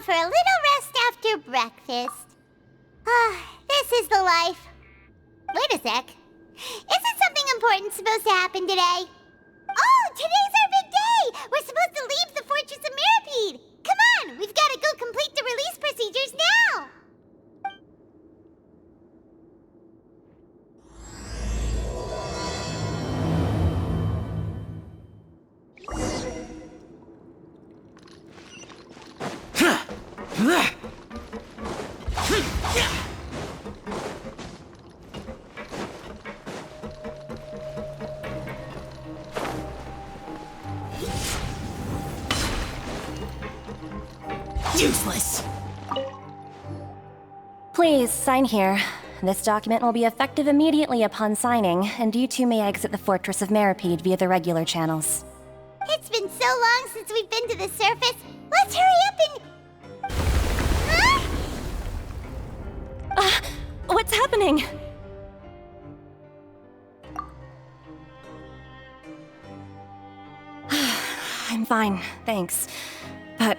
for a little rest after breakfast. This is the life. Wait a sec. Isn't something important supposed to happen today? Oh, today's our big day! We're supposed to leave the Fortress of Mirapede! Come on, we've got to go complete the release procedures now! Useless! Please, sign here. This document will be effective immediately upon signing, and you two may exit the Fortress of Mirapede via the regular channels. It's been so long since we've been to the surface. Let's hurry up and... Huh? What's happening? I'm fine, thanks. But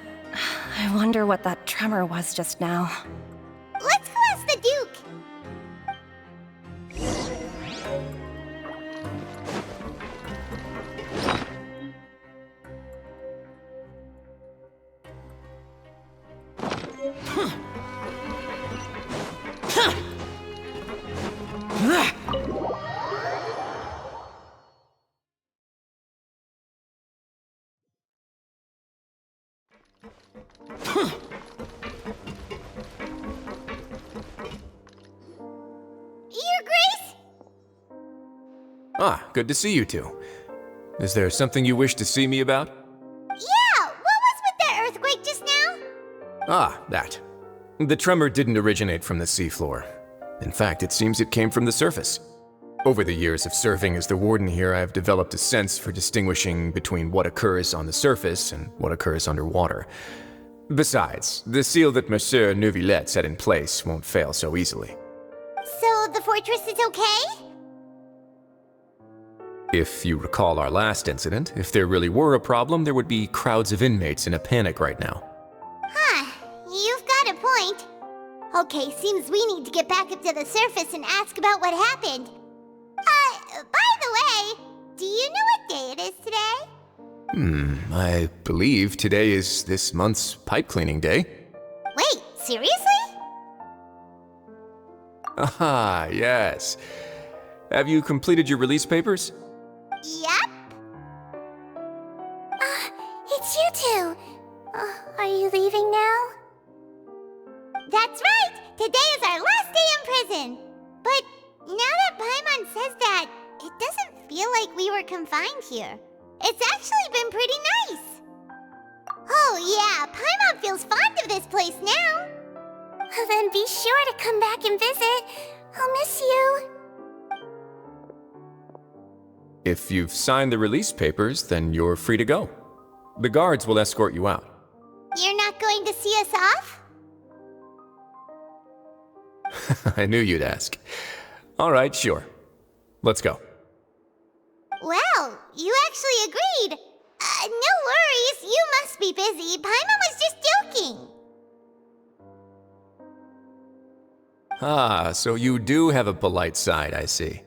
I wonder what that tremor was just now. Let's go ask the Duke. Your Grace? Ah, good to see you two. Is there something you wish to see me about? Yeah, what was with that earthquake just now? Ah, that. The tremor didn't originate from the seafloor. In fact, it seems it came from the surface. Over the years of serving as the warden here, I've developed a sense for distinguishing between what occurs on the surface and what occurs underwater. Besides, the seal that Monsieur Neuvillette set in place won't fail so easily. So the fortress is okay? If you recall our last incident, if there really were a problem, there would be crowds of inmates in a panic right now. Huh, you've got a point. Okay, seems we need to get back up to the surface and ask about what happened. By the way, do you know what day it is today? I believe today is this month's pipe cleaning day. Wait, seriously? Aha, yes. Have you completed your release papers? Yep. It's you two. Are you leaving now? That's right! Today is our last day in prison! But now that Paimon says that, it doesn't feel like we were confined here. It's actually been pretty nice. Oh yeah, Paimon feels fond of this place now. Then be sure to come back and visit. I'll miss you. If you've signed the release papers, then you're free to go. The guards will escort you out. You're not going to see us off? I knew you'd ask. All right, sure. Let's go. Well, you actually agreed. No worries, you must be busy. Paimon was just joking. Ah, so you do have a polite side, I see.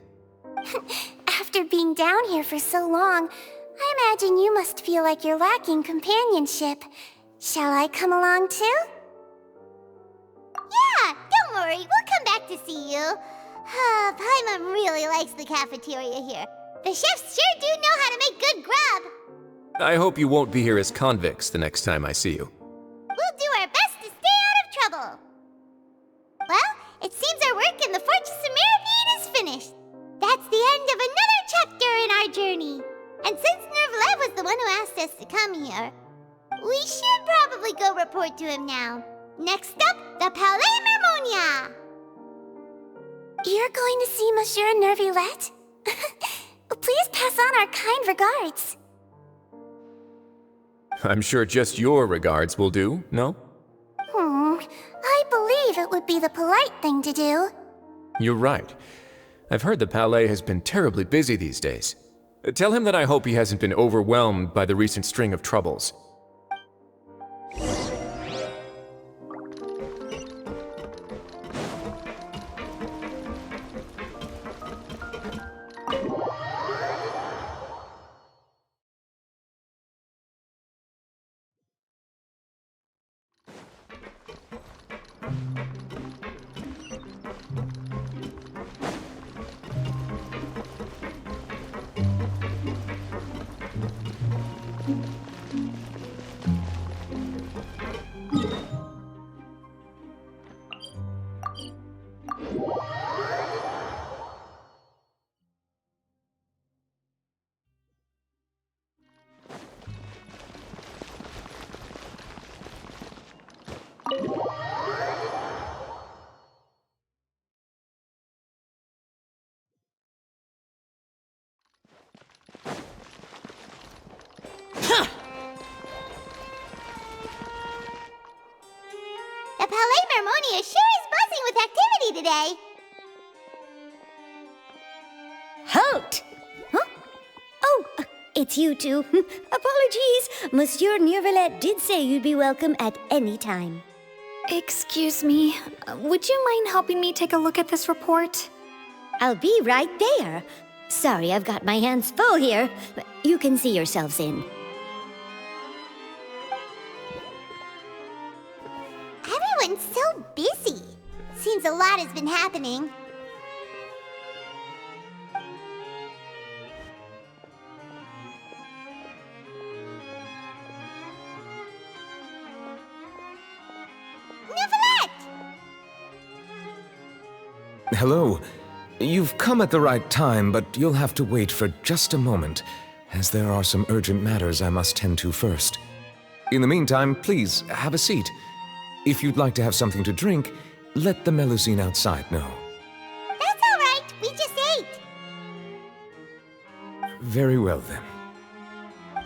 After being down here for so long, I imagine you must feel like you're lacking companionship. Shall I come along too? Yeah, don't worry, we'll come back to see you. Paimon really likes the cafeteria here. The chefs sure do know how to make good grub. I hope you won't be here as convicts the next time I see you. We'll do our best to stay out of trouble. Well, it seems our work in the Fortress of Mirapede is finished. That's the end of another chapter in our journey. And since Neuvillette was the one who asked us to come here, we should probably go report to him now. Next up, the Palais Mermonia. You're going to see Monsieur Neuvillette? Please pass on our kind regards. I'm sure just your regards will do, no? I believe it would be the polite thing to do. You're right. I've heard the Palais has been terribly busy these days. Tell him that I hope he hasn't been overwhelmed by the recent string of troubles. Palais Mermonia sure is buzzing with activity today. Halt! Huh? Oh, it's you two. Apologies. Monsieur Neurvalette did say you'd be welcome at any time. Excuse me, would you mind helping me take a look at this report? I'll be right there. Sorry, I've got my hands full here. You can see yourselves in. Everyone's so busy. Seems a lot has been happening. Hello. You've come at the right time, but you'll have to wait for just a moment, as there are some urgent matters I must tend to first. In the meantime, please, have a seat. If you'd like to have something to drink, let the Melusine outside know. That's all right. We just ate. Very well, then.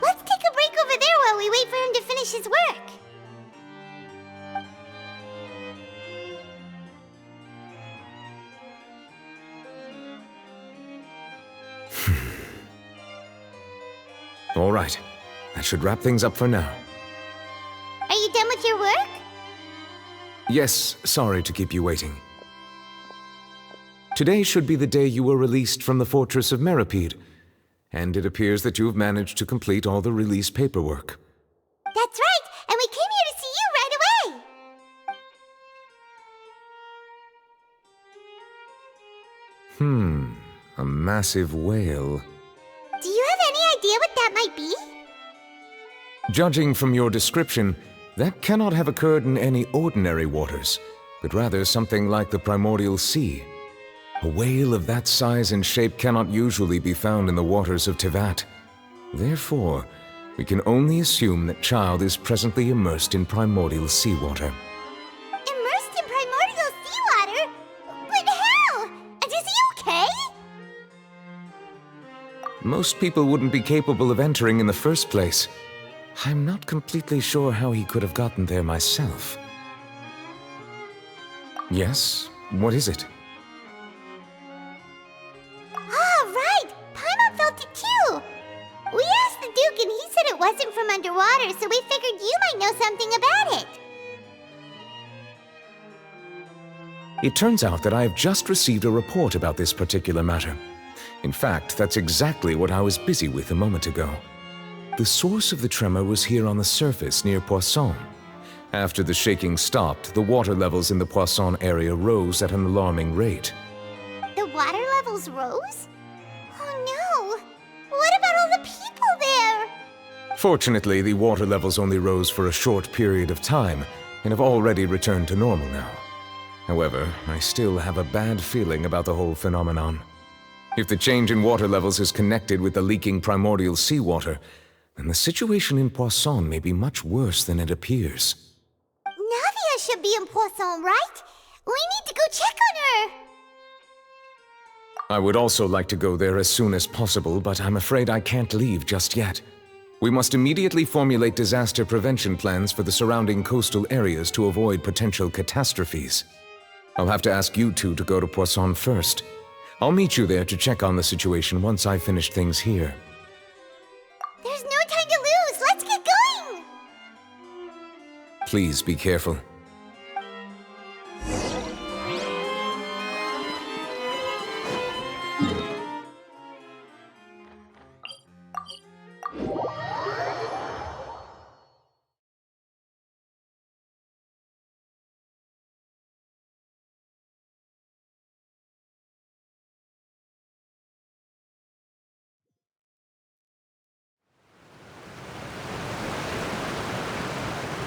Let's take a break over there while we wait for him to finish his work. All right. That should wrap things up for now. Are you done with your work? Yes, sorry to keep you waiting. Today should be the day you were released from the Fortress of Meripede, and it appears that you have managed to complete all the release paperwork. That's right, and we came here to see you right away. A massive whale. Do you have any idea what that might be? Judging from your description, that cannot have occurred in any ordinary waters, but rather something like the primordial sea. A whale of that size and shape cannot usually be found in the waters of Tevat. Therefore, we can only assume that Child is presently immersed in primordial seawater. Immersed in primordial seawater? But how? And is he okay? Most people wouldn't be capable of entering in the first place. I'm not completely sure how he could have gotten there myself. Yes? What is it? Ah, right! Paimon felt it too! We asked the Duke and he said it wasn't from underwater, so we figured you might know something about it. It turns out that I have just received a report about this particular matter. In fact, that's exactly what I was busy with a moment ago. The source of the tremor was here on the surface near Poisson. After the shaking stopped, the water levels in the Poisson area rose at an alarming rate. The water levels rose? Oh no! What about all the people there? Fortunately, the water levels only rose for a short period of time and have already returned to normal now. However, I still have a bad feeling about the whole phenomenon. If the change in water levels is connected with the leaking primordial seawater, then the situation in Poisson may be much worse than it appears. Navia should be in Poisson, right? We need to go check on her! I would also like to go there as soon as possible, but I'm afraid I can't leave just yet. We must immediately formulate disaster prevention plans for the surrounding coastal areas to avoid potential catastrophes. I'll have to ask you two to go to Poisson first. I'll meet you there to check on the situation once I've finished things here. There's no time to lose! Let's get going! Please be careful.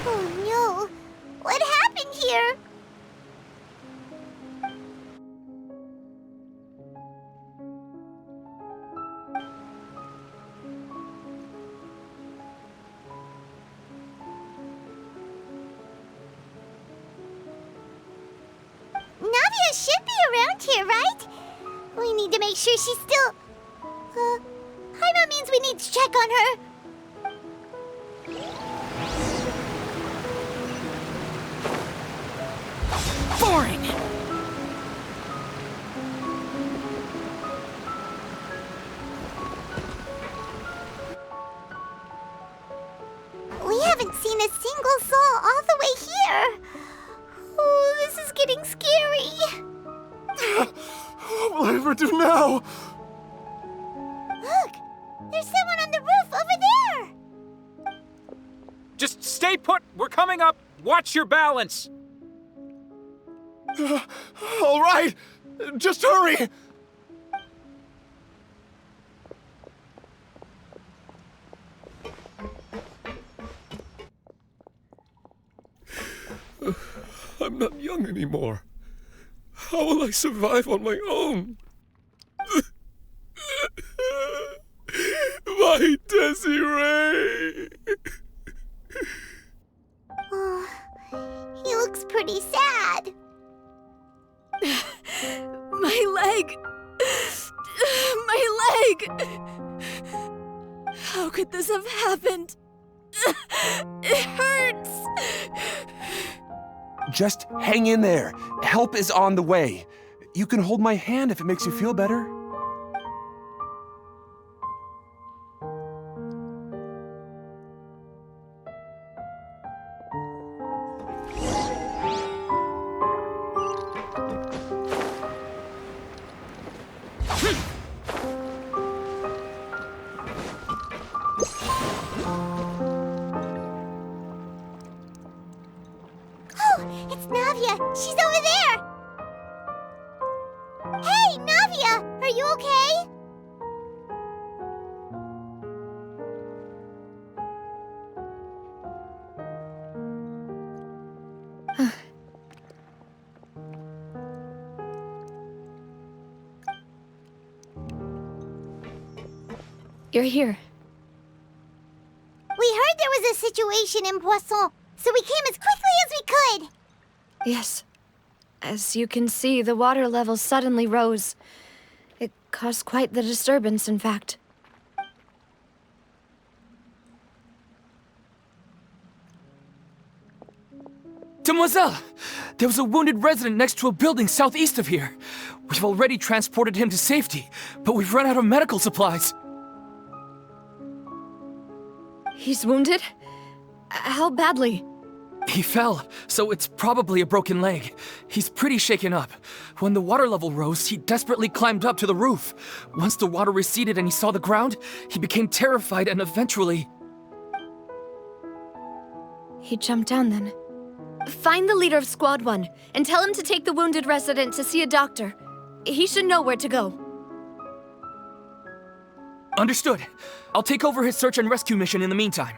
Oh no! What happened here? Navia should be around here, right? We need to make sure she's still... Paimon means we need to check on her. boring! We haven't seen a single soul all the way here. Oh, this is getting scary. What will I ever do now? Look, there's someone on the roof over there. Just stay put! We're coming up! Watch your balance! All right, just hurry! I'm not young anymore. How will I survive on my own? My Desiree! Oh, he looks pretty sad. My leg! My leg! How could this have happened? It hurts! Just hang in there. Help is on the way. You can hold my hand if it makes you feel better. It's Navia! She's over there! Hey, Navia! Are you okay? You're here. We heard there was a situation in Poisson, so we came as quickly as we could. Yes. As you can see, the water level suddenly rose. It caused quite the disturbance, in fact. Demoiselle! There was a wounded resident next to a building southeast of here. We've already transported him to safety, but we've run out of medical supplies. He's wounded? How badly? He fell, so it's probably a broken leg. He's pretty shaken up. When the water level rose, he desperately climbed up to the roof. Once the water receded and he saw the ground, he became terrified and eventually... He jumped down then. Find the leader of Squad 1 and tell him to take the wounded resident to see a doctor. He should know where to go. Understood. I'll take over his search and rescue mission in the meantime.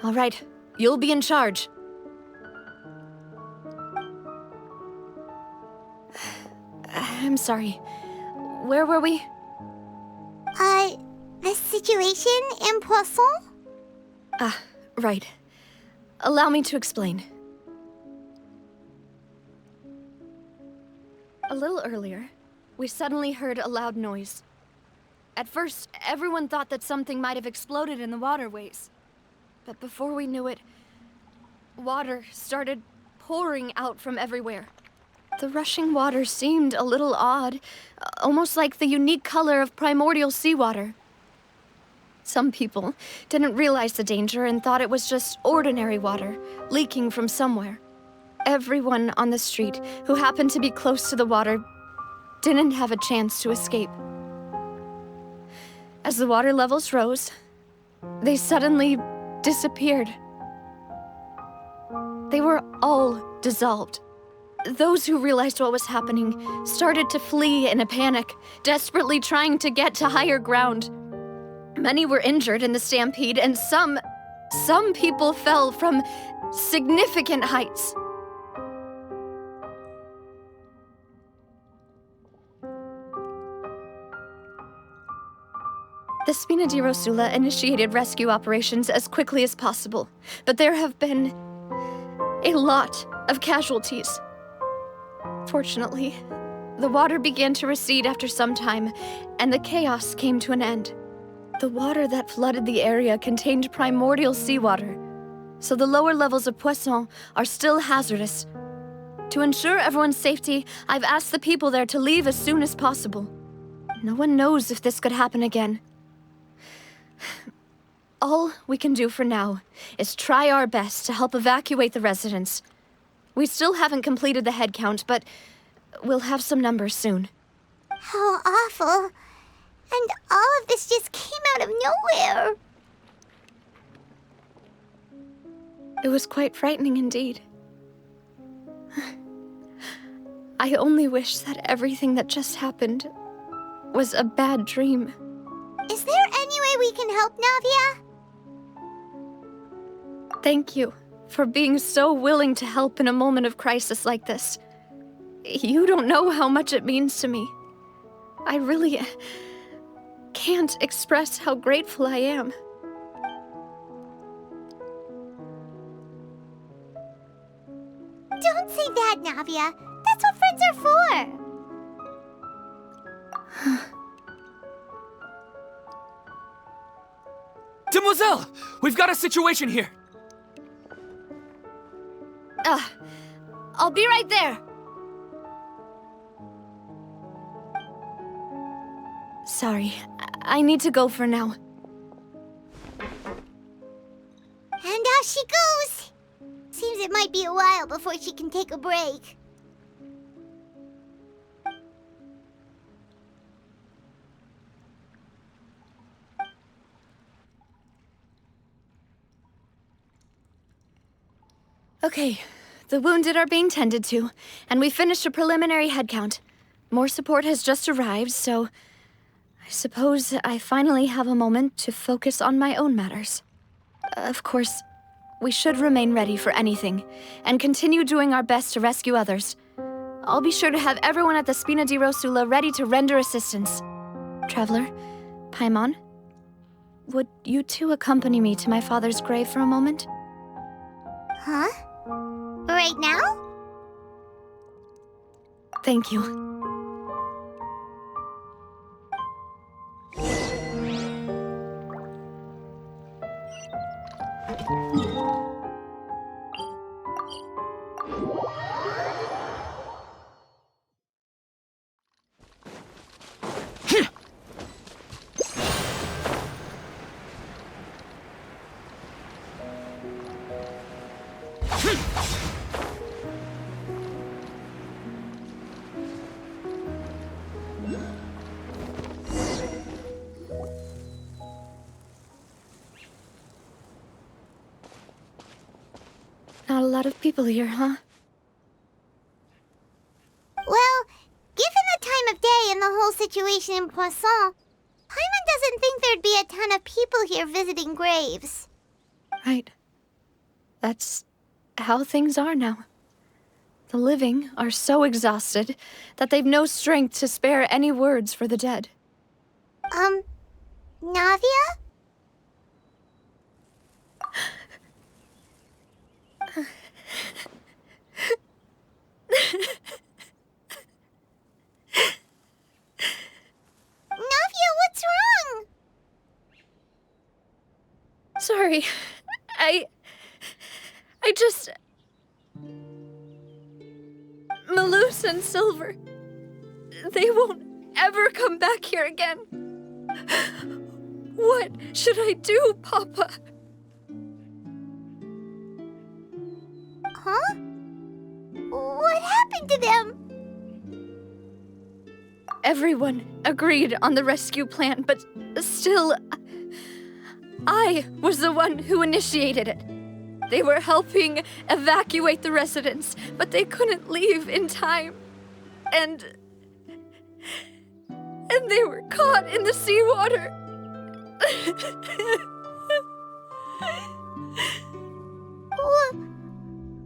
All right, you'll be in charge. I'm sorry. Where were we? The situation in Poisson? Ah, right. Allow me to explain. A little earlier, we suddenly heard a loud noise. At first, everyone thought that something might have exploded in the waterways. But before we knew it, water started pouring out from everywhere. The rushing water seemed a little odd, almost like the unique color of primordial seawater. Some people didn't realize the danger and thought it was just ordinary water leaking from somewhere. Everyone on the street who happened to be close to the water didn't have a chance to escape. As the water levels rose, they suddenly disappeared. They were all dissolved. Those who realized what was happening started to flee in a panic, desperately trying to get to higher ground. Many were injured in the stampede, and some people fell from significant heights. The Spina di Rosula initiated rescue operations as quickly as possible, but there have been a lot of casualties. Fortunately, the water began to recede after some time, and the chaos came to an end. The water that flooded the area contained primordial seawater, so the lower levels of Poisson are still hazardous. To ensure everyone's safety, I've asked the people there to leave as soon as possible. No one knows if this could happen again. All we can do for now is try our best to help evacuate the residents. We still haven't completed the head count, but we'll have some numbers soon. How awful. And all of this just came out of nowhere. It was quite frightening indeed. I only wish that everything that just happened was a bad dream. Is there any way we can help, Navia? Thank you for being so willing to help in a moment of crisis like this. You don't know how much it means to me. I really can't express how grateful I am. Don't say that, Navia. That's what friends are for. Demoiselle! We've got a situation here! I'll be right there. Sorry, I need to go for now. And out she goes. Seems it might be a while before she can take a break. Okay, the wounded are being tended to, and we finished a preliminary head count. More support has just arrived, so I suppose I finally have a moment to focus on my own matters. Of course, we should remain ready for anything, and continue doing our best to rescue others. I'll be sure to have everyone at the Spina di Rosula ready to render assistance. Traveler, Paimon, would you two accompany me to my father's grave for a moment? Huh? Right now? Thank you. Not a lot of people here, huh? Well, given the time of day and the whole situation in Poisson, Paimon doesn't think there'd be a ton of people here visiting graves. Right. That's how things are now. The living are so exhausted that they've no strength to spare any words for the dead. Navia? Navia, what's wrong? Sorry. I just... Malus and Silver, they won't ever come back here again. What should I do, Papa? Huh? What happened to them? Everyone agreed on the rescue plan, but still, I was the one who initiated it. They were helping evacuate the residents, but they couldn't leave in time. And they were caught in the seawater.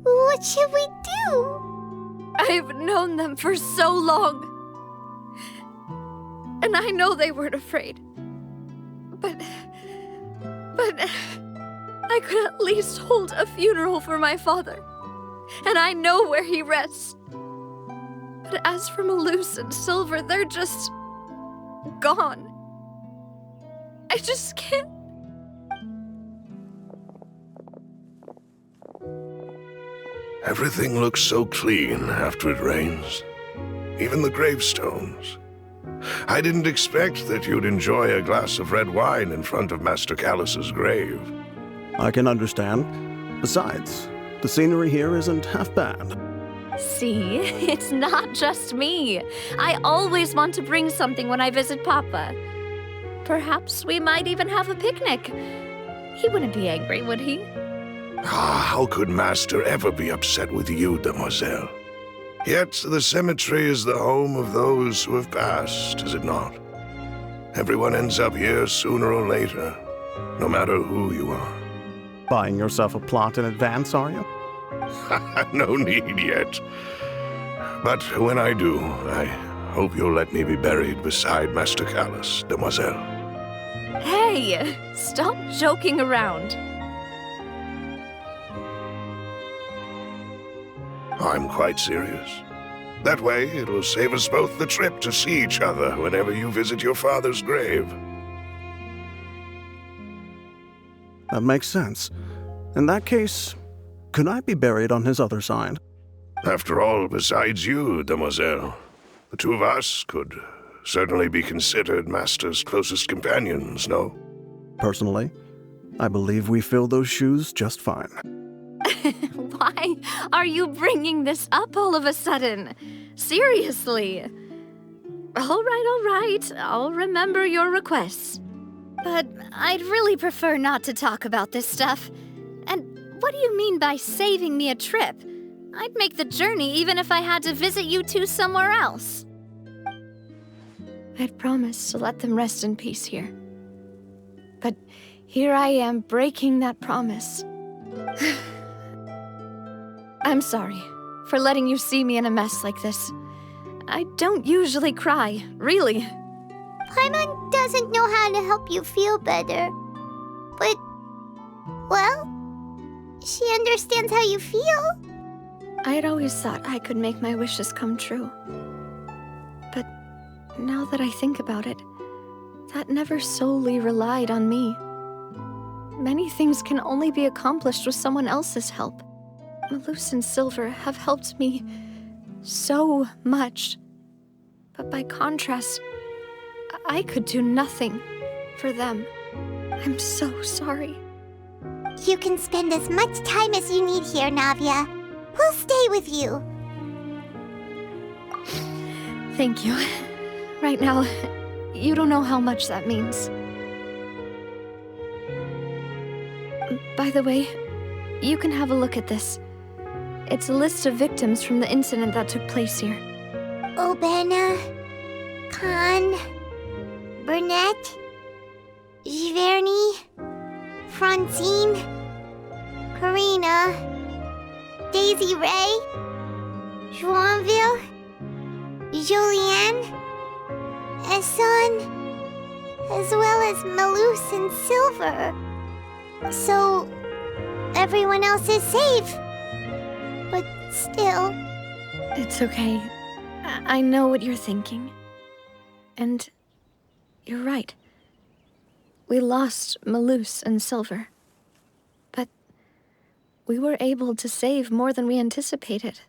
What should we do? I've known them for so long. And I know they weren't afraid. But I could at least hold a funeral for my father. And I know where he rests. But as for Malus and Silver, they're just gone. I just can't. Everything looks so clean after it rains. Even the gravestones. I didn't expect that you'd enjoy a glass of red wine in front of Master Callus's grave. I can understand. Besides, the scenery here isn't half bad. See, it's not just me. I always want to bring something when I visit Papa. Perhaps we might even have a picnic. He wouldn't be angry, would he? How could Master ever be upset with you, Demoiselle? Yet the cemetery is the home of those who have passed, is it not? Everyone ends up here sooner or later, no matter who you are. Buying yourself a plot in advance, are you? No need yet. But when I do, I hope you'll let me be buried beside Master Callus, Demoiselle. Hey, stop joking around. I'm quite serious. That way, it'll save us both the trip to see each other whenever you visit your father's grave. That makes sense. In that case, could I be buried on his other side? After all, besides you, Demoiselle, the two of us could certainly be considered Master's closest companions, no? Personally, I believe we fill those shoes just fine. Why are you bringing this up all of a sudden? Seriously. All right. I'll remember your requests. But I'd really prefer not to talk about this stuff. And what do you mean by saving me a trip? I'd make the journey even if I had to visit you two somewhere else. I'd promised to let them rest in peace here. But here I am breaking that promise. I'm sorry for letting you see me in a mess like this. I don't usually cry, really. Paimon doesn't know how to help you feel better. But, well, she understands how you feel. I had always thought I could make my wishes come true. But now that I think about it, that never solely relied on me. Many things can only be accomplished with someone else's help. Malus and Silver have helped me so much. But by contrast, I could do nothing for them. I'm so sorry. You can spend as much time as you need here, Navia. We'll stay with you. Thank you. Right now, you don't know how much that means. By the way, you can have a look at this. It's a list of victims from the incident that took place here. Obena, Khan, Burnett, Giverny, Francine, Karina, Daisy Ray, Joinville, Julianne, Esson, as well as Malus and Silver. So, everyone else is safe. But still... It's okay. I know what you're thinking. And you're right. We lost Malus and Silver. But we were able to save more than we anticipated.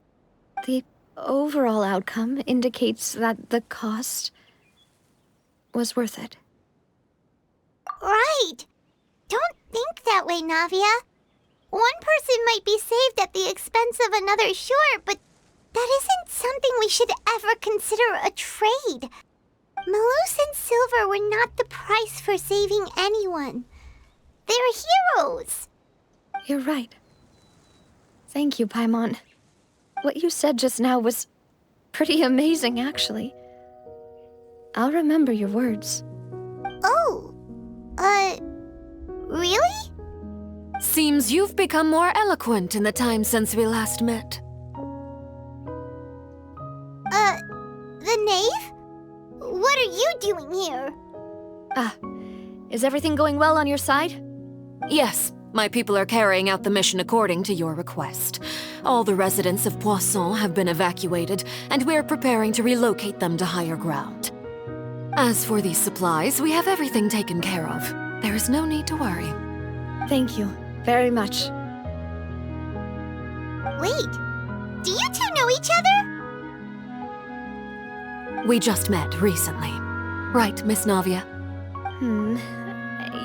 The overall outcome indicates that the cost was worth it. Right! Don't think that way, Navia. One person might be saved at the expense of another, sure, but that isn't something we should ever consider a trade. Malus and Silver were not the price for saving anyone. They're heroes. You're right. Thank you, Paimon. What you said just now was pretty amazing, actually. I'll remember your words. Oh, really? Seems you've become more eloquent in the time since we last met. The knave? What are you doing here? Is everything going well on your side? Yes, my people are carrying out the mission according to your request. All the residents of Poisson have been evacuated, and we're preparing to relocate them to higher ground. As for these supplies, we have everything taken care of. There is no need to worry. Thank you very much. Wait, do you two know each other? We just met recently. Right, Miss Navia?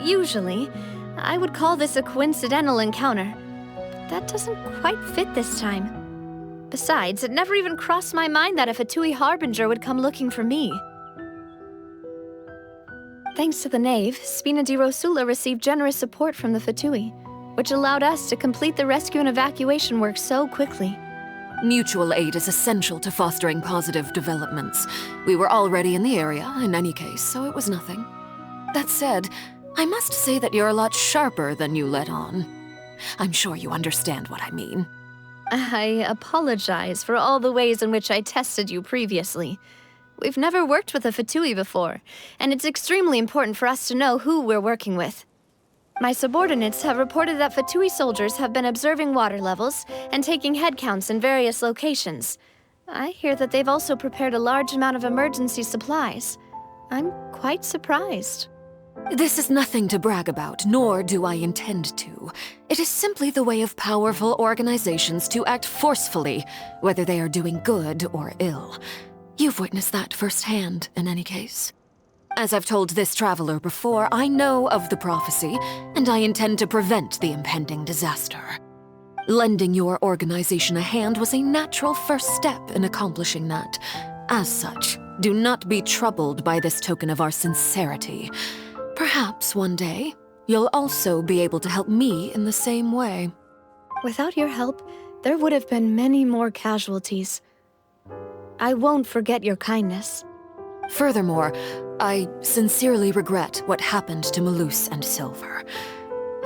Usually, I would call this a coincidental encounter. But that doesn't quite fit this time. Besides, it never even crossed my mind that a Fatui Harbinger would come looking for me. Thanks to the Knave, Spina di Rosula received generous support from the Fatui, which allowed us to complete the rescue and evacuation work so quickly. Mutual aid is essential to fostering positive developments. We were already in the area, in any case, so it was nothing. That said, I must say that you're a lot sharper than you let on. I'm sure you understand what I mean. I apologize for all the ways in which I tested you previously. We've never worked with a Fatui before, and it's extremely important for us to know who we're working with. My subordinates have reported that Fatui soldiers have been observing water levels and taking head counts in various locations. I hear that they've also prepared a large amount of emergency supplies. I'm quite surprised. This is nothing to brag about, nor do I intend to. It is simply the way of powerful organizations to act forcefully, whether they are doing good or ill. You've witnessed that firsthand, in any case. As I've told this traveler before, I know of the prophecy, and I intend to prevent the impending disaster. Lending your organization a hand was a natural first step in accomplishing that. As such, do not be troubled by this token of our sincerity. Perhaps one day, you'll also be able to help me in the same way. Without your help, there would have been many more casualties. I won't forget your kindness. Furthermore, I sincerely regret what happened to Malus and Silver.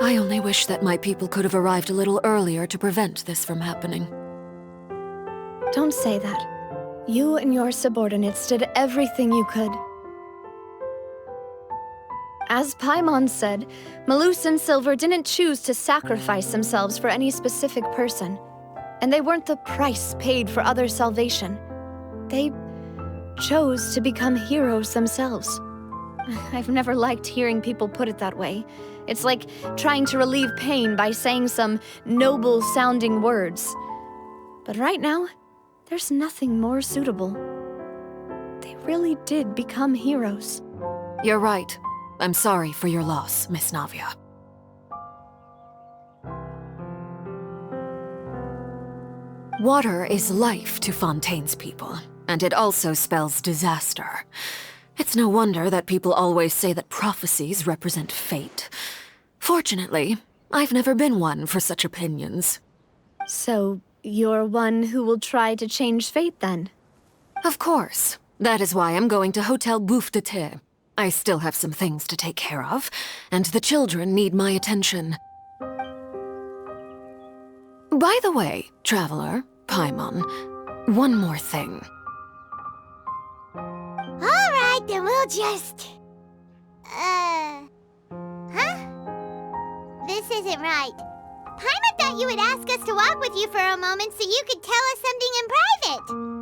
I only wish that my people could have arrived a little earlier to prevent this from happening. Don't say that. You and your subordinates did everything you could. As Paimon said, Malus and Silver didn't choose to sacrifice themselves for any specific person, and they weren't the price paid for other salvation. They chose to become heroes themselves. I've never liked hearing people put it that way. It's like trying to relieve pain by saying some noble-sounding words. But right now, there's nothing more suitable. They really did become heroes. You're right. I'm sorry for your loss, Miss Navia. Water is life to Fontaine's people, and it also spells disaster. It's no wonder that people always say that prophecies represent fate. Fortunately, I've never been one for such opinions. So, you're one who will try to change fate, then? Of course. That is why I'm going to Hotel Bouffe de Thé. I still have some things to take care of, and the children need my attention. By the way, traveler, Paimon, one more thing. Alright, then we'll just... This isn't right. Paimon thought you would ask us to walk with you for a moment so you could tell us something in private.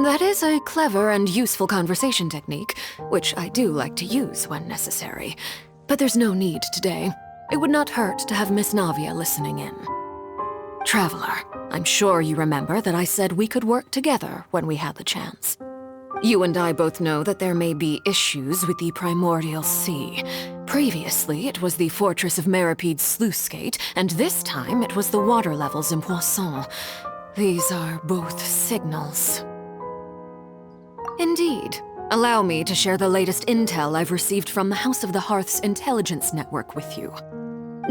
That is a clever and useful conversation technique, which I do like to use when necessary. But there's no need today. It would not hurt to have Miss Navia listening in. Traveler, I'm sure you remember that I said we could work together when we had the chance. You and I both know that there may be issues with the Primordial Sea. Previously, it was the Fortress of Meripede's sluice gate, and this time it was the water levels in Poisson. These are both signals. Indeed. Allow me to share the latest intel I've received from the House of the Hearth's intelligence network with you.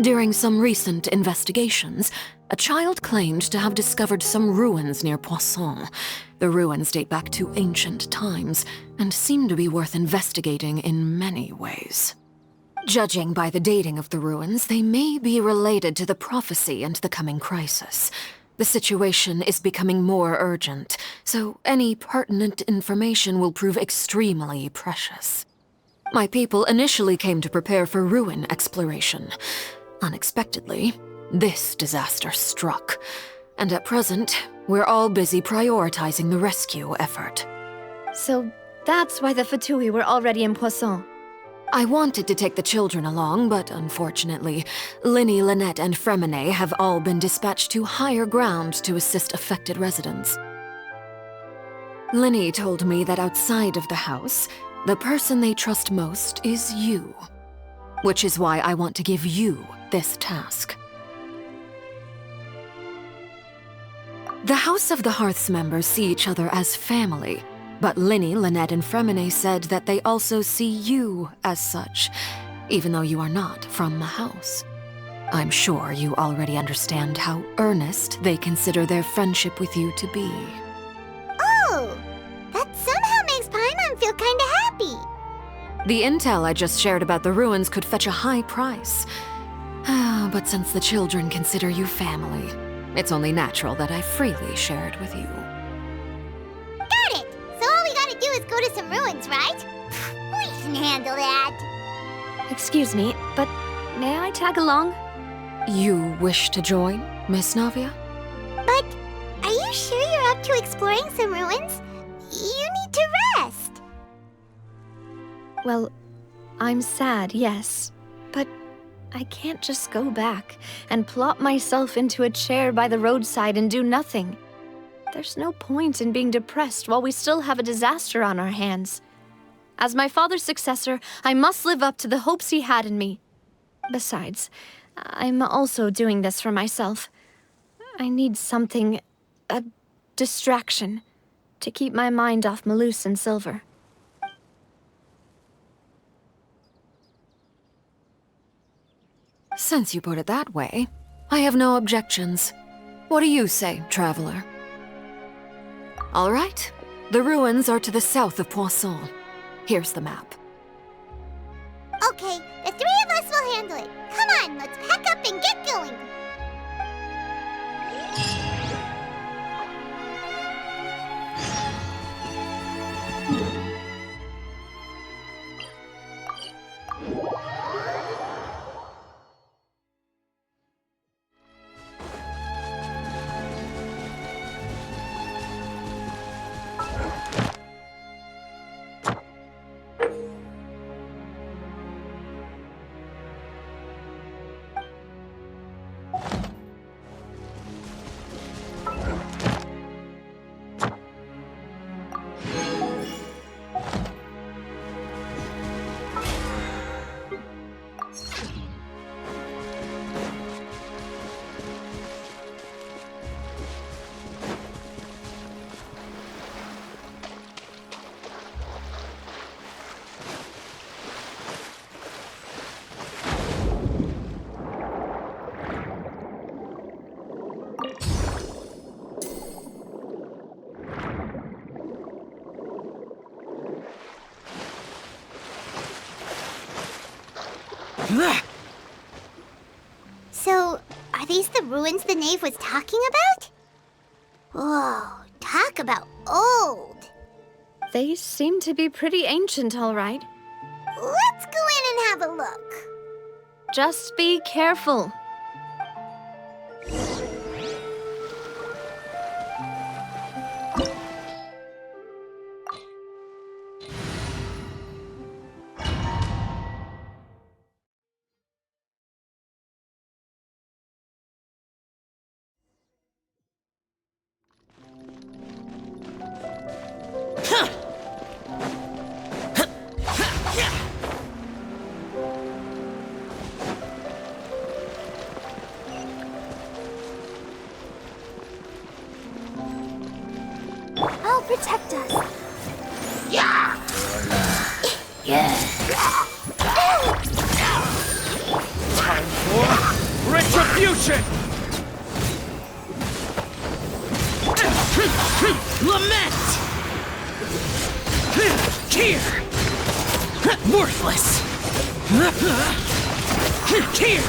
During some recent investigations, a child claimed to have discovered some ruins near Poisson. The ruins date back to ancient times, and seem to be worth investigating in many ways. Judging by the dating of the ruins, they may be related to the prophecy and the coming crisis. The situation is becoming more urgent, so any pertinent information will prove extremely precious. My people initially came to prepare for ruin exploration. Unexpectedly, this disaster struck, and at present, we're all busy prioritizing the rescue effort. So that's why the Fatui were already in Poisson. I wanted to take the children along, but unfortunately, Linny, Lynette, and Fremine have all been dispatched to higher ground to assist affected residents. Linny told me that outside of the house, the person they trust most is you. Which is why I want to give you this task. The House of the Hearth's members see each other as family, but Linny, Lynette, and Fremine said that they also see you as such, even though you are not from the house. I'm sure you already understand how earnest they consider their friendship with you to be. Oh, that somehow makes Paimon feel kinda happy. The intel I just shared about the ruins could fetch a high price. But since the children consider you family, it's only natural that I freely share it with you. Got it! So all we gotta do is go to some ruins, right? We can handle that. Excuse me, but may I tag along? You wish to join, Miss Navia? But are you sure you're up to exploring some ruins? You need to rest. Well, I'm sad, yes. But I can't just go back and plop myself into a chair by the roadside and do nothing. There's no point in being depressed while we still have a disaster on our hands. As my father's successor, I must live up to the hopes he had in me. Besides, I'm also doing this for myself. I need something, a distraction, to keep my mind off Malus and Silver. Since you put it that way, I have no objections. What do you say, traveler? All right. The ruins are to the south of Poisson. Here's the map. Okay, the three of us will handle it. Come on, let's pack up and get going. So, are these the ruins the knave was talking about? Whoa, talk about old. They seem to be pretty ancient, all right. Let's go in and have a look. Just be careful. I'll protect us. Yeah. Time for retribution! Lament! Here! Worthless! Here!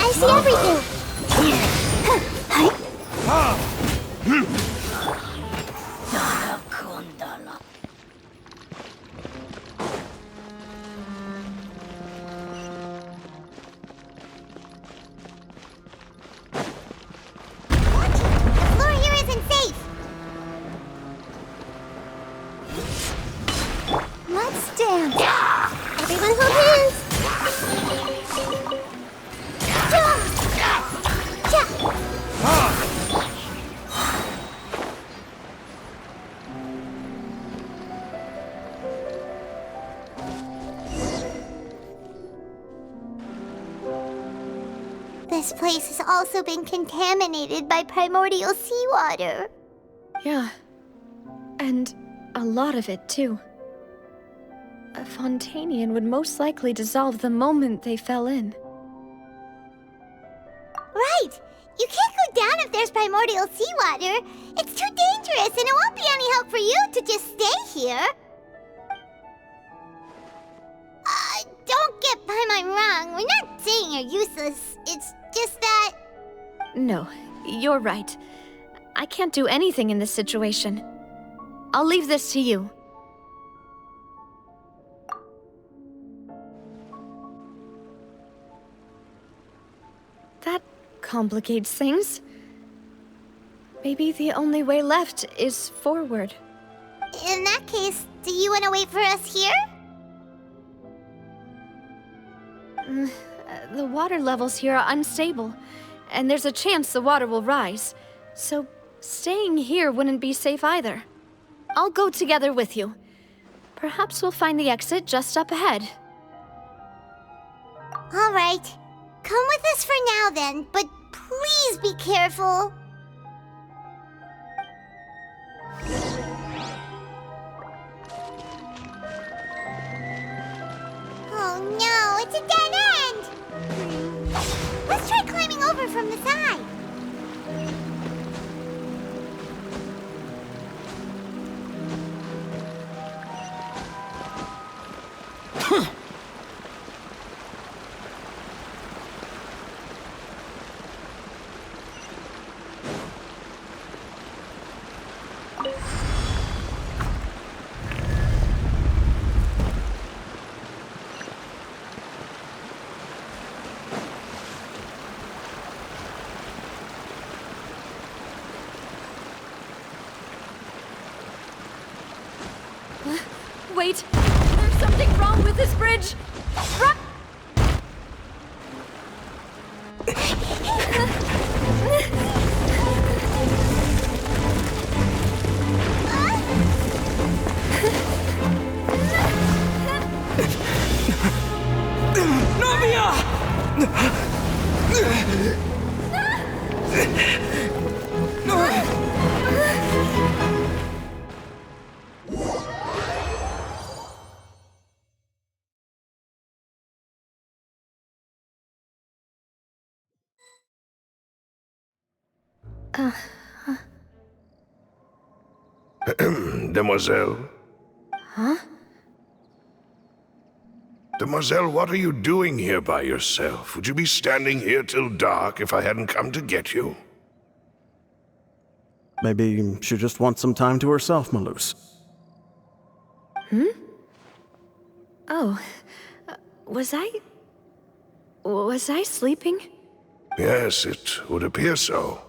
I see everything. Floor here isn't safe. dance. Everyone hold hands. This place has also been contaminated by primordial seawater. Yeah. And a lot of it, too. A Fontainian would most likely dissolve the moment they fell in. Right! You can't go down if there's primordial seawater. It's too dangerous, and it won't be any help for you to just stay here. Don't get by my wrong. We're not saying you're useless. It's just that... No, you're right. I can't do anything in this situation. I'll leave this to you. That complicates things. Maybe the only way left is forward. In that case, do you want to wait for us here? The water levels here are unstable, and there's a chance the water will rise. So staying here wouldn't be safe either. I'll go together with you. Perhaps we'll find the exit just up ahead. All right. Come with us for now then, but please be careful. Oh no, it's a dead end! Let's try climbing over from the side. Wait, there's something wrong with this bridge. Run! Demoiselle? Huh? Demoiselle, what are you doing here by yourself? Would you be standing here till dark if I hadn't come to get you? Maybe she just wants some time to herself, Maloose. Oh, was I sleeping? Yes, it would appear so.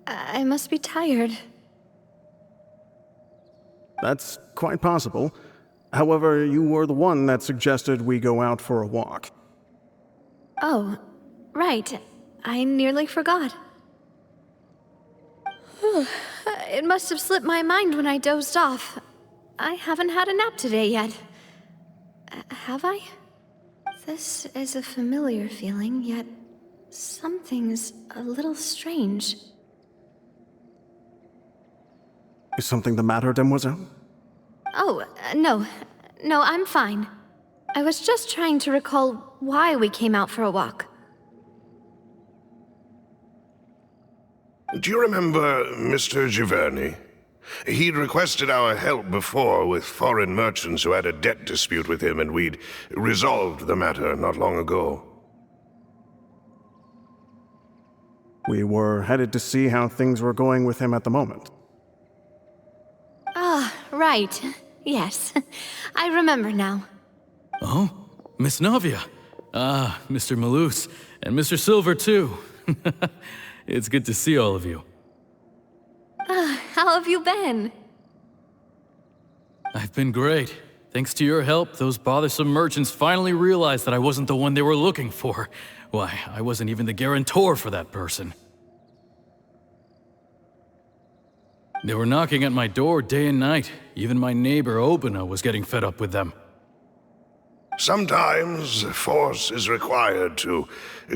I must be tired. That's quite possible. However, you were the one that suggested we go out for a walk. Oh, right. I nearly forgot. It must have slipped my mind when I dozed off. I haven't had a nap today yet. Have I? This is a familiar feeling, yet something's a little strange. Is something the matter, Demoiselle? Oh, no. No, I'm fine. I was just trying to recall why we came out for a walk. Do you remember Mr. Giverny? He'd requested our help before with foreign merchants who had a debt dispute with him, and we'd resolved the matter not long ago. We were headed to see how things were going with him at the moment. Ah, right. Yes. I remember now. Oh, Miss Navia. Ah, Mr. Maloose. And Mr. Silver, too. It's good to see all of you. How have you been? I've been great. Thanks to your help, those bothersome merchants finally realized that I wasn't the one they were looking for. Why, I wasn't even the guarantor for that person. They were knocking at my door day and night. Even my neighbor Obina was getting fed up with them. Sometimes force is required to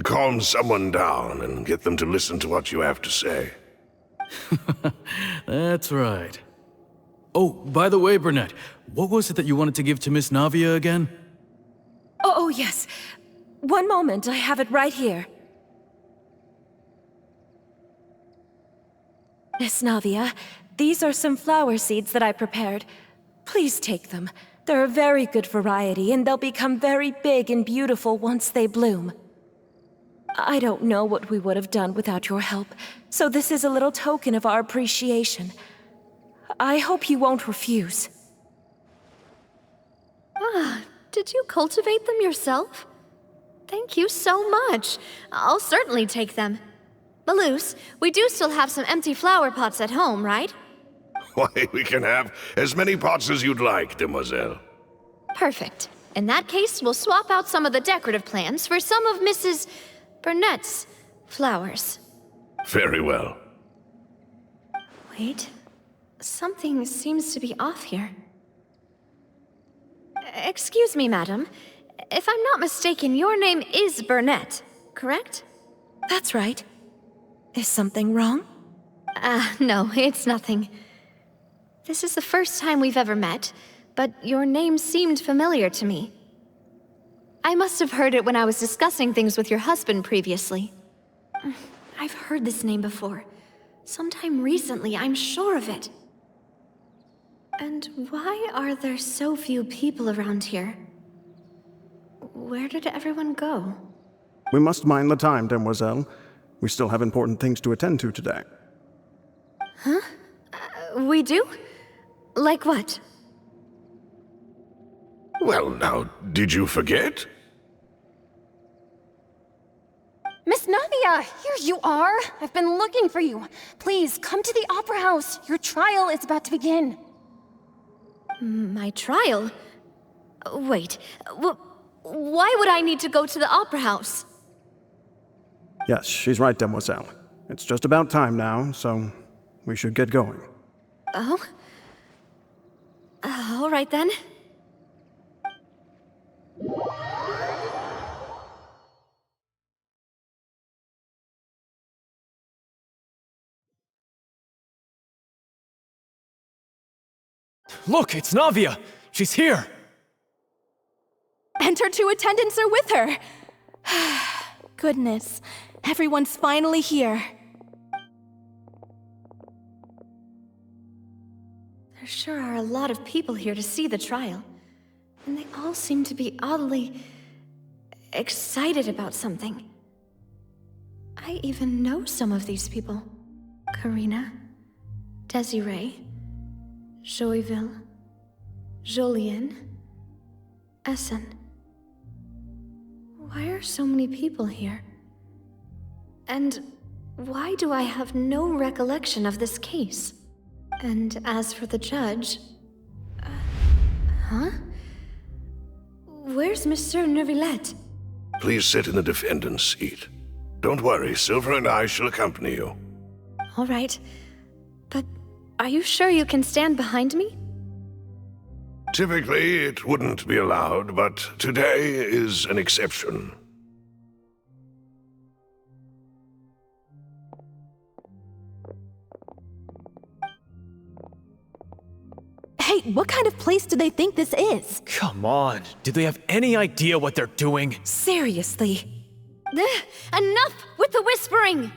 calm someone down and get them to listen to what you have to say. That's right. Oh, by the way, Burnett, what was it that you wanted to give to Miss Navia again? Oh, yes. One moment, I have it right here. Miss Navia, these are some flower seeds that I prepared. Please take them. They're a very good variety, and they'll become very big and beautiful once they bloom. I don't know what we would have done without your help, so this is a little token of our appreciation. I hope you won't refuse. Ah, did you cultivate them yourself? Thank you so much. I'll certainly take them. Malus, we do still have some empty flower pots at home, right? Why, we can have as many pots as you'd like, demoiselle. Perfect. In that case, we'll swap out some of the decorative plants for some of Mrs. Burnett's flowers. Very well. Wait. Something seems to be off here. Excuse me, madam. If I'm not mistaken, your name is Burnett, correct? That's right. Is something wrong? No, it's nothing. This is the first time we've ever met, but your name seemed familiar to me. I must have heard it when I was discussing things with your husband previously. I've heard this name before. Sometime recently, I'm sure of it. And why are there so few people around here? Where did everyone go? We must mind the time, demoiselle. We still have important things to attend to today. Huh? We do? Like what? Well, now, did you forget? Miss Navia, here you are. I've been looking for you. Please, come to the Opera House. Your trial is about to begin. My trial? Wait, why would I need to go to the Opera House? Yes, she's right, demoiselle. It's just about time now, so we should get going. Oh? All right then. Look, it's Navia! She's here! And her two attendants are with her! Goodness, everyone's finally here. There sure are a lot of people here to see the trial. And they all seem to be oddly excited about something. I even know some of these people. Karina, Desiree, Joyville, Jolien, Essen. Why are so many people here? And why do I have no recollection of this case? And as for the judge... huh? Where's Monsieur Neuvillette? Please sit in the defendant's seat. Don't worry, Silver and I shall accompany you. All right. But are you sure you can stand behind me? Typically, it wouldn't be allowed, but today is an exception. Hey, what kind of place do they think this is? Come on, do they have any idea what they're doing? Seriously. Enough with the whispering!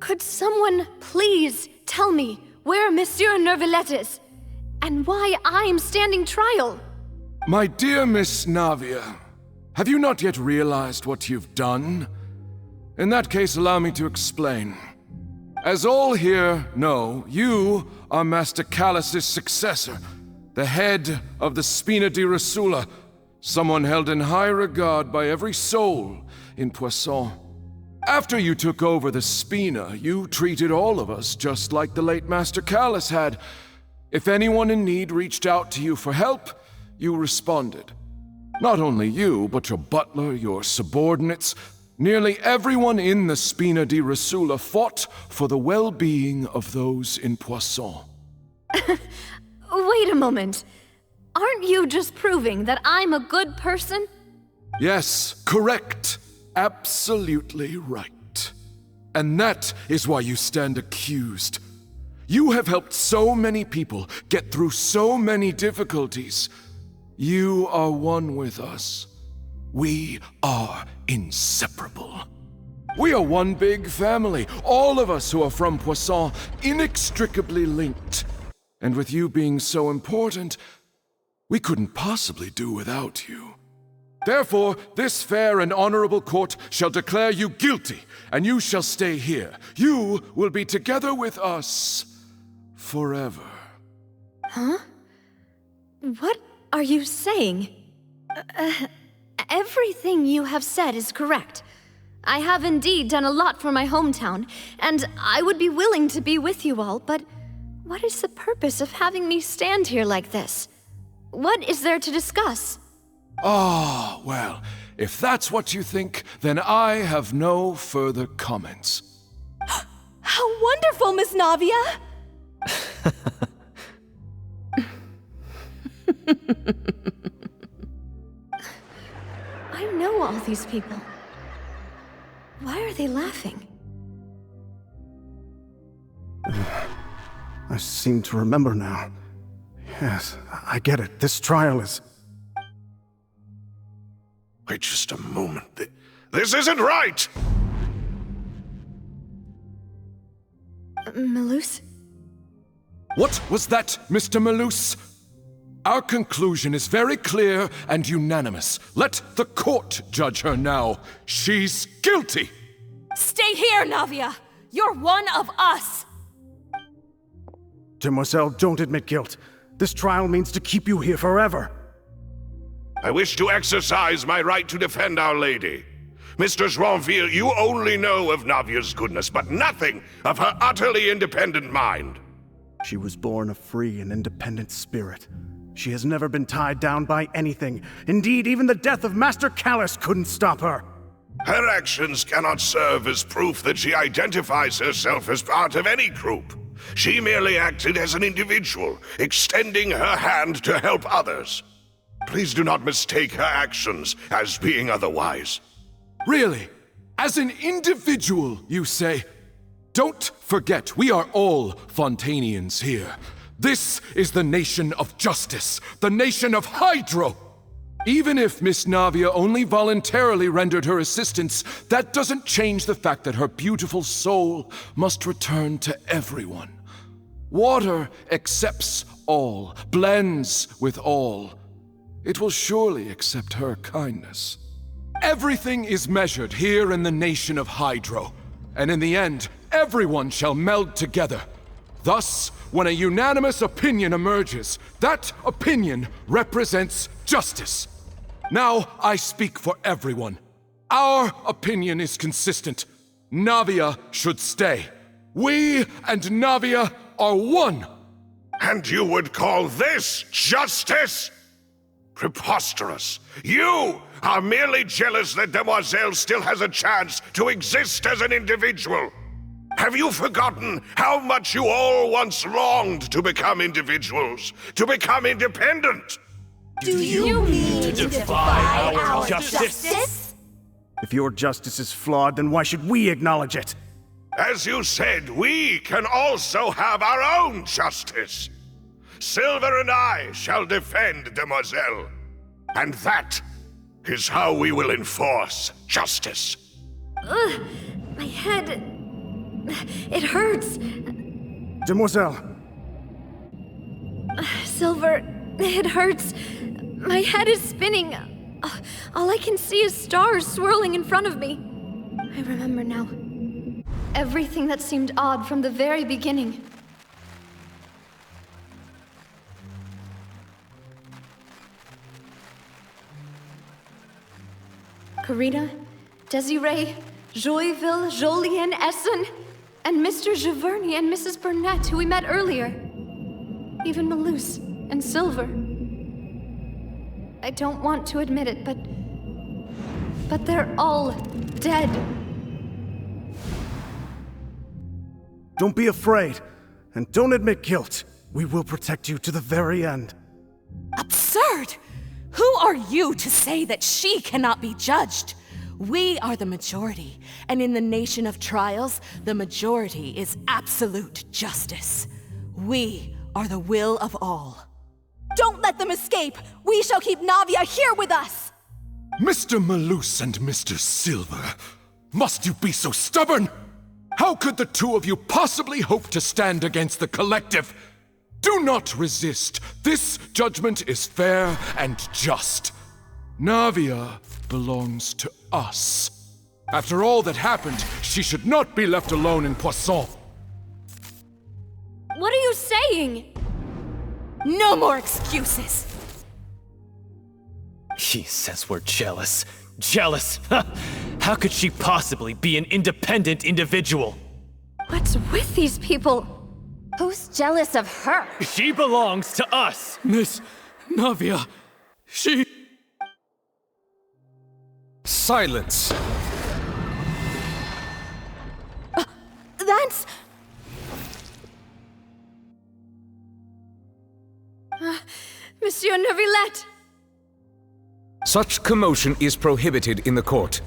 Could someone please tell me where Monsieur Neuvillette is? And why I'm standing trial? My dear Miss Navia, have you not yet realized what you've done? In that case, allow me to explain. As all here know, you are Master Callus's successor, the head of the Spina di Rosula, someone held in high regard by every soul in Poisson. After you took over the Spina, you treated all of us just like the late Master Callus had. If anyone in need reached out to you for help, you responded. Not only you, but your butler, your subordinates, nearly everyone in the Spina di Rasula fought for the well-being of those in Poisson. Wait a moment. Aren't you just proving that I'm a good person? Yes, correct. Absolutely right. And that is why you stand accused. You have helped so many people get through so many difficulties. You are one with us. We are inseparable. We are one big family, all of us who are from Poisson, inextricably linked. And with you being so important, we couldn't possibly do without you. Therefore, this fair and honorable court shall declare you guilty, and you shall stay here. You will be together with us forever. Huh? What are you saying? Everything you have said is correct. I have indeed done a lot for my hometown, and I would be willing to be with you all, but what is the purpose of having me stand here like this? What is there to discuss? Ah, well, if that's what you think, then I have no further comments. How wonderful, Miss Navia! I know all these people. Why are they laughing? I seem to remember now. Yes, I get it. This trial is... Wait just a moment. This isn't right! Malus? What was that, Mr. Malus? Our conclusion is very clear and unanimous. Let the court judge her now. She's guilty! Stay here, Navia! You're one of us! Demoiselle, don't admit guilt. This trial means to keep you here forever. I wish to exercise my right to defend Our Lady. Mr. Joinville, you only know of Navia's goodness, but nothing of her utterly independent mind. She was born a free and independent spirit. She has never been tied down by anything. Indeed, even the death of Master Callus couldn't stop her. Her actions cannot serve as proof that she identifies herself as part of any group. She merely acted as an individual, extending her hand to help others. Please do not mistake her actions as being otherwise. Really? As an individual, you say? Don't forget, we are all Fontainians here. This is the nation of justice, the nation of Hydro. Even if Miss Navia only voluntarily rendered her assistance, that doesn't change the fact that her beautiful soul must return to everyone. Water accepts all, blends with all. It will surely accept her kindness. Everything is measured here in the nation of Hydro, and in the end, everyone shall meld together. Thus, when a unanimous opinion emerges, that opinion represents justice. Now I speak for everyone. Our opinion is consistent. Navia should stay. We and Navia are one. And you would call this justice? Preposterous. You are merely jealous that Demoiselle still has a chance to exist as an individual. Have you forgotten how much you all once longed to become individuals, to become independent? Do you mean to defy our justice? If your justice is flawed, then why should we acknowledge it? As you said, we can also have our own justice. Silver and I shall defend Demoiselle. And that is how we will enforce justice. Ugh, my head... it hurts. Demoiselle! Silver, it hurts. My head is spinning. All I can see is stars swirling in front of me. I remember now. Everything that seemed odd from the very beginning. Karina, Desiree, Joyville, Jolien, Essen, and Mr. Giverny and Mrs. Burnett, who we met earlier. Even Malus and Silver. I don't want to admit it, but they're all dead. Don't be afraid, and don't admit guilt. We will protect you to the very end. Absurd! Who are you to say that she cannot be judged? We are the majority, and in the nation of trials, the majority is absolute justice. We are the will of all. Don't let them escape! We shall keep Navia here with us! Mr. Malus and Mr. Silver, must you be so stubborn? How could the two of you possibly hope to stand against the collective? Do not resist. This judgment is fair and just. Navia belongs to us. After all that happened, she should not be left alone in Poisson. What are you saying? No more excuses! He says we're jealous. Jealous? How could she possibly be an independent individual? What's with these people? Who's jealous of her? She belongs to us! Miss Navia, she... Silence! That's... Monsieur Neuvillette! Such commotion is prohibited in the court.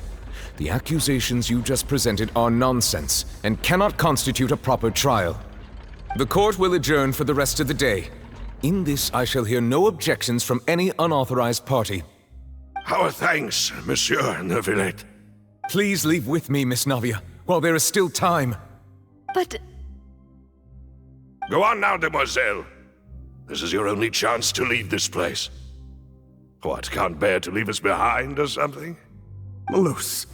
The accusations you just presented are nonsense and cannot constitute a proper trial. The court will adjourn for the rest of the day. In this, I shall hear no objections from any unauthorized party. Our thanks, Monsieur Neuvillette. Please leave with me, Miss Navia, while there is still time. But... Go on now, demoiselle. This is your only chance to leave this place. What, can't bear to leave us behind or something? Malus.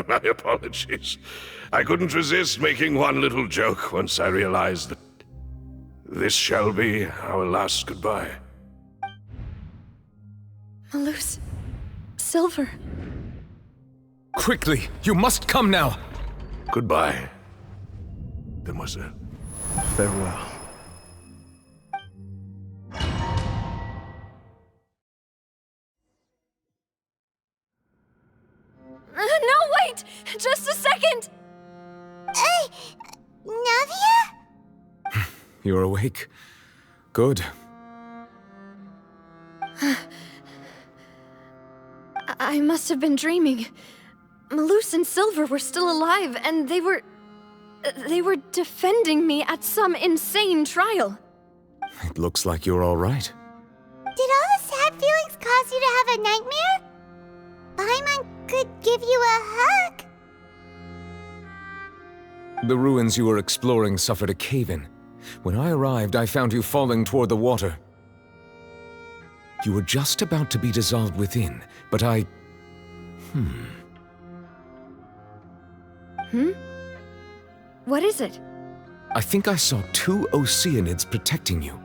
My apologies. I couldn't resist making one little joke once I realized that this shall be our last goodbye. Malus... Silver... Quickly, you must come now! Goodbye, demoiselle. Farewell. No, wait! Just a second! Navia? You're awake? Good. I must have been dreaming. Malus and Silver were still alive, and they were defending me at some insane trial. It looks like you're all right. Did all the sad feelings cause you to have a nightmare? Paimon could give you a hug. The ruins you were exploring suffered a cave-in. When I arrived, I found you falling toward the water. You were just about to be dissolved within, but I... What is it? I think I saw 2 Oceanids protecting you.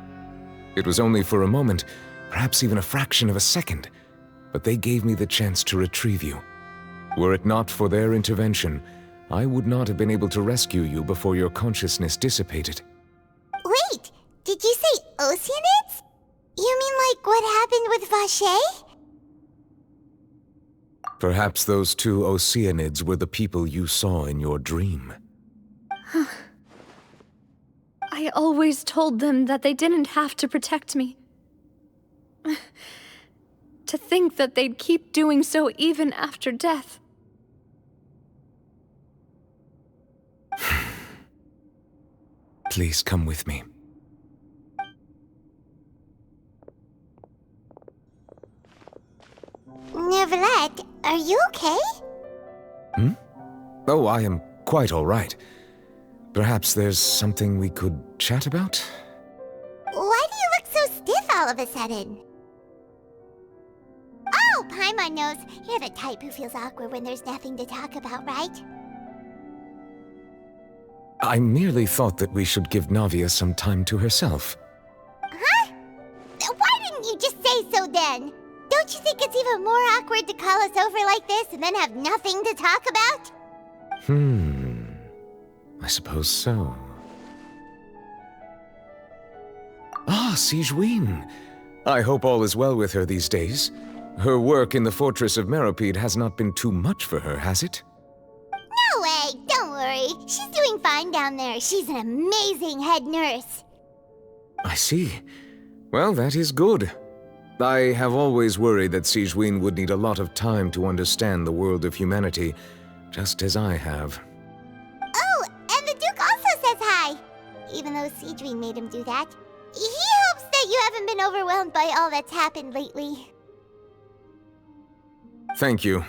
It was only for a moment, perhaps even a fraction of a second, but they gave me the chance to retrieve you. Were it not for their intervention, I would not have been able to rescue you before your consciousness dissipated. Wait, did you say Oceanids? You mean like what happened with Vache? Perhaps those 2 Oceanids were the people you saw in your dream. I always told them that they didn't have to protect me. To think that they'd keep doing so even after death. Please come with me. Neuvillette, are you okay? Oh, I am quite all right. Perhaps there's something we could chat about? Why do you look so stiff all of a sudden? Oh, Paimon knows. You're the type who feels awkward when there's nothing to talk about, right? I merely thought that we should give Navia some time to herself. Huh? Why didn't you just say so then? Don't you think it's even more awkward to call us over like this and then have nothing to talk about? I suppose so. Sigewinne. I hope all is well with her these days. Her work in the fortress of Meropide has not been too much for her, has it? No way, don't worry. She's doing fine down there. She's an amazing head nurse. I see. Well, that is good. I have always worried that Sigewinne would need a lot of time to understand the world of humanity, just as I have. Oh, and the Duke also says hi. Even though Sigewinne made him do that. He hopes that you haven't been overwhelmed by all that's happened lately. Thank you.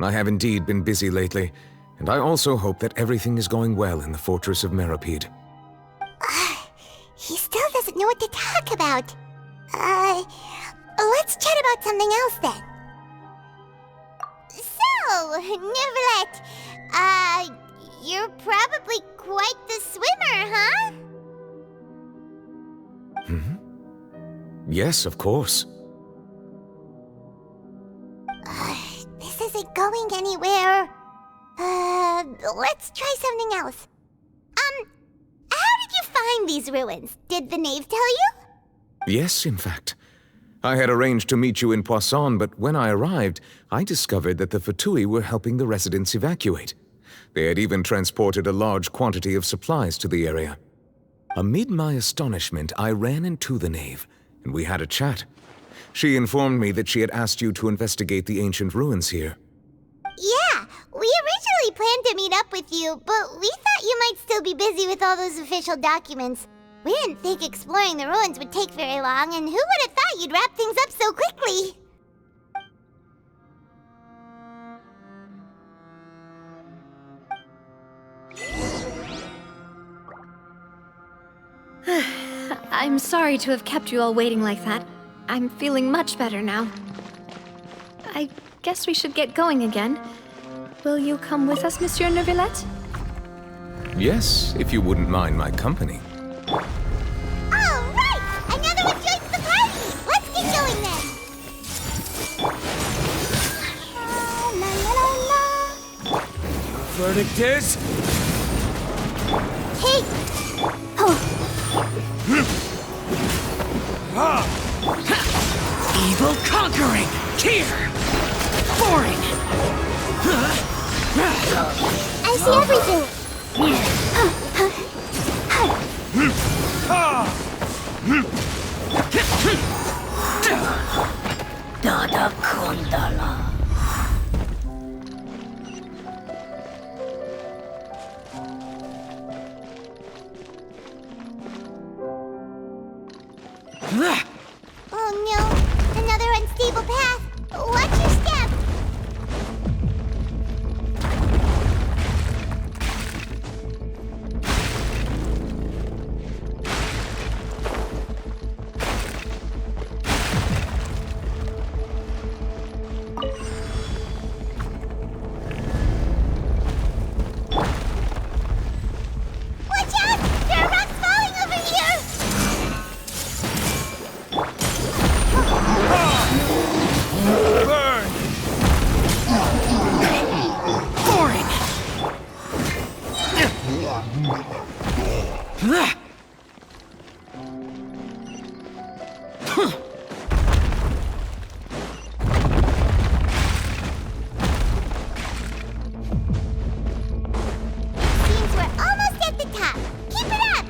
I have indeed been busy lately, and I also hope that everything is going well in the fortress of Meropide. He still doesn't know what to talk about. Let's chat about something else then. So, Neuvillette, you're probably quite the swimmer, huh? Yes, of course. This isn't going anywhere. Let's try something else. How did you find these ruins? Did the knave tell you? Yes, in fact. I had arranged to meet you in Poisson, but when I arrived, I discovered that the Fatui were helping the residents evacuate. They had even transported a large quantity of supplies to the area. Amid my astonishment, I ran into the knave, and we had a chat. She informed me that she had asked you to investigate the ancient ruins here. Yeah, we originally planned to meet up with you, but we thought you might still be busy with all those official documents. We didn't think exploring the ruins would take very long, and who would have thought you'd wrap things up so quickly? I'm sorry to have kept you all waiting like that. I'm feeling much better now. I guess we should get going again. Will you come with us, Monsieur Neuvillette? Yes, if you wouldn't mind my company. All right! Another one joins the party! Let's get going then! La la la la. Verdict is... Hey! Evil conquering! Here! Boring! I see everything! Dada Kondala. Oh no! Another unstable path! Watch your step! Watch out! There are rocks falling over here! Burn! Boring! Seems we're almost at the top. Keep it up!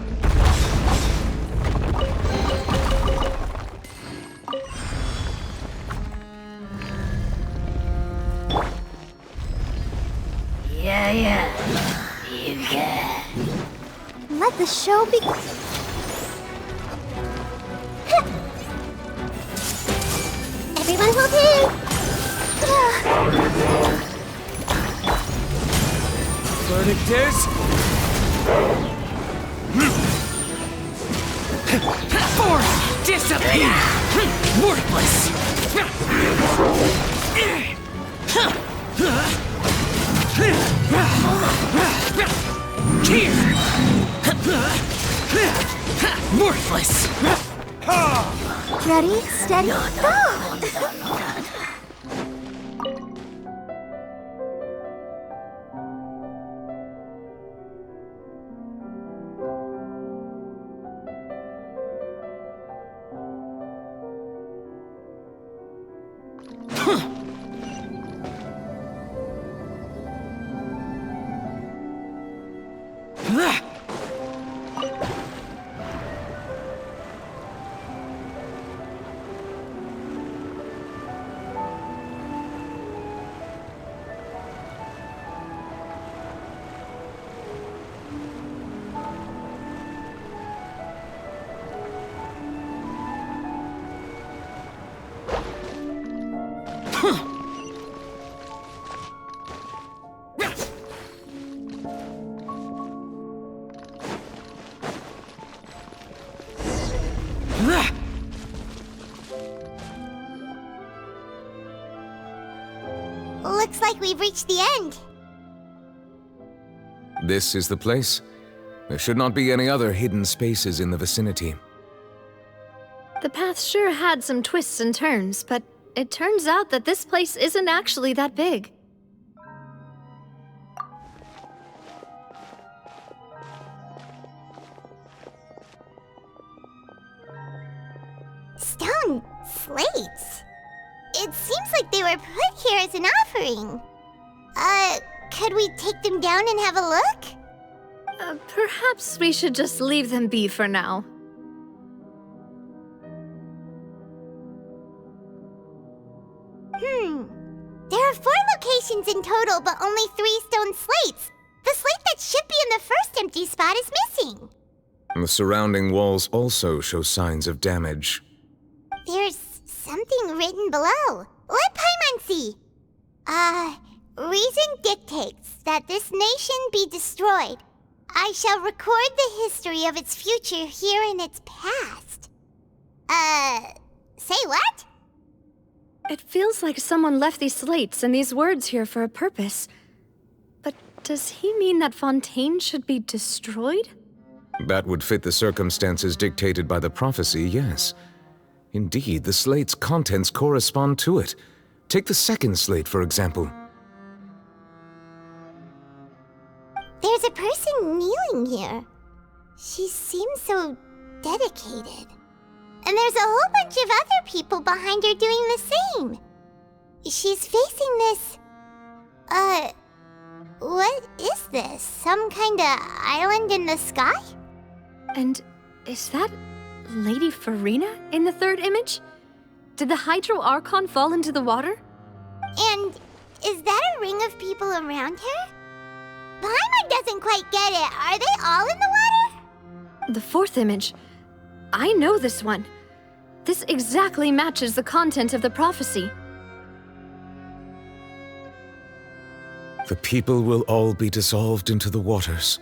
Yeah, you can. Let the show begin. Everyone hold in! Verdict is... Boring! Disappear! Worthless! Here! Worthless! Ready, steady, go! Looks like we've reached the end. This is the place? There should not be any other hidden spaces in the vicinity. The path sure had some twists and turns, but it turns out that this place isn't actually that big. Stone slates? It seems like they were put here as an offering. Could we take them down and have a look? Perhaps we should just leave them be for now. There are 4 locations in total, but only 3 stone slates. The slate that should be in the first empty spot is missing. The surrounding walls also show signs of damage. There's something written below. Let Paimon see. Reason dictates that this nation be destroyed. I shall record the history of its future here in its past. Say what? It feels like someone left these slates and these words here for a purpose. But does he mean that Fontaine should be destroyed? That would fit the circumstances dictated by the prophecy, yes. Indeed, the slate's contents correspond to it. Take the second slate, for example. There's a person kneeling here. She seems so dedicated. And there's a whole bunch of other people behind her doing the same. She's facing this... what is this? Some kind of island in the sky? And is that Lady Farina in the third image? Did the Hydro Archon fall into the water? And is that a ring of people around her? Paimon doesn't quite get it. Are they all in the water? The fourth image. I know this one. This exactly matches the content of the prophecy. The people will all be dissolved into the waters,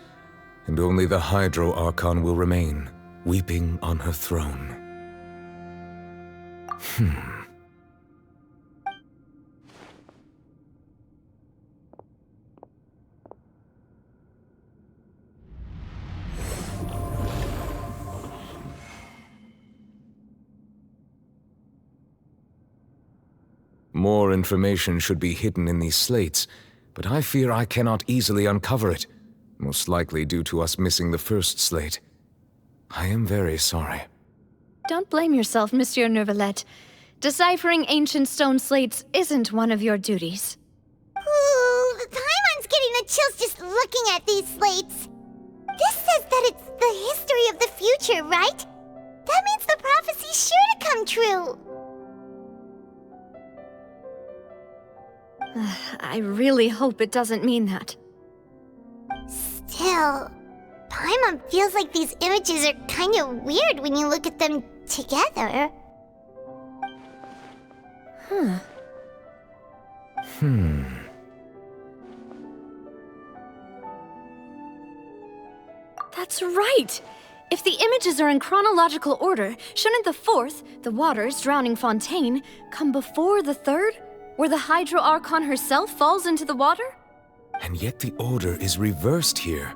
and only the Hydro Archon will remain, weeping on her throne. More information should be hidden in these slates, but I fear I cannot easily uncover it, most likely due to us missing the first slate. I am very sorry. Don't blame yourself, Monsieur Neuvillette. Deciphering ancient stone slates isn't one of your duties. Ooh, Paimon's getting the chills just looking at these slates. This says that it's the history of the future, right? That means the prophecy's sure to come true. I really hope it doesn't mean that. Still, Paimon feels like these images are kind of weird when you look at them together. That's right! If the images are in chronological order, shouldn't the fourth, the waters drowning Fontaine, come before the third, where the Hydro Archon herself falls into the water? And yet the order is reversed here.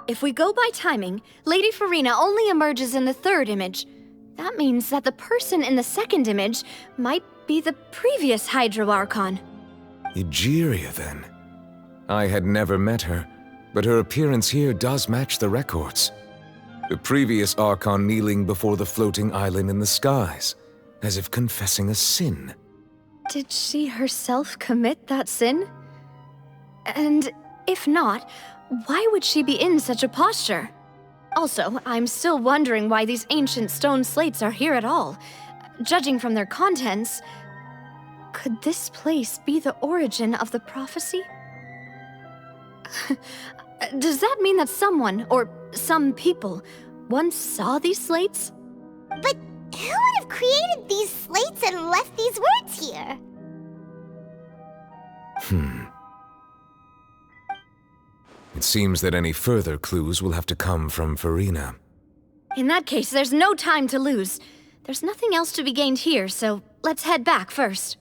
If we go by timing, Lady Farina only emerges in the third image. That means that the person in the second image might be the previous Hydro Archon. Egeria, then. I had never met her, but her appearance here does match the records. The previous Archon kneeling before the floating island in the skies, as if confessing a sin. Did she herself commit that sin? And if not, why would she be in such a posture? Also, I'm still wondering why these ancient stone slates are here at all. Judging from their contents, could this place be the origin of the prophecy? Does that mean that someone, or some people, once saw these slates? But who would have created these slates and left these words here? It seems that any further clues will have to come from Farina. In that case, there's no time to lose. There's nothing else to be gained here, so let's head back first.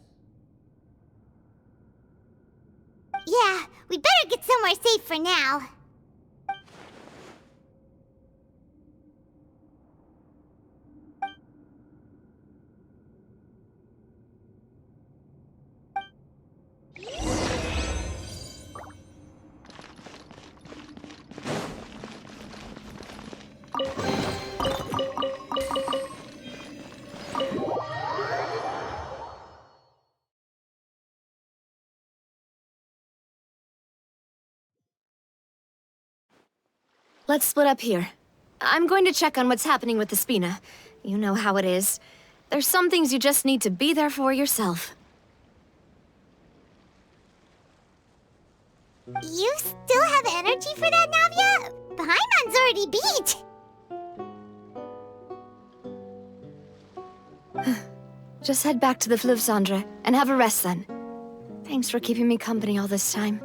Yeah, we better get somewhere safe for now. Let's split up here. I'm going to check on what's happening with the Spina. You know how it is. There's some things you just need to be there for yourself. You still have energy for that, Navia? Paimon's already beat. Just head back to the Fleuve Cendre and have a rest then. Thanks for keeping me company all this time.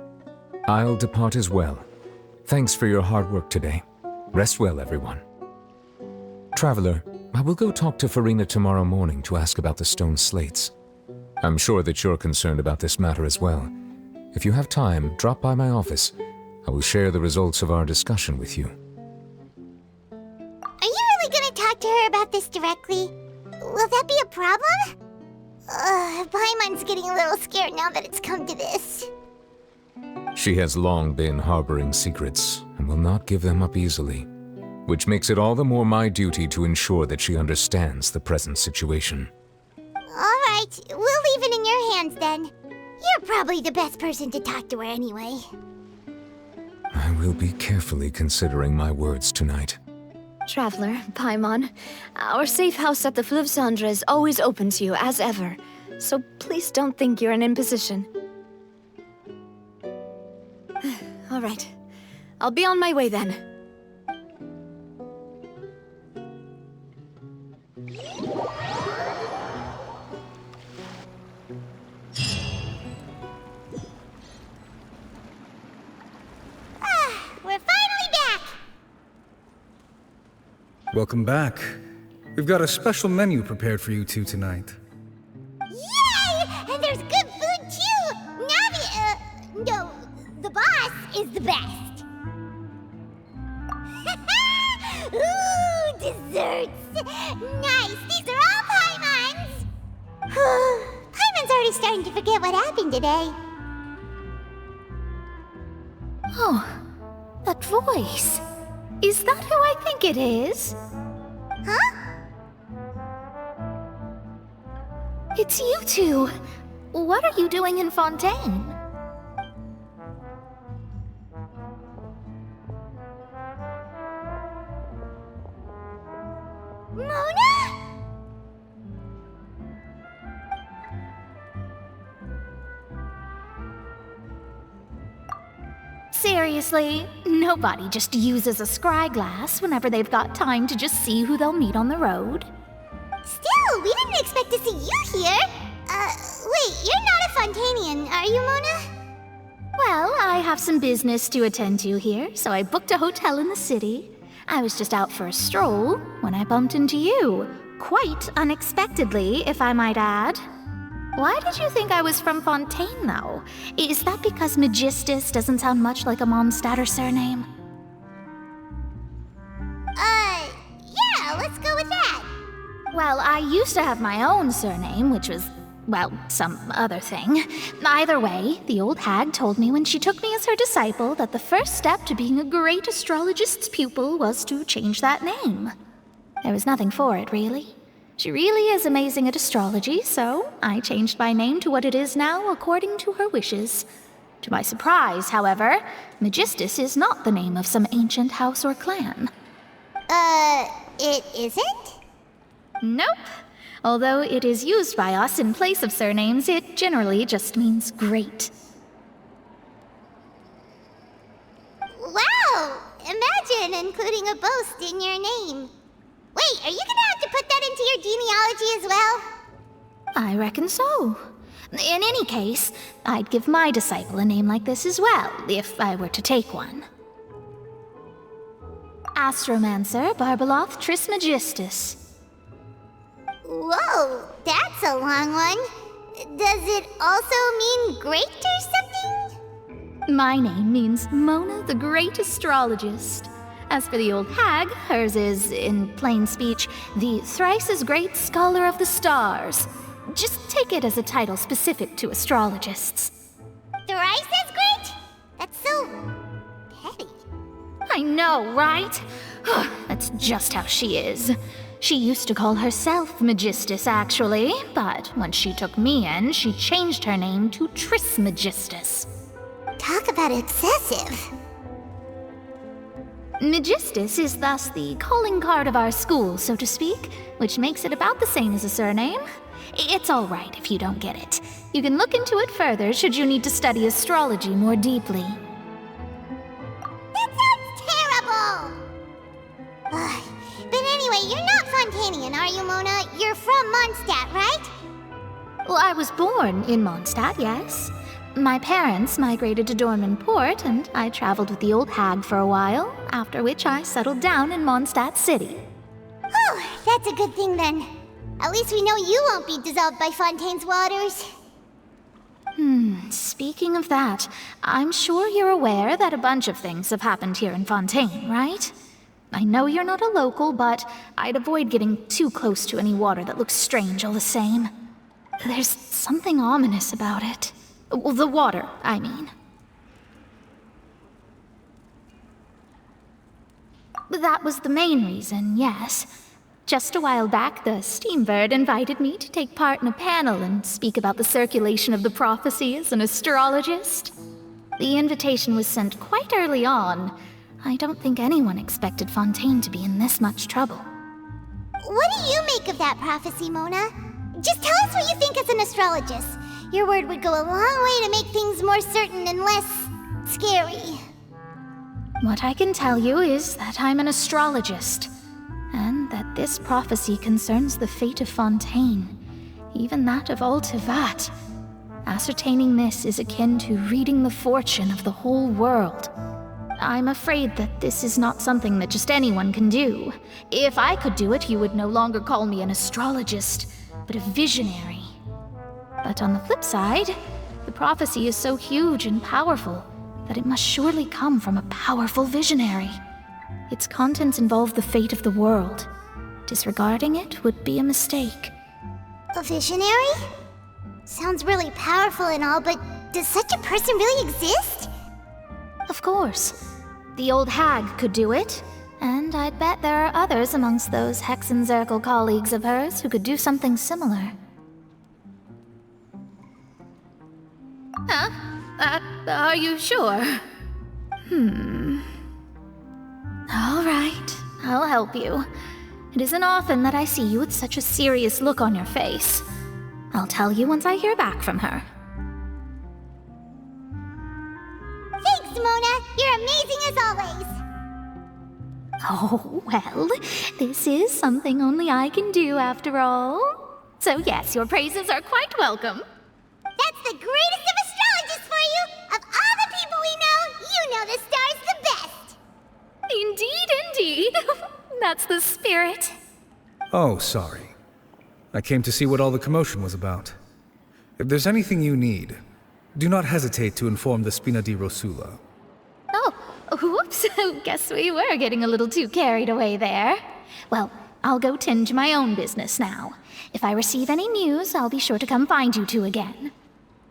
I'll depart as well. Thanks for your hard work today. Rest well, everyone. Traveler, I will go talk to Farina tomorrow morning to ask about the stone slates. I'm sure that you're concerned about this matter as well. If you have time, drop by my office. I will share the results of our discussion with you. Are you really gonna talk to her about this directly? Will that be a problem? Paimon's getting a little scared now that it's come to this. She has long been harboring secrets and will not give them up easily, which makes it all the more my duty to ensure that she understands the present situation. All right, we'll leave it in your hands then. You're probably the best person to talk to her anyway. I will be carefully considering my words tonight. Traveler, Paimon, our safe house at the Fleuve Cendre is always open to you as ever, so please don't think you're an imposition. All right. I'll be on my way then. We're finally back! Welcome back. We've got a special menu prepared for you two tonight. Yay! And there's good food too! Navi, no, the boss is the best. Ooh, desserts! Nice! These are all Paimon's! Paimon's already starting to forget what happened today. Oh, that voice. Is that who I think it is? Huh? It's you two. What are you doing in Fontaine? Mona? Seriously, nobody just uses a scry glass whenever they've got time to just see who they'll meet on the road. Still, we didn't expect to see you here. Wait, you're not a Fontainian, are you, Mona? Well, I have some business to attend to here, so I booked a hotel in the city. I was just out for a stroll when I bumped into you. Quite unexpectedly, if I might add. Why did you think I was from Fontaine, though? Is that because Magistus doesn't sound much like a Mondstatter surname? Yeah, let's go with that. Well, I used to have my own surname, which was well, some other thing. Either way, the old hag told me when she took me as her disciple that the first step to being a great astrologist's pupil was to change that name. There was nothing for it, really. She really is amazing at astrology, so I changed my name to what it is now according to her wishes. To my surprise, however, Magistus is not the name of some ancient house or clan. It isn't? Nope. Although it is used by us in place of surnames, it generally just means great. Wow! Imagine including a boast in your name. Wait, are you gonna have to put that into your genealogy as well? I reckon so. In any case, I'd give my disciple a name like this as well, if I were to take one. Astromancer Barbeloth Trismegistus. Whoa, that's a long one. Does it also mean great or something? My name means Mona the Great Astrologist. As for the old hag, hers is, in plain speech, the thrice-as-great Scholar of the Stars. Just take it as a title specific to astrologists. Thrice as great? That's so petty. I know, right? That's just how she is. She used to call herself Magistus, actually, but when she took me in, she changed her name to Trismegistus. Talk about excessive. Magistus is thus the calling card of our school, so to speak, which makes it about the same as a surname. It's all right if you don't get it. You can look into it further should you need to study astrology more deeply. That sounds terrible! Ugh. But anyway, you're not Fontainian, are you, Mona? You're from Mondstadt, right? Well, I was born in Mondstadt, yes. My parents migrated to Dorman Port, and I traveled with the old hag for a while, after which I settled down in Mondstadt City. Oh, that's a good thing then. At least we know you won't be dissolved by Fontaine's waters. Speaking of that, I'm sure you're aware that a bunch of things have happened here in Fontaine, right? I know you're not a local, but I'd avoid getting too close to any water that looks strange all the same. There's something ominous about it. Well, the water, I mean. That was the main reason, yes. Just a while back, the Steambird invited me to take part in a panel and speak about the circulation of the prophecy as an astrologist. The invitation was sent quite early on. I don't think anyone expected Fontaine to be in this much trouble. What do you make of that prophecy, Mona? Just tell us what you think as an astrologist. Your word would go a long way to make things more certain and less scary. What I can tell you is that I'm an astrologist, and that this prophecy concerns the fate of Fontaine, even that of all Tevat. Ascertaining this is akin to reading the fortune of the whole world. I'm afraid that this is not something that just anyone can do. If I could do it, you would no longer call me an astrologist, but a visionary. But on the flip side, the prophecy is so huge and powerful that it must surely come from a powerful visionary. Its contents involve the fate of the world. Disregarding it would be a mistake. A visionary? Sounds really powerful and all, but does such a person really exist? Of course. The old hag could do it, and I'd bet there are others amongst those Hexenzirkel colleagues of hers who could do something similar. Huh? Are you sure? All right, I'll help you. It isn't often that I see you with such a serious look on your face. I'll tell you once I hear back from her. Thanks, Mona! You're amazing as always! Oh, well, this is something only I can do after all. So yes, your praises are quite welcome. That's the greatest of astrologists for you! Of all the people we know, you know the star's the best! Indeed, indeed. That's the spirit. Oh, sorry. I came to see what all the commotion was about. If there's anything you need, do not hesitate to inform the Spina di Rosula. Oh, whoops. Guess we were getting a little too carried away there. Well, I'll go tend to my own business now. If I receive any news, I'll be sure to come find you two again.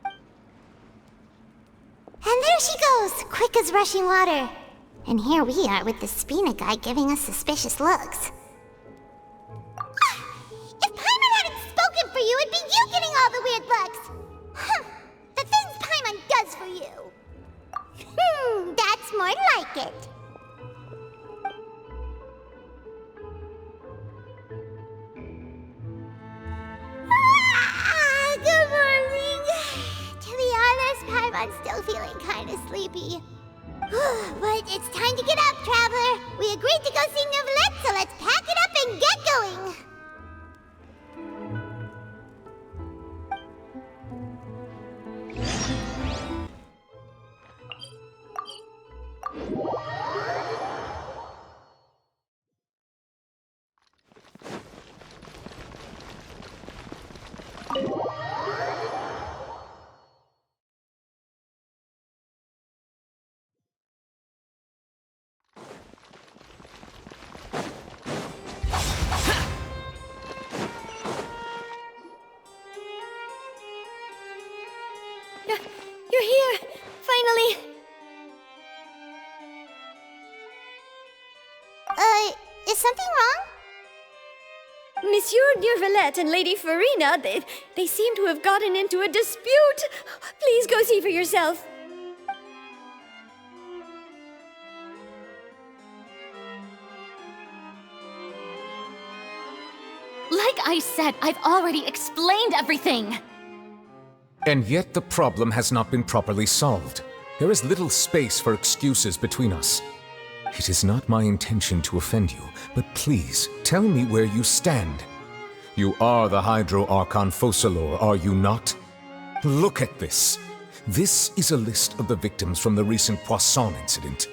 And there she goes, quick as rushing water. And here we are with the Spina guy giving us suspicious looks. If Paimon hadn't spoken for you, it'd be you getting all the weird looks. The things Paimon does for you. That's more like it. Good morning. To be honest, Paimon's still feeling kind of sleepy. But it's time to get up, Traveler. We agreed to go see Neuvillette, so let's pack it up and get going. You're here! Finally! Is something wrong? Monsieur Neuvillette and Lady Farina, they seem to have gotten into a dispute. Please go see for yourself. Like I said, I've already explained everything. And yet the problem has not been properly solved. There is little space for excuses between us. It is not my intention to offend you, but please, tell me where you stand. You are the Hydro Archon Focalor, are you not? Look at this. This is a list of the victims from the recent Poisson incident.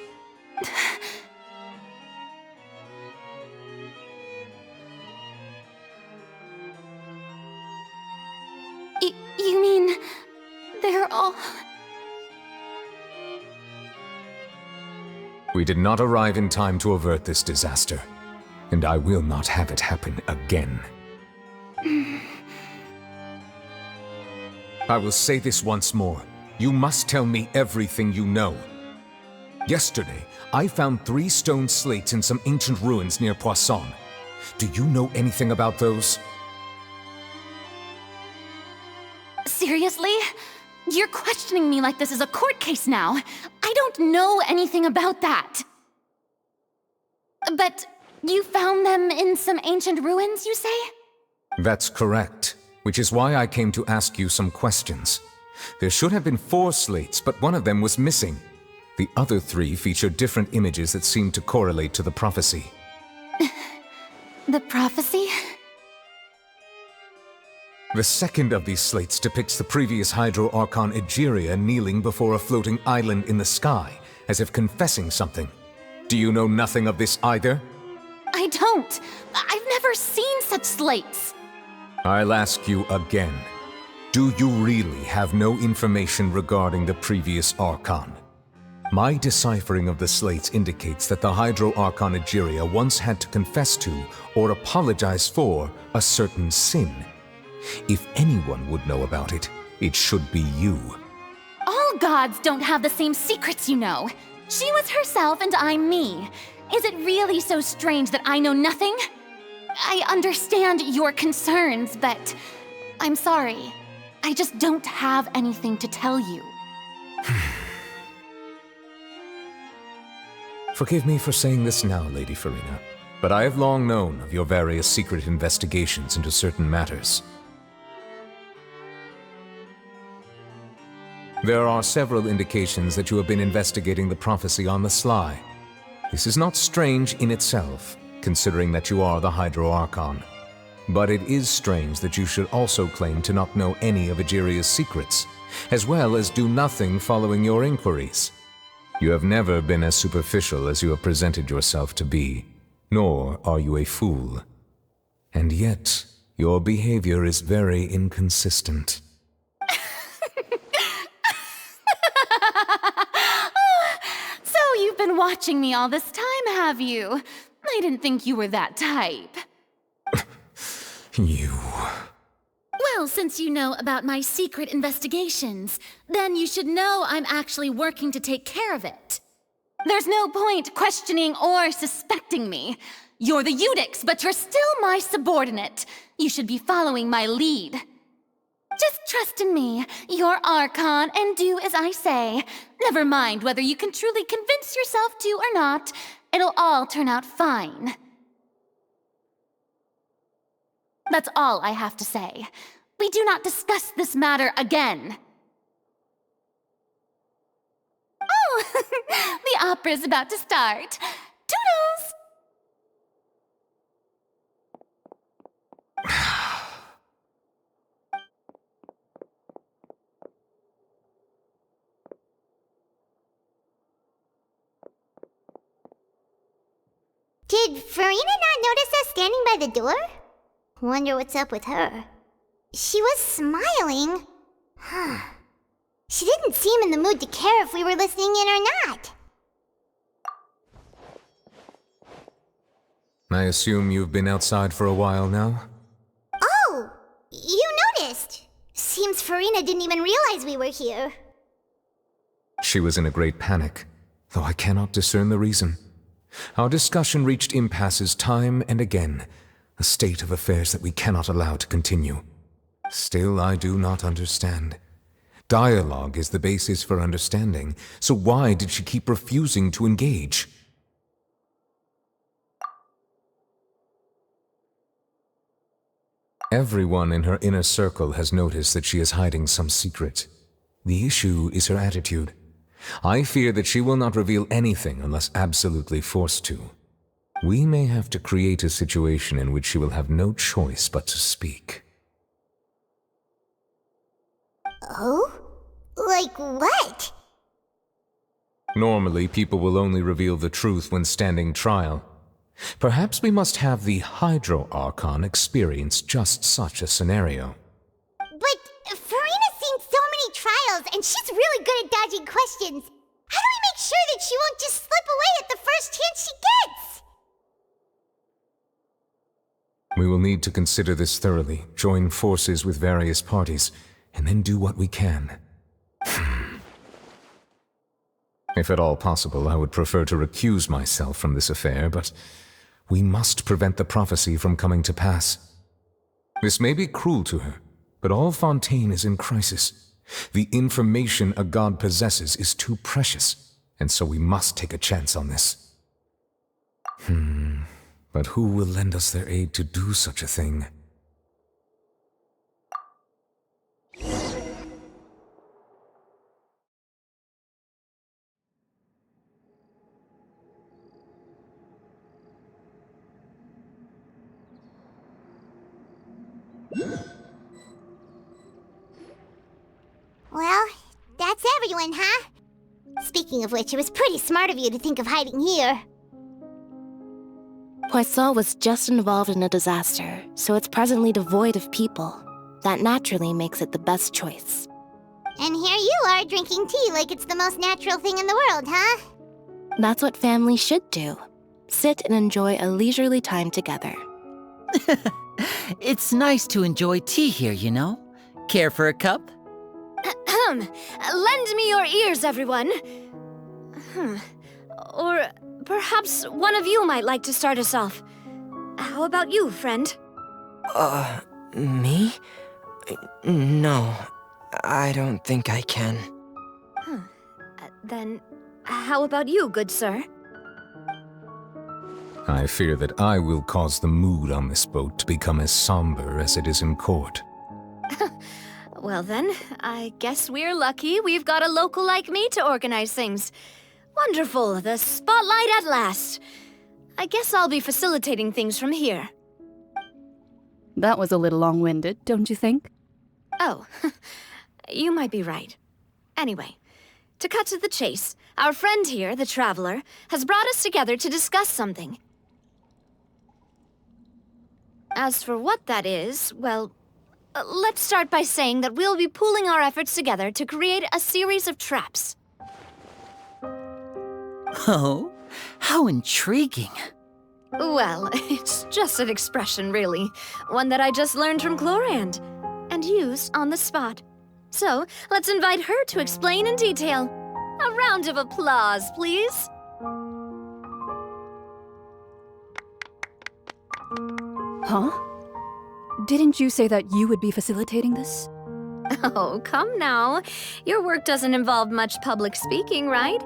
You mean... they're all... We did not arrive in time to avert this disaster, and I will not have it happen again. I will say this once more. You must tell me everything you know. Yesterday, I found 3 stone slates in some ancient ruins near Poisson. Do you know anything about those? Seriously? You're questioning me like this is a court case now. I don't know anything about that. But you found them in some ancient ruins, you say? That's correct, which is why I came to ask you some questions. There should have been 4 slates, but one of them was missing. The other 3 featured different images that seemed to correlate to the prophecy. The prophecy? The second of these slates depicts the previous Hydro Archon Egeria kneeling before a floating island in the sky, as if confessing something. Do you know nothing of this either? I don't. I've never seen such slates. I'll ask you again. Do you really have no information regarding the previous Archon? My deciphering of the slates indicates that the Hydro Archon Egeria once had to confess to, or apologize for, a certain sin. If anyone would know about it, it should be you. All gods don't have the same secrets, you know. She was herself and I'm me. Is it really so strange that I know nothing? I understand your concerns, but I'm sorry. I just don't have anything to tell you. Forgive me for saying this now, Lady Farina, but I have long known of your various secret investigations into certain matters. There are several indications that you have been investigating the prophecy on the sly. This is not strange in itself, considering that you are the Hydro Archon. But it is strange that you should also claim to not know any of Egeria's secrets, as well as do nothing following your inquiries. You have never been as superficial as you have presented yourself to be, nor are you a fool. And yet, your behavior is very inconsistent. So you've been watching me all this time, have you? I didn't think you were that type. Well, since you know about my secret investigations, then you should know I'm actually working to take care of it. There's no point questioning or suspecting me. You're the Eudix, but you're still my subordinate. You should be following my lead. Just trust in me, your Archon, and do as I say. Never mind whether you can truly convince yourself to or not. It'll all turn out fine. That's all I have to say. We do not discuss this matter again. Oh, the opera's about to start. Toodles! Did Farina not notice us standing by the door? Wonder what's up with her. She was smiling. She didn't seem in the mood to care if we were listening in or not. I assume you've been outside for a while now? Oh, you noticed. Seems Farina didn't even realize we were here. She was in a great panic, though I cannot discern the reason. Our discussion reached impasses time and again, a state of affairs that we cannot allow to continue. Still, I do not understand. Dialogue is the basis for understanding, so why did she keep refusing to engage? Everyone in her inner circle has noticed that she is hiding some secret. The issue is her attitude. I fear that she will not reveal anything unless absolutely forced to. We may have to create a situation in which she will have no choice but to speak. Oh? Like what? Normally, people will only reveal the truth when standing trial. Perhaps we must have the Hydro Archon experience just such a scenario. But Farina's seen so many trials, and she's really good at dodging questions. How do we make sure that she won't just slip away at the first chance she gets? We will need to consider this thoroughly, join forces with various parties, and then do what we can. If at all possible, I would prefer to recuse myself from this affair, but we must prevent the prophecy from coming to pass. This may be cruel to her, but all Fontaine is in crisis. The information a god possesses is too precious, and so we must take a chance on this. But who will lend us their aid to do such a thing? Well, that's everyone, huh? Speaking of which, it was pretty smart of you to think of hiding here. Poisson was just involved in a disaster, so it's presently devoid of people. That naturally makes it the best choice. And here you are drinking tea like it's the most natural thing in the world, huh? That's what family should do. Sit and enjoy a leisurely time together. It's nice to enjoy tea here, you know? Care for a cup? Lend me your ears, everyone. Or perhaps one of you might like to start us off. How about you, friend? Me? No, I don't think I can. Then, how about you, good sir? I fear that I will cause the mood on this boat to become as somber as it is in court. Well then, I guess we're lucky we've got a local like me to organize things. Wonderful, the spotlight at last. I guess I'll be facilitating things from here. That was a little long-winded, don't you think? Oh, you might be right. Anyway, to cut to the chase, our friend here, the Traveler, has brought us together to discuss something. As for what that is, well, let's start by saying that we'll be pooling our efforts together to create a series of traps. Oh, how intriguing. Well, it's just an expression, really. One that I just learned from Chlorand. And and used on the spot. So, let's invite her to explain in detail. A round of applause, please. Huh? Didn't you say that you would be facilitating this? Oh, come now. Your work doesn't involve much public speaking, right?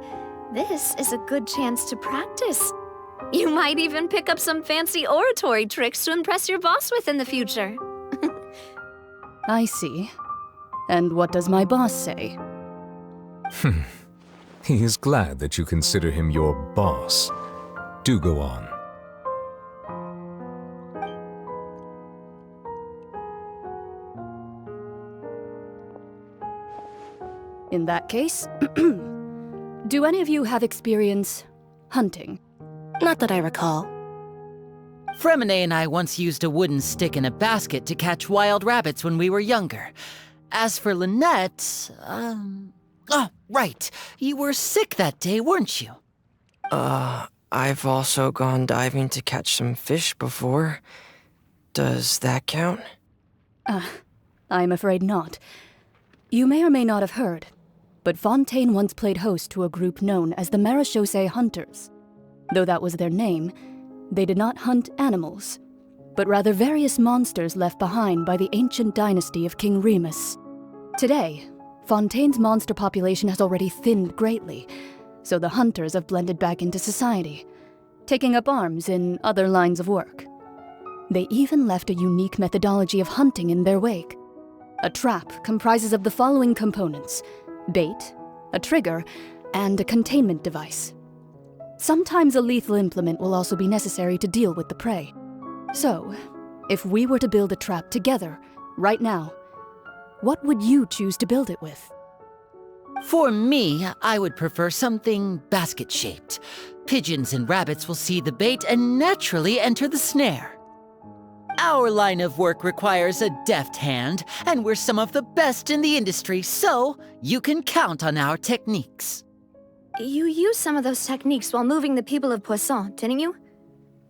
This is a good chance to practice. You might even pick up some fancy oratory tricks to impress your boss with in the future. I see. And what does my boss say? He is glad that you consider him your boss. Do go on. In that case, do any of you have experience hunting? Not that I recall. Fremine and I once used a wooden stick in a basket to catch wild rabbits when we were younger. As for Lynette, oh, right. You were sick that day, weren't you? I've also gone diving to catch some fish before. Does that count? I'm afraid not. You may or may not have heard, but Fontaine once played host to a group known as the Marechaussee Hunters. Though that was their name, they did not hunt animals, but rather various monsters left behind by the ancient dynasty of King Remus. Today, Fontaine's monster population has already thinned greatly, so the hunters have blended back into society, taking up arms in other lines of work. They even left a unique methodology of hunting in their wake. A trap comprises of the following components: bait, a trigger, and a containment device. Sometimes a lethal implement will also be necessary to deal with the prey. So, if we were to build a trap together, right now, what would you choose to build it with? For me, I would prefer something basket-shaped. Pigeons and rabbits will see the bait and naturally enter the snare. Our line of work requires a deft hand, and we're some of the best in the industry, so you can count on our techniques. You used some of those techniques while moving the people of Poisson, didn't you?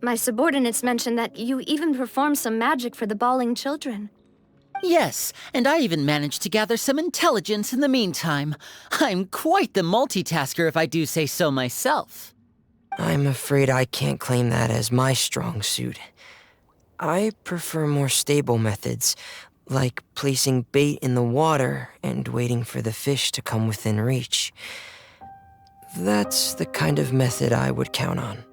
My subordinates mentioned that you even performed some magic for the bawling children. Yes, and I even managed to gather some intelligence in the meantime. I'm quite the multitasker if I do say so myself. I'm afraid I can't claim that as my strong suit. I prefer more stable methods, like placing bait in the water and waiting for the fish to come within reach. That's the kind of method I would count on.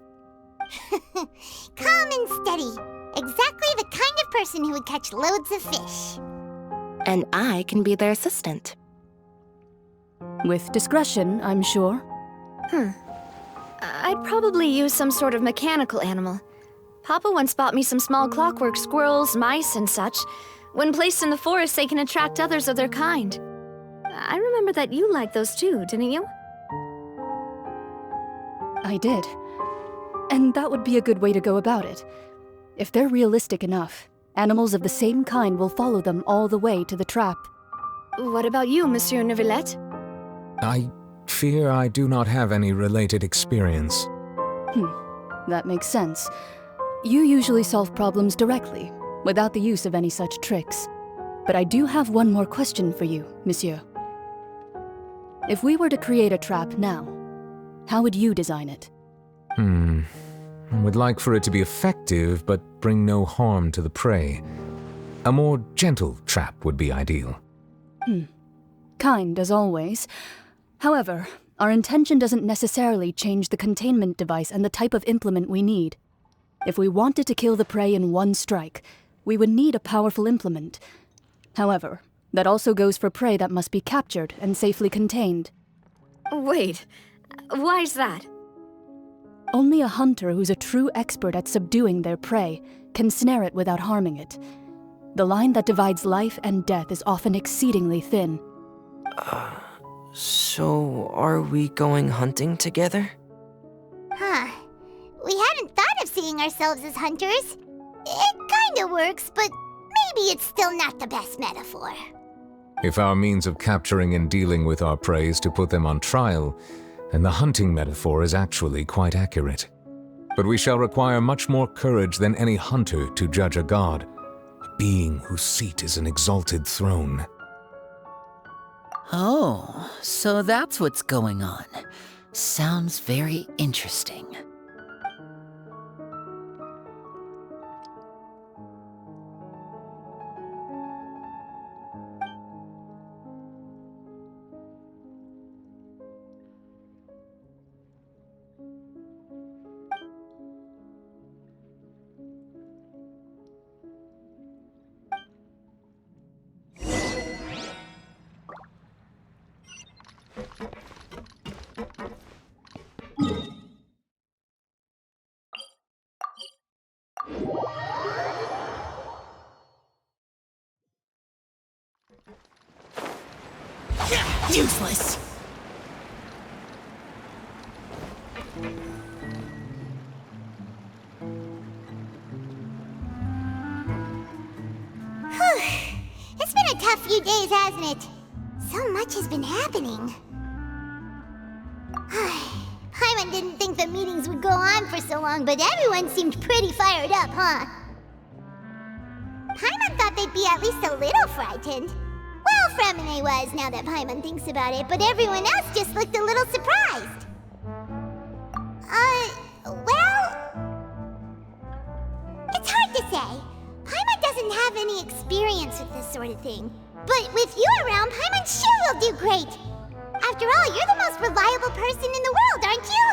Calm and steady. Exactly the kind of person who would catch loads of fish. And I can be their assistant. With discretion, I'm sure. I'd probably use some sort of mechanical animal. Papa once bought me some small clockwork squirrels, mice, and such. When placed in the forest, they can attract others of their kind. I remember that you liked those too, didn't you? I did. And that would be a good way to go about it. If they're realistic enough, animals of the same kind will follow them all the way to the trap. What about you, Monsieur Neuvillette? I fear I do not have any related experience. That makes sense. You usually solve problems directly, without the use of any such tricks. But I do have one more question for you, Monsieur. If we were to create a trap now, how would you design it? I would like for it to be effective, but bring no harm to the prey. A more gentle trap would be ideal. Kind, as always. However, our intention doesn't necessarily change the containment device and the type of implement we need. If we wanted to kill the prey in one strike, we would need a powerful implement. However, that also goes for prey that must be captured and safely contained. Wait, why's that? Only a hunter who's a true expert at subduing their prey can snare it without harming it. The line that divides life and death is often exceedingly thin. So are we going hunting together? We hadn't thought of seeing ourselves as hunters. It kinda works, but maybe it's still not the best metaphor. If our means of capturing and dealing with our prey is to put them on trial, then the hunting metaphor is actually quite accurate. But we shall require much more courage than any hunter to judge a god. being whose seat is an exalted throne. Oh, so that's what's going on. Sounds very interesting. Useless! It's been a tough few days, hasn't it? So much has been happening. Paimon didn't think the meetings would go on for so long, but everyone seemed pretty fired up, huh? Paimon thought they'd be at least a little frightened. Well, Fremine was, now that Paimon thinks about it, but everyone else just looked a little surprised. It's hard to say. Paimon doesn't have any experience with this sort of thing. But with you around, Paimon sure will do great. After all, you're the most reliable person in the world, aren't you?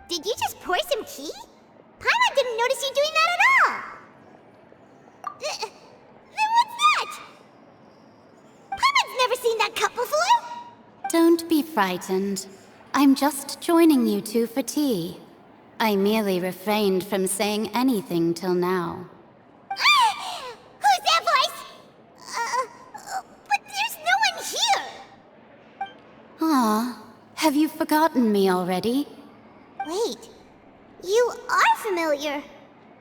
Did you just pour some tea? Paimon didn't notice you doing that at all. Then what's that? Paimon's never seen that cup before. Don't be frightened. I'm just joining you two for tea. I merely refrained from saying anything till now. Who's that voice? But there's no one here. Aw, have you forgotten me already? Wait, you are familiar.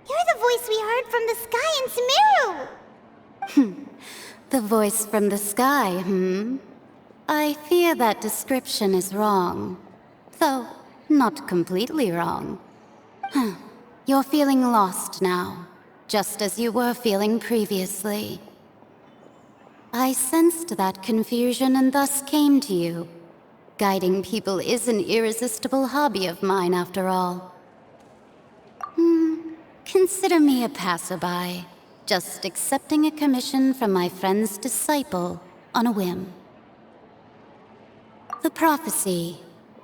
You're the voice we heard from the sky in Sumeru. The voice from the sky, I fear that description is wrong. Though, not completely wrong. You're feeling lost now, just as you were feeling previously. I sensed that confusion and thus came to you. Guiding people is an irresistible hobby of mine, after all. Consider me a passerby, just accepting a commission from my friend's disciple on a whim. The prophecy.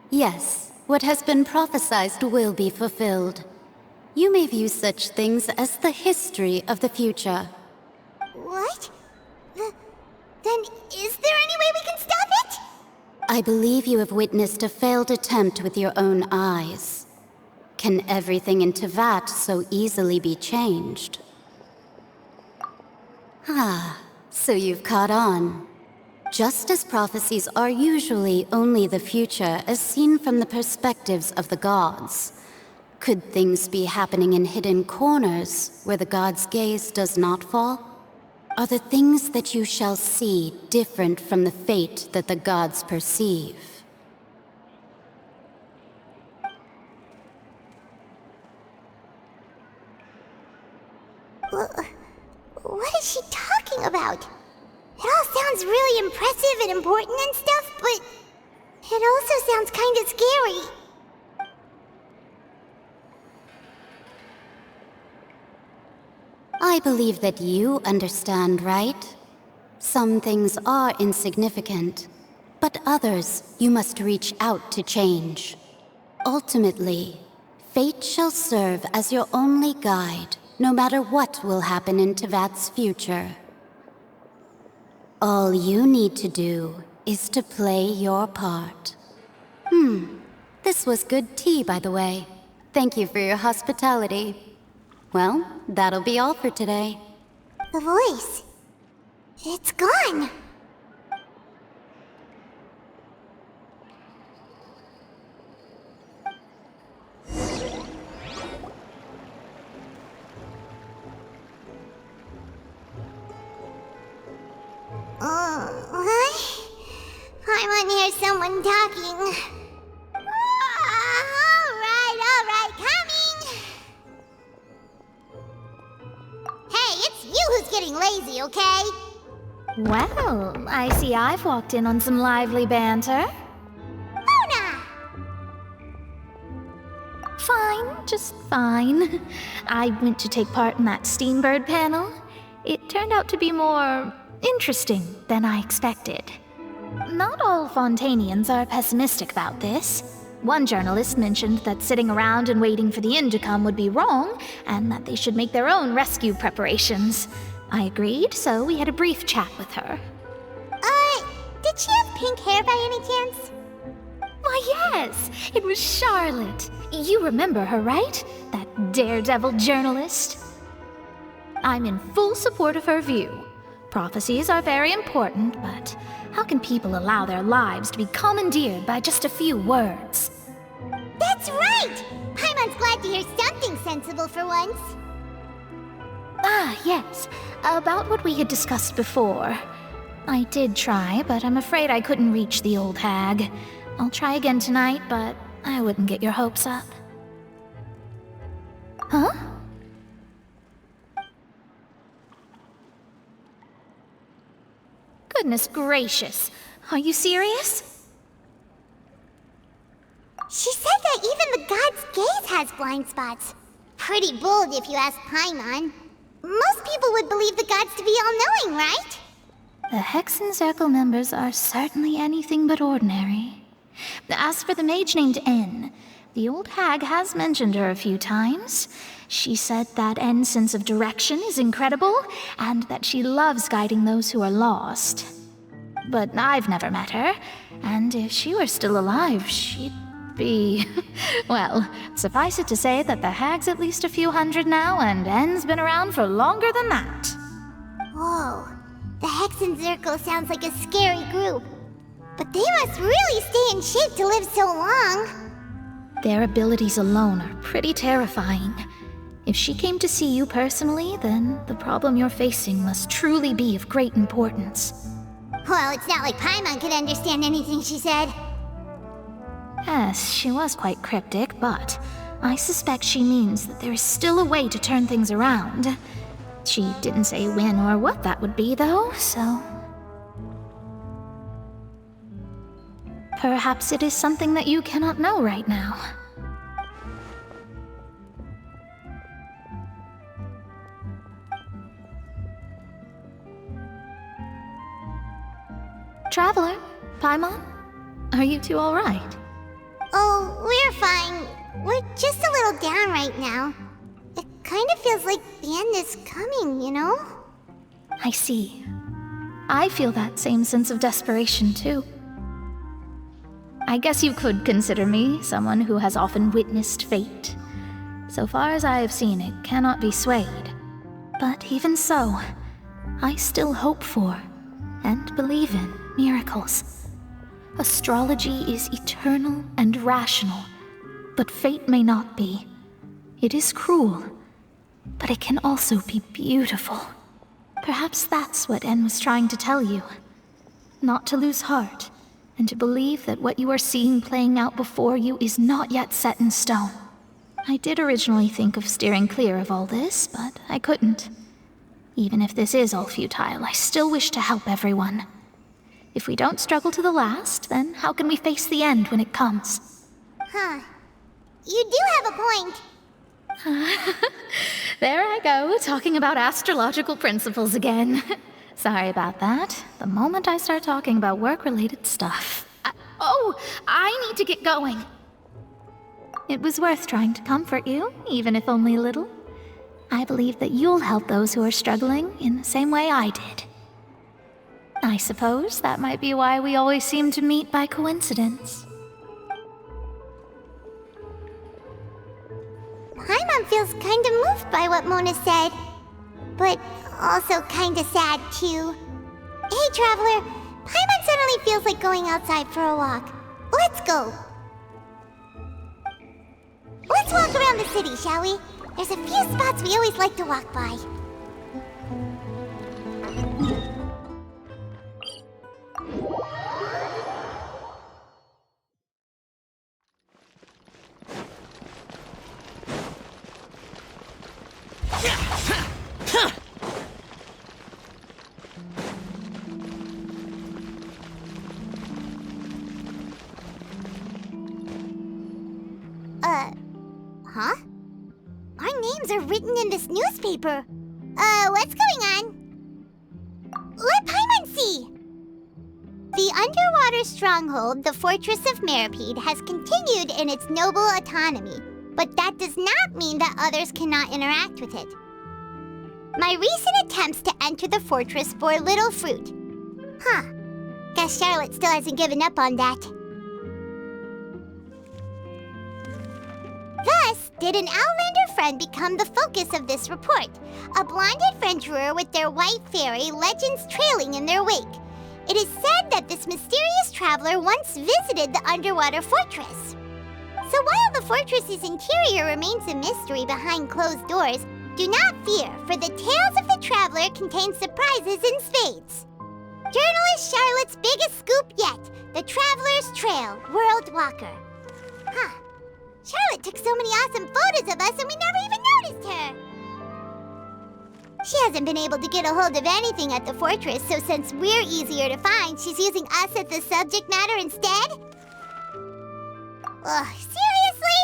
Yes, what has been prophesied will be fulfilled. You may view such things as the history of the future. What? Then is there any way we can stop it? I believe you have witnessed a failed attempt with your own eyes. Can everything in Tevat so easily be changed? So you've caught on. Just as prophecies are usually only the future as seen from the perspectives of the gods, could things be happening in hidden corners where the gods' gaze does not fall? Are the things that you shall see different from the fate that the gods perceive? What is she talking about? It all sounds really impressive and important and stuff, but it also sounds kind of scary. I believe that you understand, right? Some things are insignificant, but others you must reach out to change. Ultimately, fate shall serve as your only guide, no matter what will happen in Tevat's future. All you need to do is to play your part. This was good tea, by the way. Thank you for your hospitality. Well, that'll be all for today. The voice. It's gone. I hear someone talking. All right, coming. getting lazy, okay? Well, I see I've walked in on some lively banter. Mona! Fine, just fine. I went to take part in that Steambird panel. It turned out to be more interesting than I expected. Not all Fontainians are pessimistic about this. One journalist mentioned that sitting around and waiting for the end to come would be wrong, and that they should make their own rescue preparations. I agreed, so we had a brief chat with her. Did she have pink hair by any chance? Why, yes! It was Charlotte. You remember her, right? That daredevil journalist? I'm in full support of her view. Prophecies are very important, but how can people allow their lives to be commandeered by just a few words? That's right! Paimon's glad to hear something sensible for once. Ah, yes. About what we had discussed before. I did try, but I'm afraid I couldn't reach the old hag. I'll try again tonight, but I wouldn't get your hopes up. Huh? Goodness gracious. Are you serious? She said that even the god's gaze has blind spots. Pretty bold if you ask Paimon. Most people would believe the gods to be all-knowing, right? The Hexen Circle members are certainly anything but ordinary. As for the mage named N, the old hag has mentioned her a few times. She said that N's sense of direction is incredible, and that she loves guiding those who are lost. But I've never met her, and if she were still alive, she'd be... well, suffice it to say that the hag's at least a few hundred now, and N's been around for longer than that. Whoa, the Hexen Circle sounds like a scary group. But they must really stay in shape to live so long. Their abilities alone are pretty terrifying. If she came to see you personally, then the problem you're facing must truly be of great importance. Well, it's not like Paimon could understand anything she said. Yes, she was quite cryptic, but I suspect she means that there is still a way to turn things around. She didn't say when or what that would be, though, so... perhaps it is something that you cannot know right now. Traveler, Paimon, are you two all right? Oh, we're fine. We're just a little down right now. It kind of feels like the end is coming, you know? I see. I feel that same sense of desperation, too. I guess you could consider me someone who has often witnessed fate. So far as I have seen, it cannot be swayed. But even so, I still hope for, and believe in, miracles. Astrology is eternal and rational, but fate may not be. It is cruel, but it can also be beautiful. Perhaps that's what En was trying to tell you. Not to lose heart, and to believe that what you are seeing playing out before you is not yet set in stone. I did originally think of steering clear of all this, but I couldn't. Even if this is all futile, I still wish to help everyone. If we don't struggle to the last, then how can we face the end when it comes? Huh. You do have a point. There I go, talking about astrological principles again. Sorry about that. The moment I start talking about work-related stuff... I need to get going. It was worth trying to comfort you, even if only a little. I believe that you'll help those who are struggling in the same way I did. I suppose that might be why we always seem to meet by coincidence. Paimon feels kind of moved by what Mona said. But also kind of sad, too. Hey, Traveler. Paimon suddenly feels like going outside for a walk. Let's go. Let's walk around the city, shall we? There's a few spots we always like to walk by. things are written in this newspaper. What's going on? Let Paimon see! The underwater stronghold, the Fortress of Meripede, has continued in its noble autonomy, but that does not mean that others cannot interact with it. My recent attempts to enter the fortress bore little fruit. Huh. Guess Charlotte still hasn't given up on that. Thus, did an Outlander friend become the focus of this report, a blind adventurer with their white fairy legends trailing in their wake. It is said that this mysterious traveler once visited the underwater fortress. So while the fortress's interior remains a mystery behind closed doors, do not fear, for the tales of the traveler contain surprises in spades. Journalist Charlotte's biggest scoop yet, the Traveler's Trail, World Walker. Huh. Charlotte took so many awesome photos of us and we never even noticed her. She hasn't been able to get a hold of anything at the fortress, so since we're easier to find, she's using us as the subject matter instead? Ugh, seriously?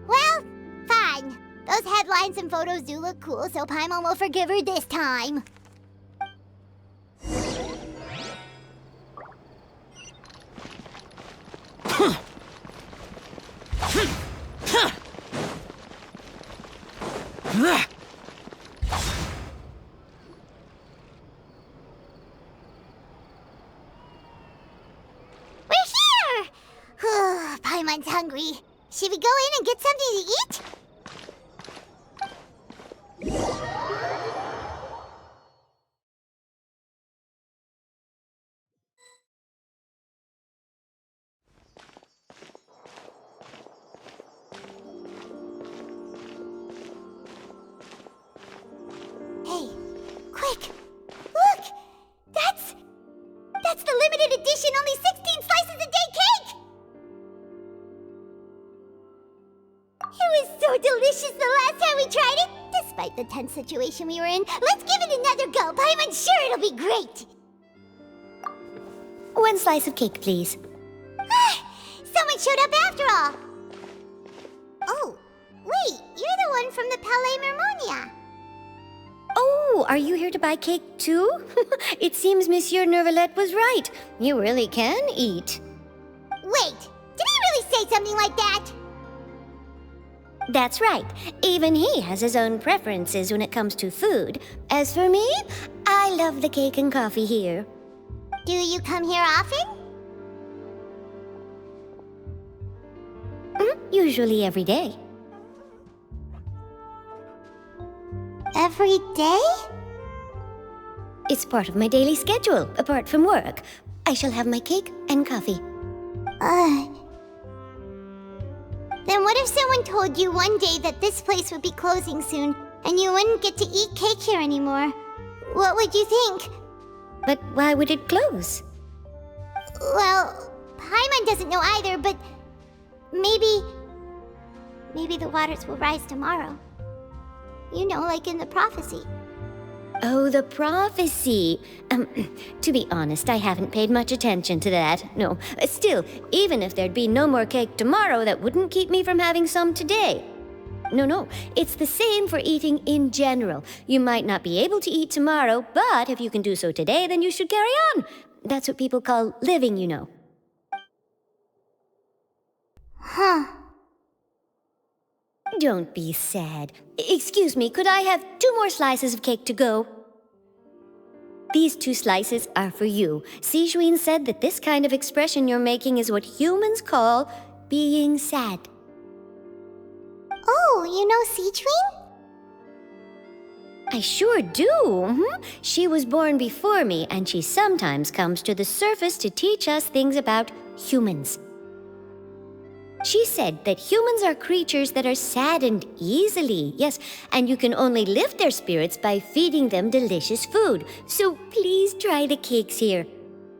Well, fine. Those headlines and photos do look cool, so Paimon will forgive her this time. Paimon's hungry. Should we go in and get something to eat? Hey, quick! Look! That's the limited edition, only 16 slices a day cake! It was so delicious the last time we tried it! Despite the tense situation we were in, let's give it another go! I'm sure it'll be great! 1 slice of cake, please. Someone showed up after all! Oh, wait, you're the one from the Palais Mermonia. Oh, are you here to buy cake too? It seems Monsieur Nervalette was right. You really can eat. Wait, did he really say something like that? That's right. Even he has his own preferences when it comes to food. As for me, I love the cake and coffee here. Do you come here often? Usually every day. Every day? It's part of my daily schedule, apart from work. I shall have my cake and coffee. Then what if someone told you one day that this place would be closing soon, and you wouldn't get to eat cake here anymore? What would you think? But why would it close? Well, Paimon doesn't know either, but maybe the waters will rise tomorrow. You know, like in the prophecy. Oh, the prophecy. To be honest, I haven't paid much attention to that. No, still, even if there'd be no more cake tomorrow, that wouldn't keep me from having some today. No, it's the same for eating in general. You might not be able to eat tomorrow, but if you can do so today, then you should carry on. That's what people call living, you know. Huh. Don't be sad. Excuse me, could I have 2 more slices of cake to go? These 2 slices are for you. Sijuin said that this kind of expression you're making is what humans call being sad. Oh, you know Sijuin? I sure do. She was born before me, and she sometimes comes to the surface to teach us things about humans. She said that humans are creatures that are saddened easily, yes, and you can only lift their spirits by feeding them delicious food. So please try the cakes here.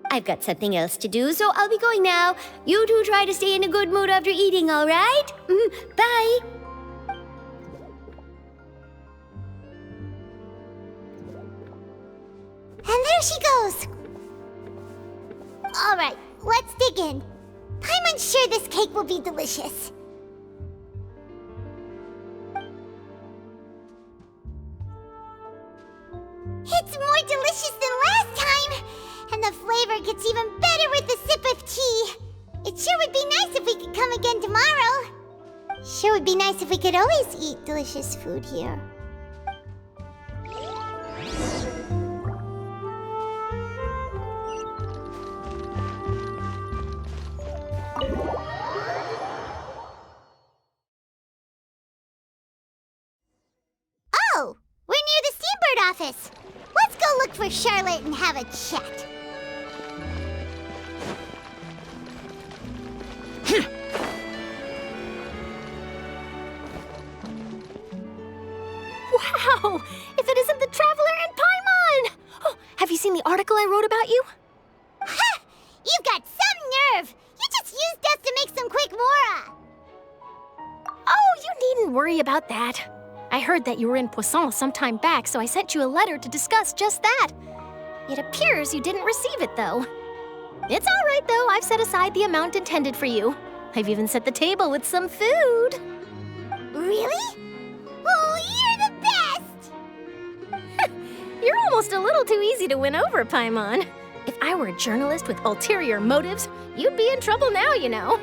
I've got something else to do, so I'll be going now. You two try to stay in a good mood after eating, all right? Bye! And there she goes! All right, let's dig in. I'm sure this cake will be delicious. again tomorrow. Sure would be nice if we could always eat delicious food here. Oh, we're near the Steambird office. Let's go look for Charlotte and have a chat. Wow! If it isn't the Traveler and Paimon! Oh, have you seen the article I wrote about you? Ha! You've got some nerve! You just used us to make some quick mora! Oh, you needn't worry about that. I heard that you were in Poisson some time back, so I sent you a letter to discuss just that. It appears you didn't receive it, though. It's all right, though. I've set aside the amount intended for you. I've even set the table with some food. Really? Oh, you're the best! You're almost a little too easy to win over, Paimon. If I were a journalist with ulterior motives, you'd be in trouble now, you know.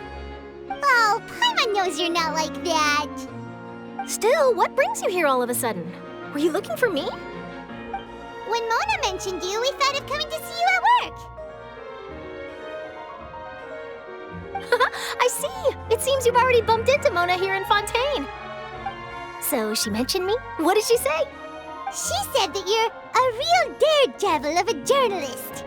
Oh, Paimon knows you're not like that. Still, what brings you here all of a sudden? Were you looking for me? When Mona mentioned you, we thought of coming to see you at work. I see. It seems you've already bumped into Mona here in Fontaine. So she mentioned me? What did she say? She said that you're a real daredevil of a journalist.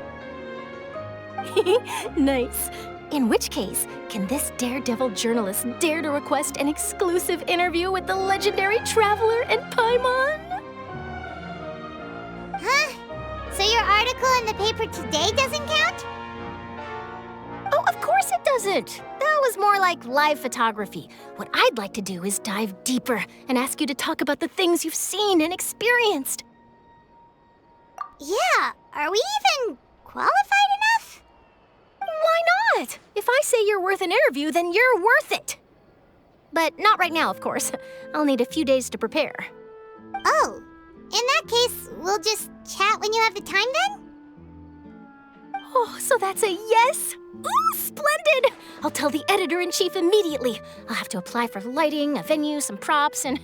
Nice. In which case, can this daredevil journalist dare to request an exclusive interview with the legendary Traveler and Paimon? Huh? So your article in the paper today doesn't count? Oh, of course it doesn't. That was more like live photography. What I'd like to do is dive deeper and ask you to talk about the things you've seen and experienced. Yeah, are we even qualified enough? Why not? If I say you're worth an interview, then you're worth it. But not right now, of course. I'll need a few days to prepare. Oh, in that case, we'll just chat when you have the time then? Oh, so that's a yes? Ooh, splendid! I'll tell the editor-in-chief immediately. I'll have to apply for lighting, a venue, some props, and...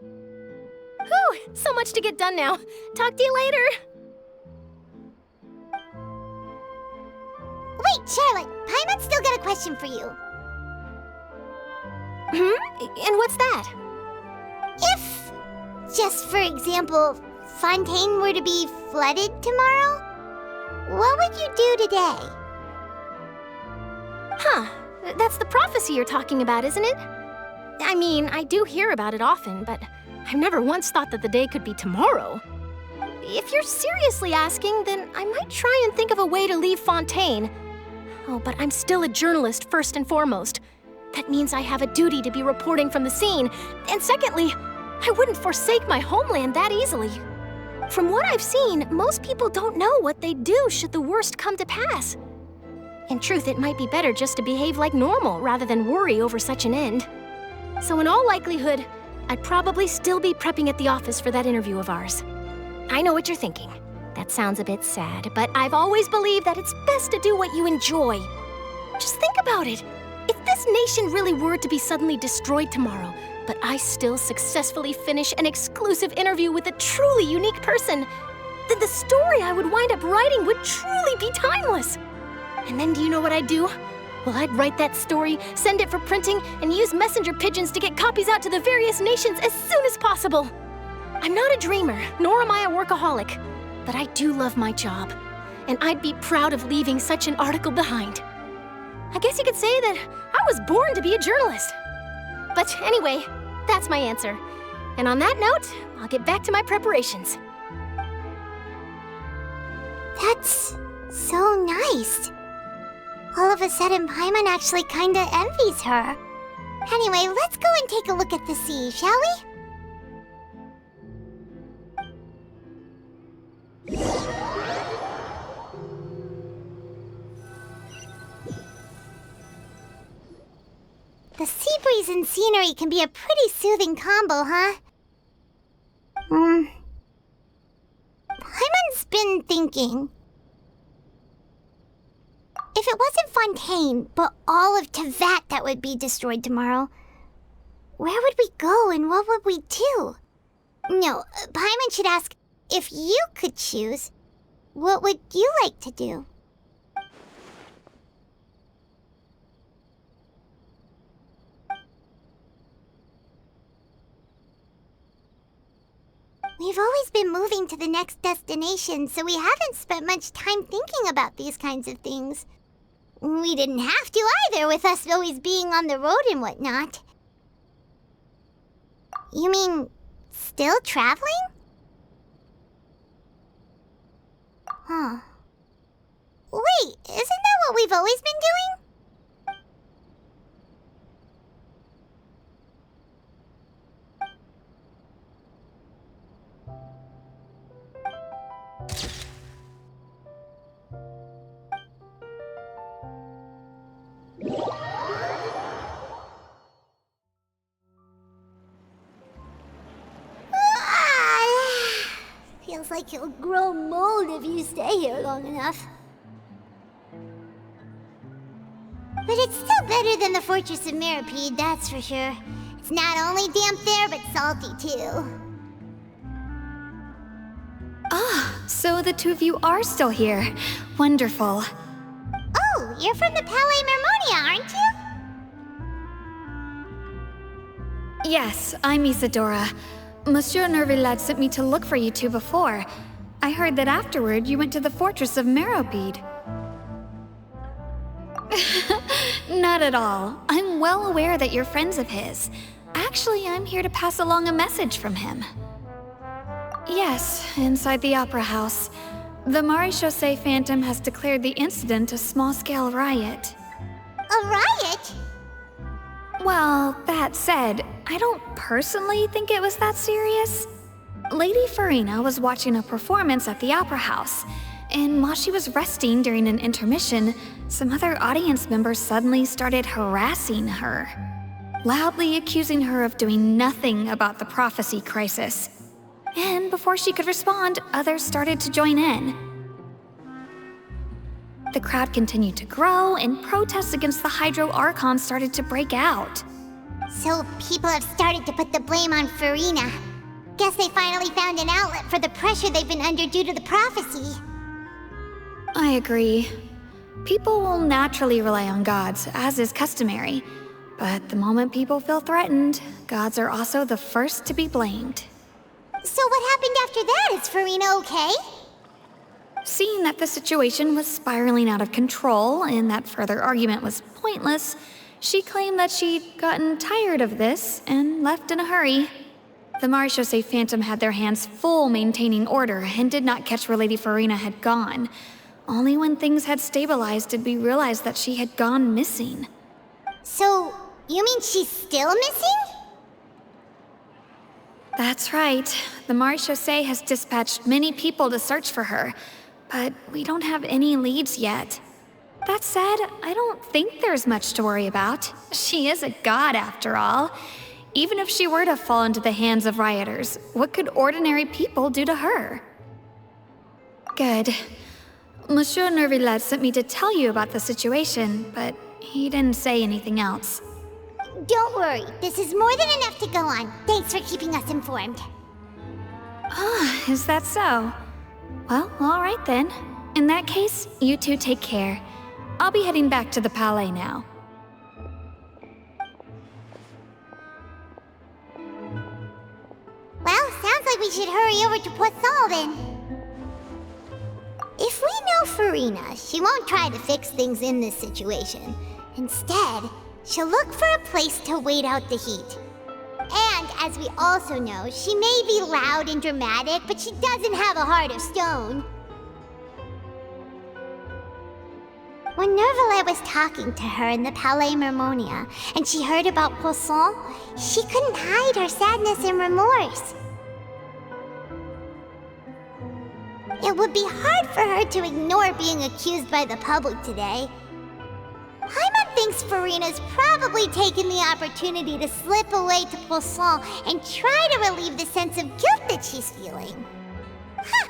Whew, so much to get done now. Talk to you later. Wait, Charlotte, Paimon's still got a question for you. And what's that? If, just for example, Fontaine were to be flooded tomorrow, what would you do today? Huh, that's the prophecy you're talking about, isn't it? I mean, I do hear about it often, but I've never once thought that the day could be tomorrow. If you're seriously asking, then I might try and think of a way to leave Fontaine. Oh, but I'm still a journalist first and foremost. That means I have a duty to be reporting from the scene. And secondly, I wouldn't forsake my homeland that easily. From what I've seen, most people don't know what they'd do should the worst come to pass. In truth, it might be better just to behave like normal rather than worry over such an end. So in all likelihood, I'd probably still be prepping at the office for that interview of ours. I know what you're thinking. That sounds a bit sad, but I've always believed that it's best to do what you enjoy. Just think about it. If this nation really were to be suddenly destroyed tomorrow, but I still successfully finish an exclusive interview with a truly unique person, then the story I would wind up writing would truly be timeless. And then do you know what I'd do? Well, I'd write that story, send it for printing, and use messenger pigeons to get copies out to the various nations as soon as possible. I'm not a dreamer, nor am I a workaholic, but I do love my job, and I'd be proud of leaving such an article behind. I guess you could say that I was born to be a journalist. But anyway, that's my answer. And on that note, I'll get back to my preparations. That's so nice. All of a sudden, Paimon actually kinda envies her. Anyway, let's go and take a look at the sea, shall we? The sea breeze and scenery can be a pretty soothing combo, huh? Paimon's been thinking. If If it wasn't Fontaine, but all of Tevat that would be destroyed tomorrow, where would we go and what would we do? No, Paimon should ask, if you could choose, what would you like to do? We've always been moving to the next destination, so we haven't spent much time thinking about these kinds of things. We didn't have to either, with us always being on the road and whatnot. You mean, still traveling? Huh. Wait, isn't that what we've always been doing? Feels like you'll grow mold if you stay here long enough. But it's still better than the Fortress of Mirapede, that's for sure. It's not only damp there, but salty too. Ah, so the two of you are still here. Wonderful. Oh, you're from the Palais Mermonia, aren't you? Yes, I'm Isadora. Monsieur Nervillat sent me to look for you two before. I heard that afterward you went to the Fortress of Mirapede. Not at all. I'm well aware that you're friends of his. Actually, I'm here to pass along a message from him. Yes, inside the Opera House. The Maréchaussée Phantom has declared the incident a small-scale riot. A riot? Well, that said, I don't personally think it was that serious. Lady Farina was watching a performance at the Opera House, and while she was resting during an intermission, some other audience members suddenly started harassing her, loudly accusing her of doing nothing about the prophecy crisis. And before she could respond, others started to join in. The crowd continued to grow, and protests against the Hydro Archon started to break out. So people have started to put the blame on Farina. Guess they finally found an outlet for the pressure they've been under due to the prophecy. I agree. People will naturally rely on gods, as is customary. But the moment people feel threatened, gods are also the first to be blamed. So what happened after that? Is Farina okay? Seeing that the situation was spiraling out of control and that further argument was pointless, she claimed that she'd gotten tired of this and left in a hurry. The Maréchaussée Phantom had their hands full maintaining order and did not catch where Lady Farina had gone. Only when things had stabilized did we realize that she had gone missing. So, you mean she's still missing? That's right. The Maréchaussée has dispatched many people to search for her, but we don't have any leads yet. That said, I don't think there's much to worry about. She is a god after all. Even if she were to fall into the hands of rioters, what could ordinary people do to her? Good. Monsieur Nervillat sent me to tell you about the situation, but he didn't say anything else. Don't worry, this is more than enough to go on. Thanks for keeping us informed. Ah, is that so? Well, all right then. In that case, you two take care. I'll be heading back to the Palais now. Well, sounds like we should hurry over to Poisson then. If we know Farina, she won't try to fix things in this situation. Instead, she'll look for a place to wait out the heat. And as we also know, she may be loud and dramatic, but she doesn't have a heart of stone. When Nervillat was talking to her in the Palais Mermonia, and she heard about Poisson, she couldn't hide her sadness and remorse. It would be hard for her to ignore being accused by the public today. Paimon thinks Farina's probably taken the opportunity to slip away to Poisson and try to relieve the sense of guilt that she's feeling. Huh.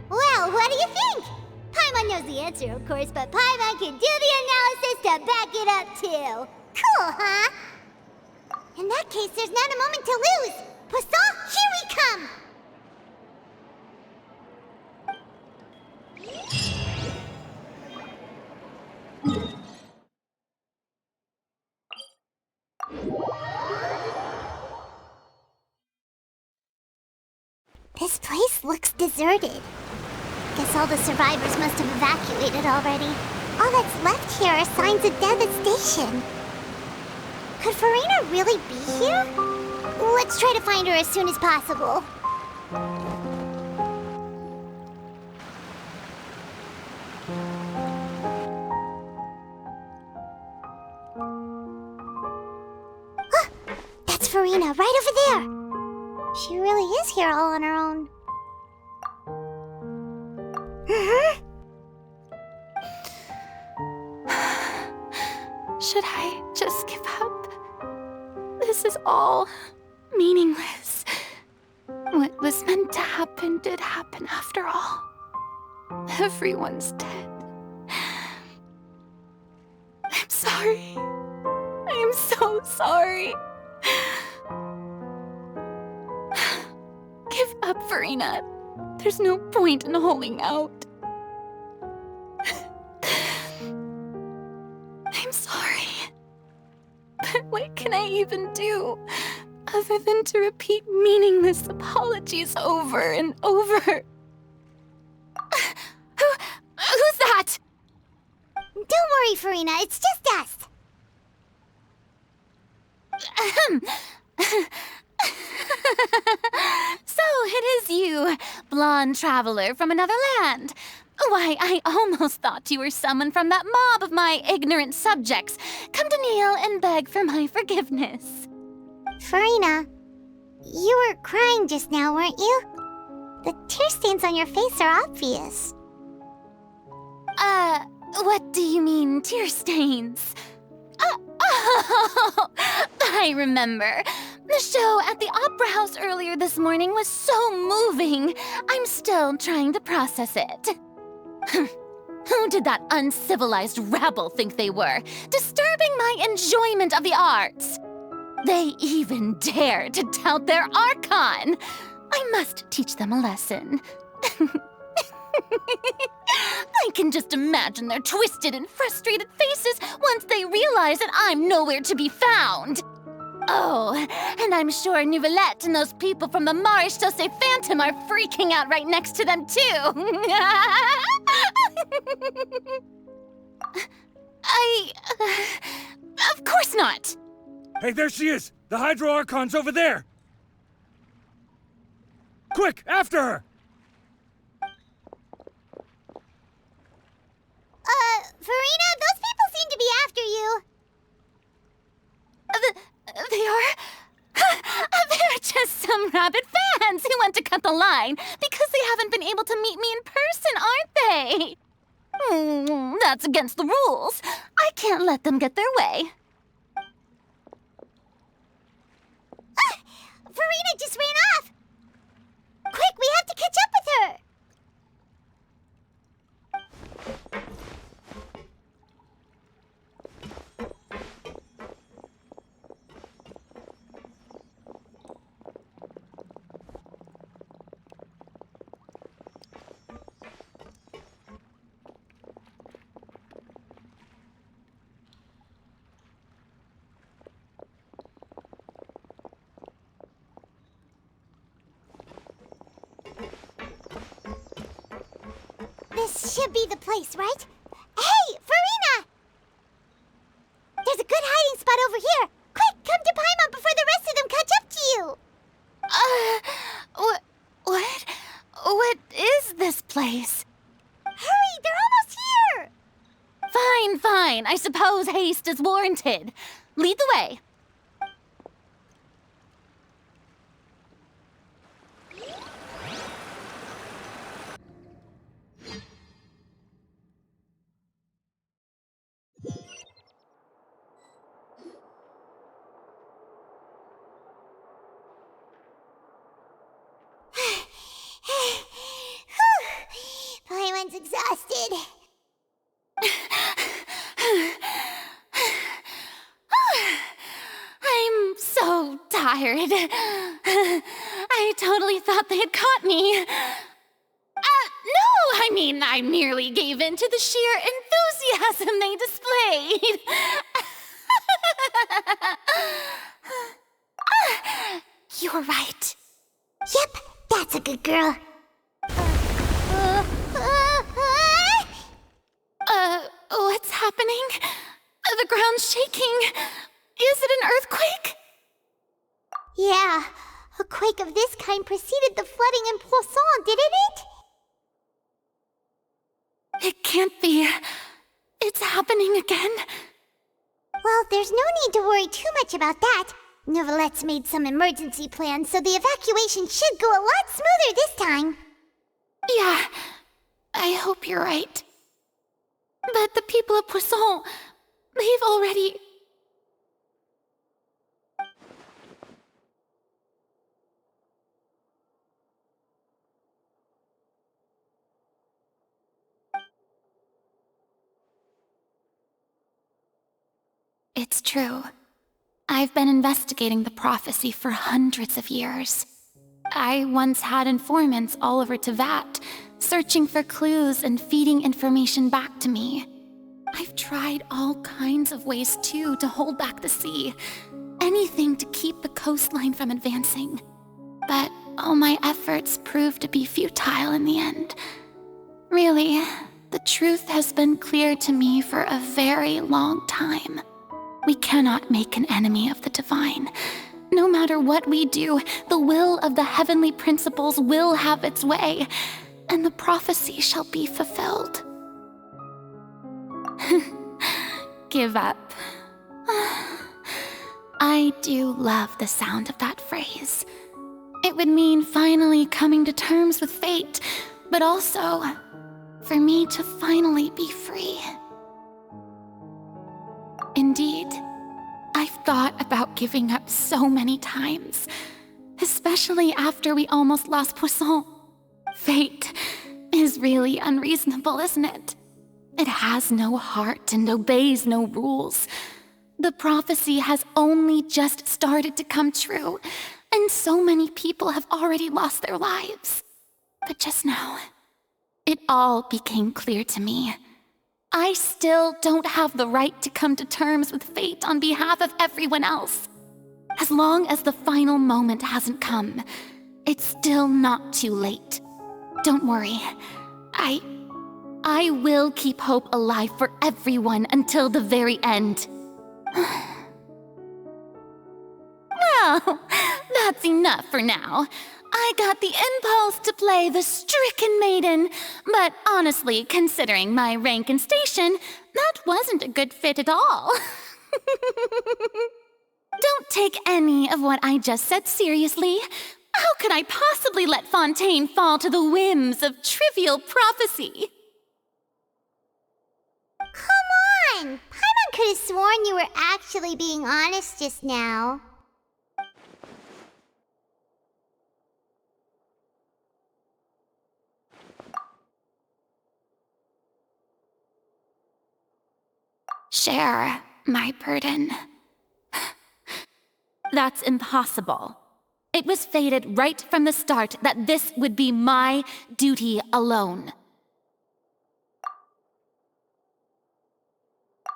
Well, what do you think? Paimon knows the answer, of course, but Paimon can do the analysis to back it up, too. Cool, huh? In that case, there's not a moment to lose. Poisson, here we come! This place looks deserted. Guess all the survivors must have evacuated already. All that's left here are signs of devastation. Could Farina really be here? Let's try to find her as soon as possible. Ah, that's Farina, right over there. She really is here all on her own. Should I just give up? This is all meaningless. What was meant to happen did happen after all. Everyone's dead. I'm sorry. I am so sorry. Give up, Farina. There's no point in holding out. I'm sorry. But what can I even do other than to repeat meaningless apologies over and over? Who's that? Don't worry, Farina. It's just us. So it is you, blonde traveler from another land. Why, I almost thought you were someone from that mob of my ignorant subjects, come to kneel and beg for my forgiveness. Farina, you were crying just now, weren't you? The tear stains on your face are obvious. What do you mean, tear stains? Oh, I remember. The show at the Opera House earlier this morning was so moving. I'm still trying to process it. Who did that uncivilized rabble think they were, disturbing my enjoyment of the arts? They even dare to tout their Archon. I must teach them a lesson. I can just imagine their twisted and frustrated faces once they realize that I'm nowhere to be found. Oh, and I'm sure Nouvellette and those people from the Maréchaussée Phantom are freaking out right next to them, too. Of course not. Hey, there she is! The Hydro Archon's over there! Quick, after her! Farina, those people seem to be after you. They are? They're just some rabid fans who want to cut the line because they haven't been able to meet me in person, aren't they? That's against the rules. I can't let them get their way. Farina just ran off! Quick, we have to catch up with her! This should be the place, right? Hey, Farina! There's a good hiding spot over here. Quick, come to Paimon before the rest of them catch up to you. What is this place? Hurry, they're almost here! Fine. I suppose haste is warranted. Lead the way. Paimon's exhausted. tired. I totally thought they had caught me. No, I mean, I merely gave in to the sheer enthusiasm they displayed. You're right. Yep, that's a good girl. What's happening? The ground's shaking. Is it an earthquake? Yeah, a quake of this kind preceded the flooding in Poisson, didn't it? It can't be. It's happening again. Well, there's no need to worry too much about that. Neverlette's made some emergency plans, so the evacuation should go a lot smoother this time. Yeah, I hope you're right. But the people of Poisson, they've already... It's true. I've been investigating the prophecy for hundreds of years. I once had informants all over Tevat, searching for clues and feeding information back to me. I've tried all kinds of ways, too, to hold back the sea. Anything to keep the coastline from advancing. But all my efforts proved to be futile in the end. Really, the truth has been clear to me for a very long time. We cannot make an enemy of the divine. No matter what we do, the will of the heavenly principles will have its way, and the prophecy shall be fulfilled. Give up. I do love the sound of that phrase. It would mean finally coming to terms with fate, but also for me to finally be free. Indeed, I've thought about giving up so many times, especially after we almost lost Poisson. Fate is really unreasonable, isn't it? It has no heart and obeys no rules. The prophecy has only just started to come true, and so many people have already lost their lives. But just now, it all became clear to me. I still don't have the right to come to terms with fate on behalf of everyone else. As long as the final moment hasn't come, it's still not too late. Don't worry. I will keep hope alive for everyone until the very end. Well, that's enough for now. I got the impulse to play the stricken maiden, but honestly, considering my rank and station, that wasn't a good fit at all. Don't take any of what I just said seriously. How could I possibly let Fontaine fall to the whims of trivial prophecy? Come on! Paimon could have sworn you were actually being honest just now. Share my burden. That's impossible. It was fated right from the start that this would be my duty alone.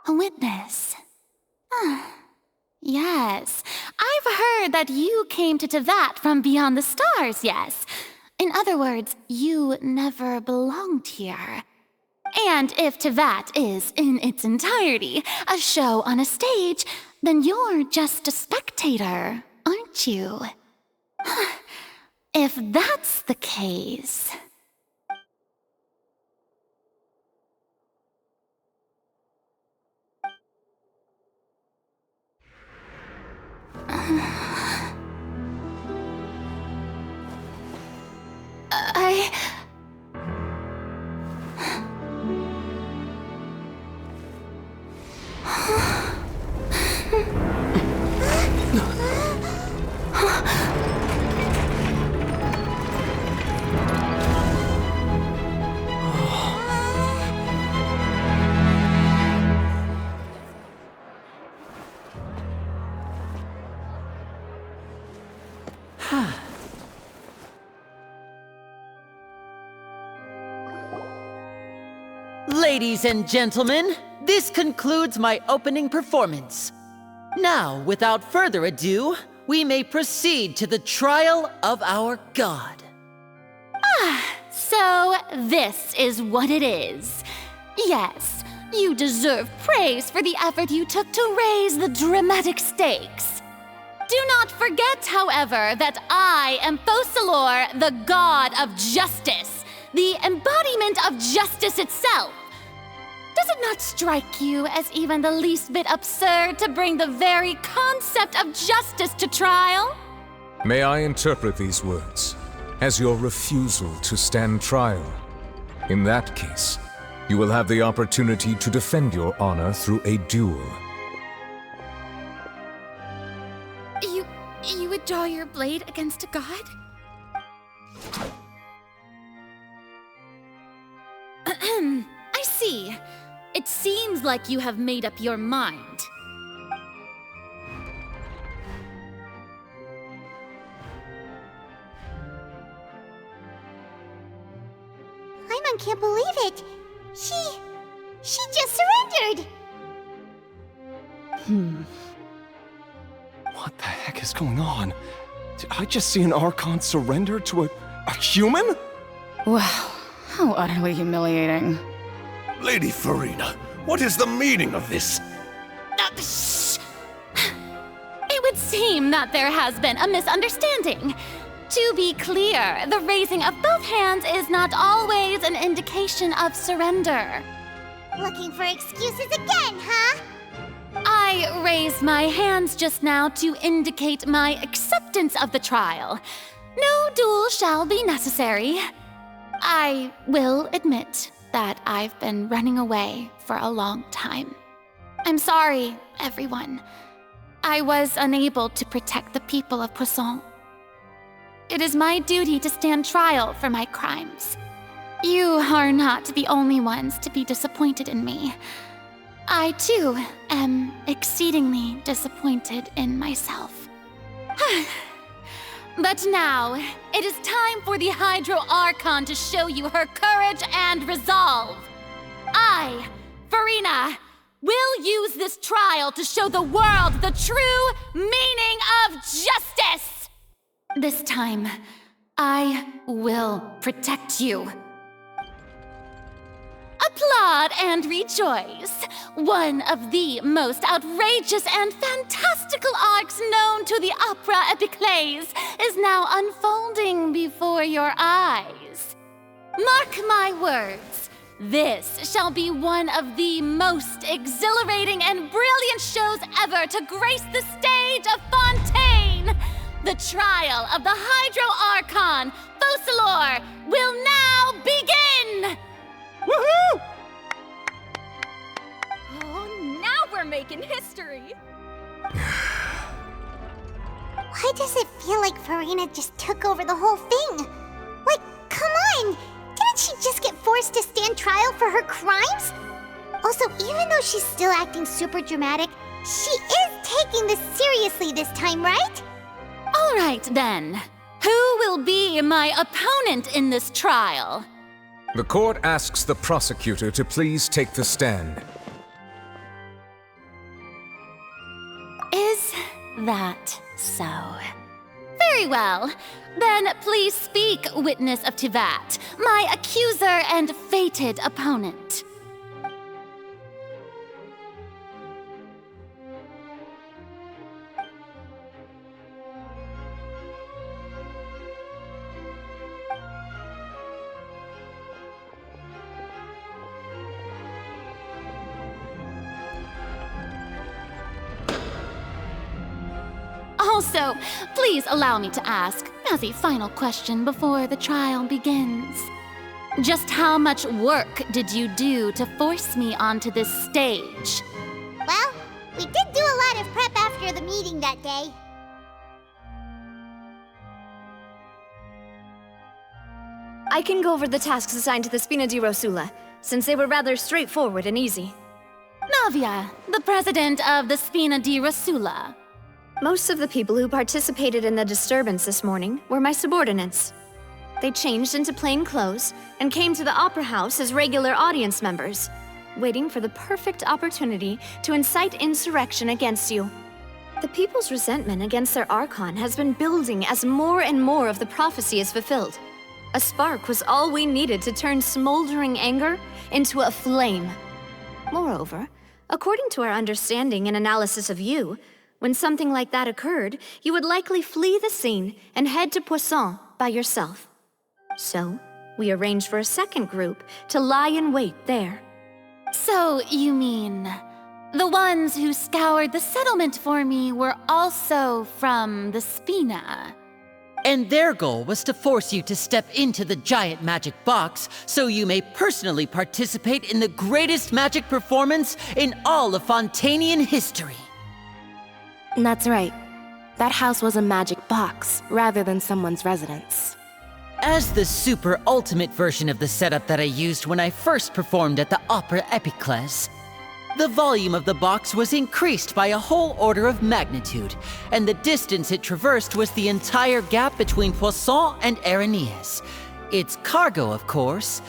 A witness. Yes, I've heard that you came to Tevat from beyond the stars, yes. In other words, you never belonged here. And if Tevat is, in its entirety, a show on a stage, then you're just a spectator, aren't you? If that's the case... Ladies and gentlemen, this concludes my opening performance. Now, without further ado, we may proceed to the trial of our god. So this is what it is. Yes, you deserve praise for the effort you took to raise the dramatic stakes. Do not forget, however, that I am Focalor, the god of justice, the embodiment of justice itself. Does it not strike you as even the least bit absurd to bring the very concept of justice to trial? May I interpret these words as your refusal to stand trial? In that case, you will have the opportunity to defend your honor through a duel. You would draw your blade against a god? I see. It seems like you have made up your mind. Paimon can't believe it. She just surrendered. What the heck is going on? Did I just see an Archon surrender to a human? Wow, how utterly humiliating. Lady Farina, what is the meaning of this? It would seem that there has been a misunderstanding. To be clear, the raising of both hands is not always an indication of surrender. Looking for excuses again, huh? I raised my hands just now to indicate my acceptance of the trial. No duel shall be necessary. I will admit that I've been running away for a long time. I'm sorry, everyone. I was unable to protect the people of Poisson. It is my duty to stand trial for my crimes. You are not the only ones to be disappointed in me. I, too, am exceedingly disappointed in myself. But now, it is time for the Hydro Archon to show you her courage and resolve. I, Farina, will use this trial to show the world the true meaning of justice! This time, I will protect you. Applaud and rejoice! One of the most outrageous and fantastical arcs known to the opera epiclese is now unfolding before your eyes. Mark my words, this shall be one of the most exhilarating and brilliant shows ever to grace the stage of Fontaine! The trial of the Hydro Archon, Focalor, will now begin! Woohoo! Oh, now we're making history! Why does it feel like Farina just took over the whole thing? Like, come on! Didn't she just get forced to stand trial for her crimes? Also, even though she's still acting super dramatic, she is taking this seriously this time, right? All right, then. Who will be my opponent in this trial? The court asks the prosecutor to please take the stand. Is that so? Very well. Then please speak, witness of Tivat, my accuser and fated opponent. Also, please allow me to ask, as a final question before the trial begins. Just how much work did you do to force me onto this stage? Well, we did do a lot of prep after the meeting that day. I can go over the tasks assigned to the Spina di Rosula, since they were rather straightforward and easy. Navia, the president of the Spina di Rosula. Most of the people who participated in the disturbance this morning were my subordinates. They changed into plain clothes and came to the Opera House as regular audience members, waiting for the perfect opportunity to incite insurrection against you. The people's resentment against their Archon has been building as more and more of the prophecy is fulfilled. A spark was all we needed to turn smoldering anger into a flame. Moreover, according to our understanding and analysis of you, when something like that occurred, you would likely flee the scene and head to Poisson by yourself. So, we arranged for a second group to lie in wait there. So, you mean the ones who scoured the settlement for me were also from the Spina? And their goal was to force you to step into the giant magic box so you may personally participate in the greatest magic performance in all of Fontainian history. That's right. That house was a magic box, rather than someone's residence. As the super ultimate version of the setup that I used when I first performed at the Opera Epiclese, the volume of the box was increased by a whole order of magnitude, and the distance it traversed was the entire gap between Poisson and Areneas. Its cargo, of course,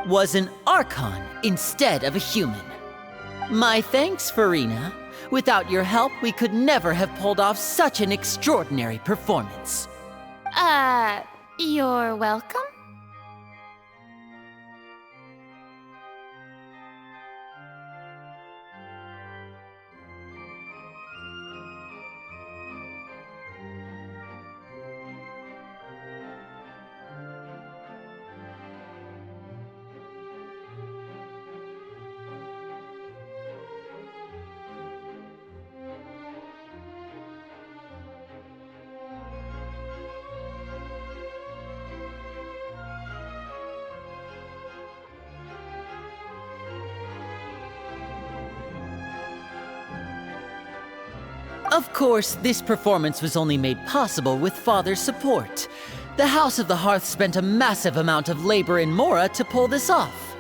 was an Archon instead of a human. My thanks, Farina. Without your help, we could never have pulled off such an extraordinary performance. You're welcome? Of course, this performance was only made possible with Father's support. The House of the Hearth spent a massive amount of labor in Mora to pull this off.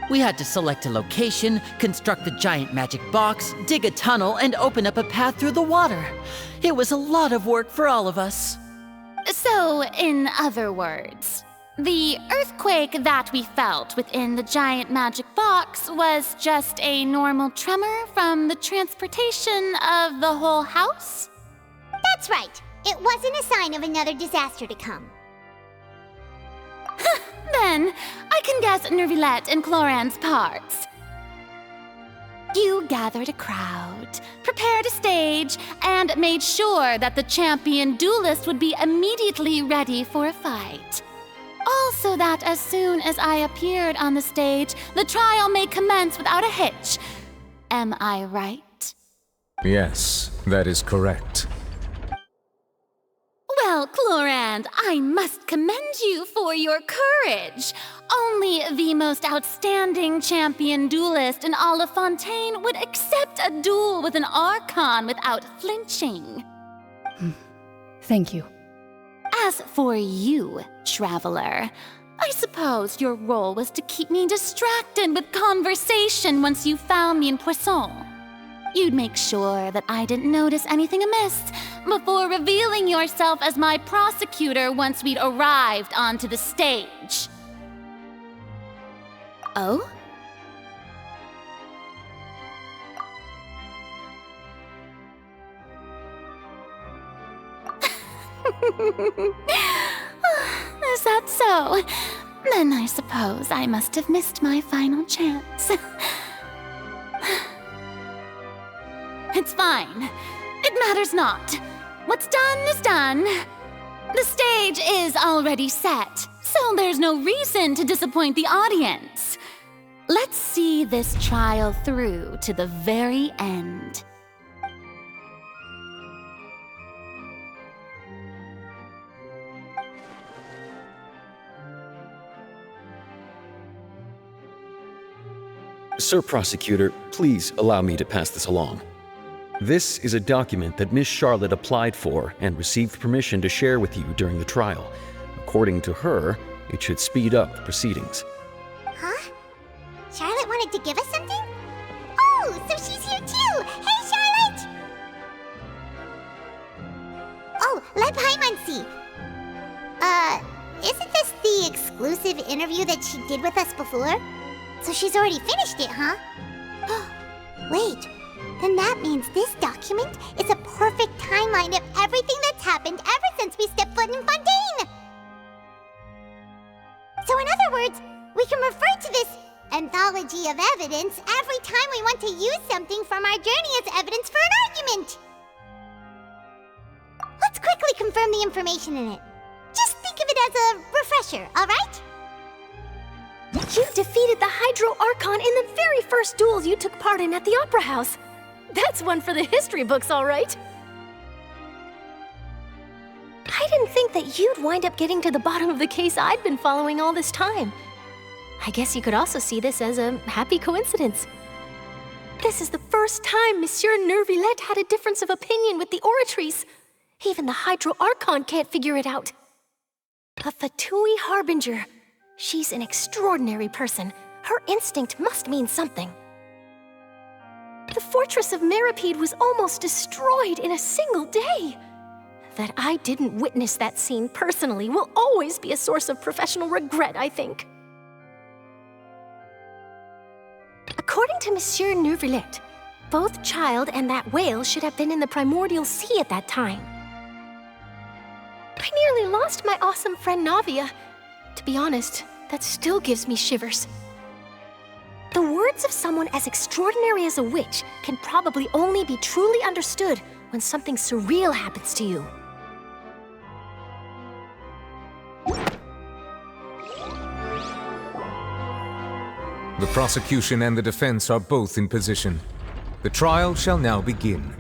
We had to select a location, construct the giant magic box, dig a tunnel, and open up a path through the water. It was a lot of work for all of us. So, in other words, the earthquake that we felt within the giant magic box was just a normal tremor from the transportation of the whole house? That's right. It wasn't a sign of another disaster to come. Then, I can guess Nervilette and Cloran's parts. You gathered a crowd, prepared a stage, and made sure that the champion duelist would be immediately ready for a fight. Also that as soon as I appeared on the stage, the trial may commence without a hitch. Am I right? Yes, that is correct. Well, Clorand, I must commend you for your courage. Only the most outstanding champion duelist in all of Fontaine would accept a duel with an Archon without flinching. Thank you. As for you, Traveler, I suppose your role was to keep me distracted with conversation once you found me in Poisson. You'd make sure that I didn't notice anything amiss before revealing yourself as my prosecutor once we'd arrived onto the stage. Oh? Is that so? Then I suppose I must have missed my final chance. It's fine. It matters not. What's done is done. The stage is already set, so there's no reason to disappoint the audience. Let's see this trial through to the very end. Sir Prosecutor, please allow me to pass this along. This is a document that Miss Charlotte applied for and received permission to share with you during the trial. According to her, it should speed up the proceedings. Huh? Charlotte wanted to give us something? Oh, so she's here too! Hey, Charlotte! see. Isn't this the exclusive interview that she did with us before? So she's already finished it, huh? Wait, then that means this document is a perfect timeline of everything that's happened ever since we stepped foot in Fontейна. So in other words, we can refer to this anthology of evidence every time we want to use something from our journey as evidence for an argument. Let's quickly confirm the information in it. Just think of it as a refresher, alright? You defeated the Hydro Archon in the very first duels you took part in at the Opera House. That's one for the history books, all right. I didn't think that you'd wind up getting to the bottom of the case I'd been following all this time. I guess you could also see this as a happy coincidence. This is the first time Monsieur Neuvillette had a difference of opinion with the Oratrice. Even the Hydro Archon can't figure it out. A Fatui Harbinger. She's an extraordinary person. Her instinct must mean something. The fortress of Meripede was almost destroyed in a single day. That I didn't witness that scene personally will always be a source of professional regret, I think. According to Monsieur Neuvillette, both Child and that whale should have been in the primordial sea at that time. I nearly lost my awesome friend Navia. To be honest, that still gives me shivers. The words of someone as extraordinary as a witch can probably only be truly understood when something surreal happens to you. The prosecution and the defense are both in position. The trial shall now begin.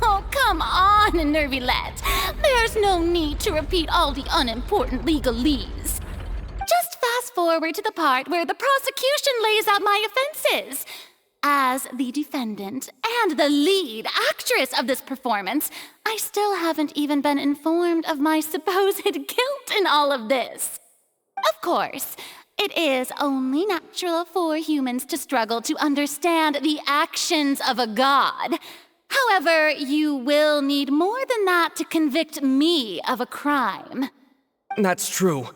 Oh, come on, Neuvillette. There's no need to repeat all the unimportant legalese. Just fast forward to the part where the prosecution lays out my offenses. As the defendant and the lead actress of this performance, I still haven't even been informed of my supposed guilt in all of this. Of course, it is only natural for humans to struggle to understand the actions of a god. However, you will need more than that to convict me of a crime. That's true,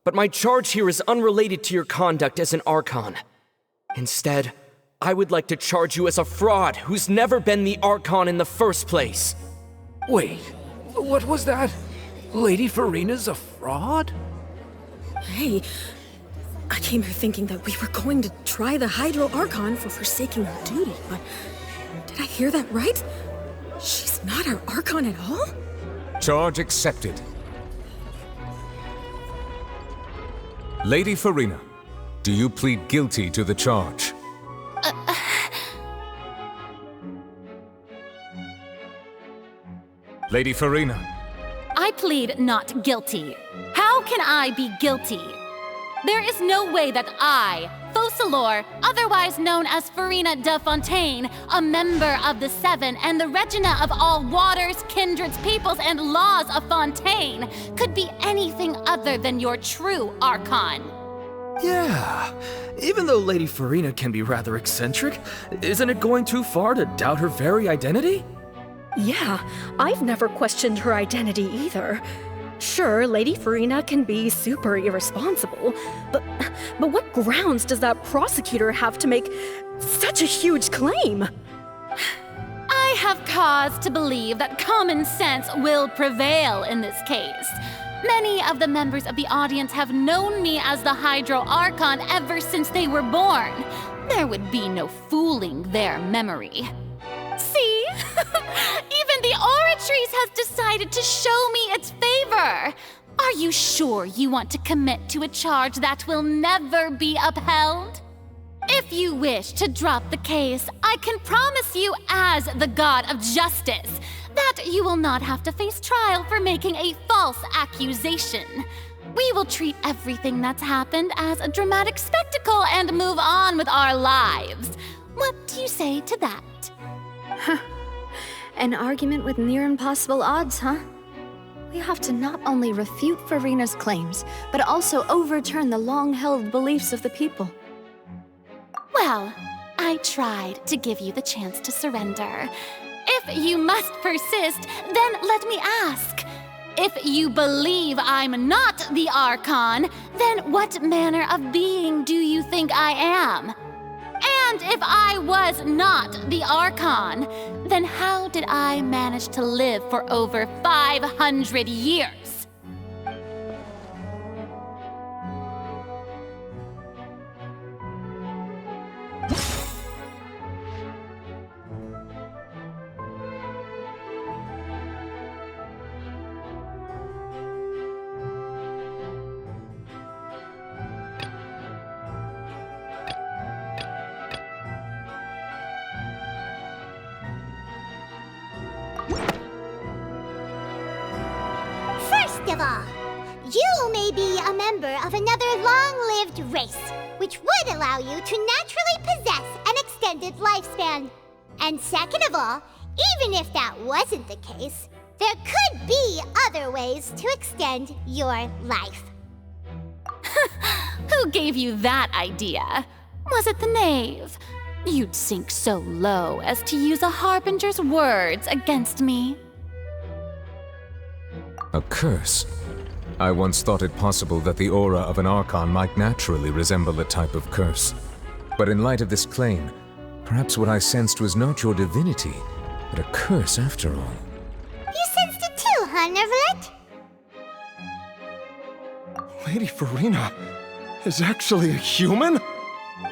but my charge here is unrelated to your conduct as an Archon. Instead, I would like to charge you as a fraud who's never been the Archon in the first place. Wait, what was that? Lady Farina's a fraud? Hey, I came here thinking that we were going to try the Hydro Archon for forsaking her duty, but did I hear that right? She's not our Archon at all? Charge accepted. Lady Farina, do you plead guilty to the charge? Lady Farina. I plead not guilty. How can I be guilty? There is no way that I, Focalor, otherwise known as Farina de Fontaine, a member of the Seven and the Regina of all waters, kindreds, peoples, and laws of Fontaine, could be anything other than your true Archon. Yeah, even though Lady Farina can be rather eccentric, isn't it going too far to doubt her very identity? Yeah, I've never questioned her identity either. Sure, Lady Farina can be super irresponsible, but what grounds does that prosecutor have to make such a huge claim? I have cause to believe that common sense will prevail in this case. Many of the members of the audience have known me as the Hydro Archon ever since they were born. There would be no fooling their memory. See? Even the Oratrice has decided to show me its favor. Are you sure you want to commit to a charge that will never be upheld? If you wish to drop the case, I can promise you as the God of Justice that you will not have to face trial for making a false accusation. We will treat everything that's happened as a dramatic spectacle and move on with our lives. What do you say to that? Huh. An argument with near impossible odds, huh? We have to not only refute Farina's claims, but also overturn the long-held beliefs of the people. Well, I tried to give you the chance to surrender. If you must persist, then let me ask. If you believe I'm not the Archon, then what manner of being do you think I am? And if I was not the Archon, then how did I manage to live for over 500 years? First of all, you may be a member of another long-lived race, which would allow you to naturally possess an extended lifespan. And second of all, even if that wasn't the case, there could be other ways to extend your life. Who gave you that idea? Was it the knave? You'd sink so low as to use a harbinger's words against me. A curse? I once thought it possible that the aura of an Archon might naturally resemble a type of curse. But in light of this claim, perhaps what I sensed was not your divinity, but a curse after all. You sensed it too, huh, Neverlet? Lady Farina is actually a human?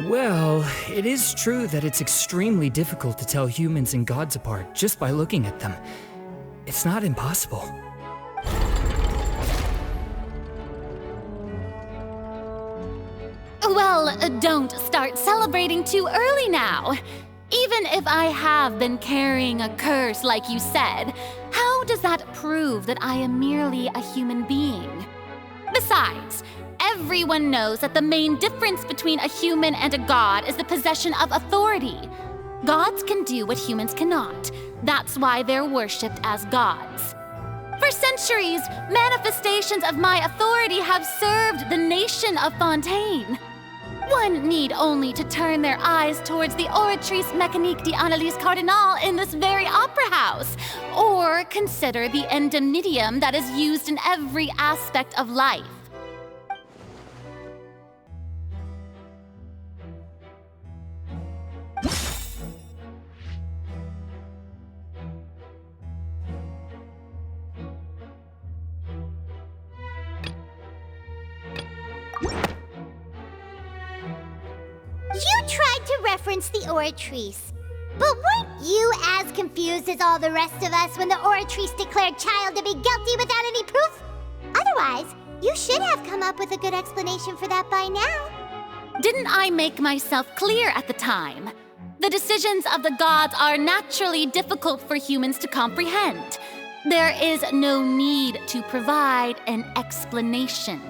Well, it is true that it's extremely difficult to tell humans and gods apart just by looking at them. It's not impossible. Well, don't start celebrating too early now. Even if I have been carrying a curse like you said, how does that prove that I am merely a human being? Besides, everyone knows that the main difference between a human and a god is the possession of authority. Gods can do what humans cannot. That's why they're worshipped as gods. For centuries, manifestations of my authority have served the nation of Fontaine. One need only to turn their eyes towards the Oratrice Mécanique d'Analyse Cardinal in this very opera house, or consider the endemnitium that is used in every aspect of life. You tried to reference the Oratrice. But weren't you as confused as all the rest of us when the Oratrice declared Child to be guilty without any proof? Otherwise, you should have come up with a good explanation for that by now. Didn't I make myself clear at the time? The decisions of the gods are naturally difficult for humans to comprehend. There is no need to provide an explanation.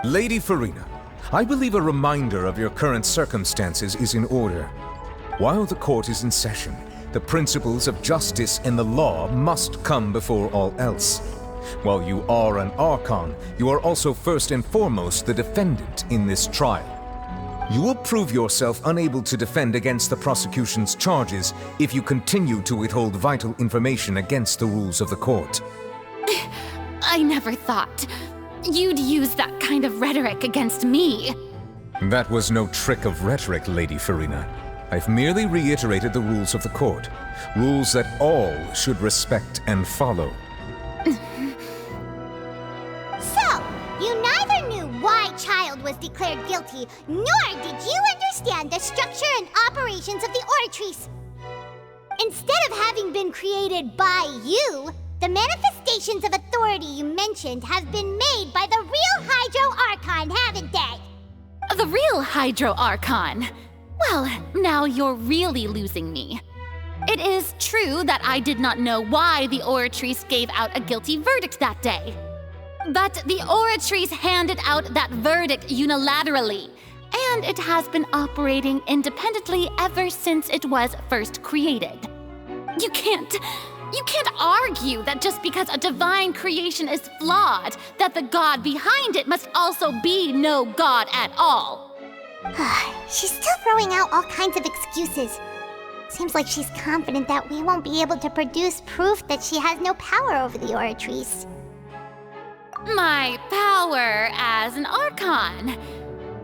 Lady Farina, I believe a reminder of your current circumstances is in order. While the court is in session, the principles of justice and the law must come before all else. While you are an Archon, you are also first and foremost the defendant in this trial. You will prove yourself unable to defend against the prosecution's charges if you continue to withhold vital information against the rules of the court. I never thought you'd use that kind of rhetoric against me. That was no trick of rhetoric, Lady Farina. I've merely reiterated the rules of the court. Rules that all should respect and follow. So, you neither knew why Child was declared guilty, nor did you understand the structure and operations of the Oratrice. Instead of having been created by you, the manifestations of authority you mentioned have been made by the real Hydro Archon, haven't they? The real Hydro Archon? Well, now you're really losing me. It is true that I did not know why the Oratrice gave out a guilty verdict that day. But the Oratrice handed out that verdict unilaterally, and it has been operating independently ever since it was first created. You can't argue that just because a divine creation is flawed, that the god behind it must also be no god at all. She's still throwing out all kinds of excuses. Seems like she's confident that we won't be able to produce proof that she has no power over the Oratrice. my power as an Archon.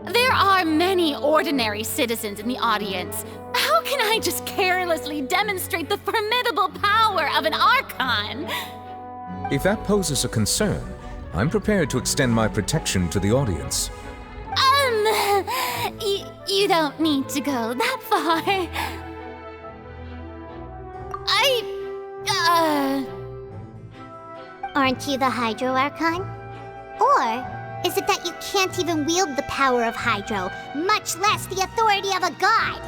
There are many ordinary citizens in the audience. How can I just carelessly demonstrate the formidable power of an Archon? If that poses a concern, I'm prepared to extend my protection to the audience. You don't need to go that far. Aren't you the Hydro Archon? Or is it that you can't even wield the power of Hydro, much less the authority of a god?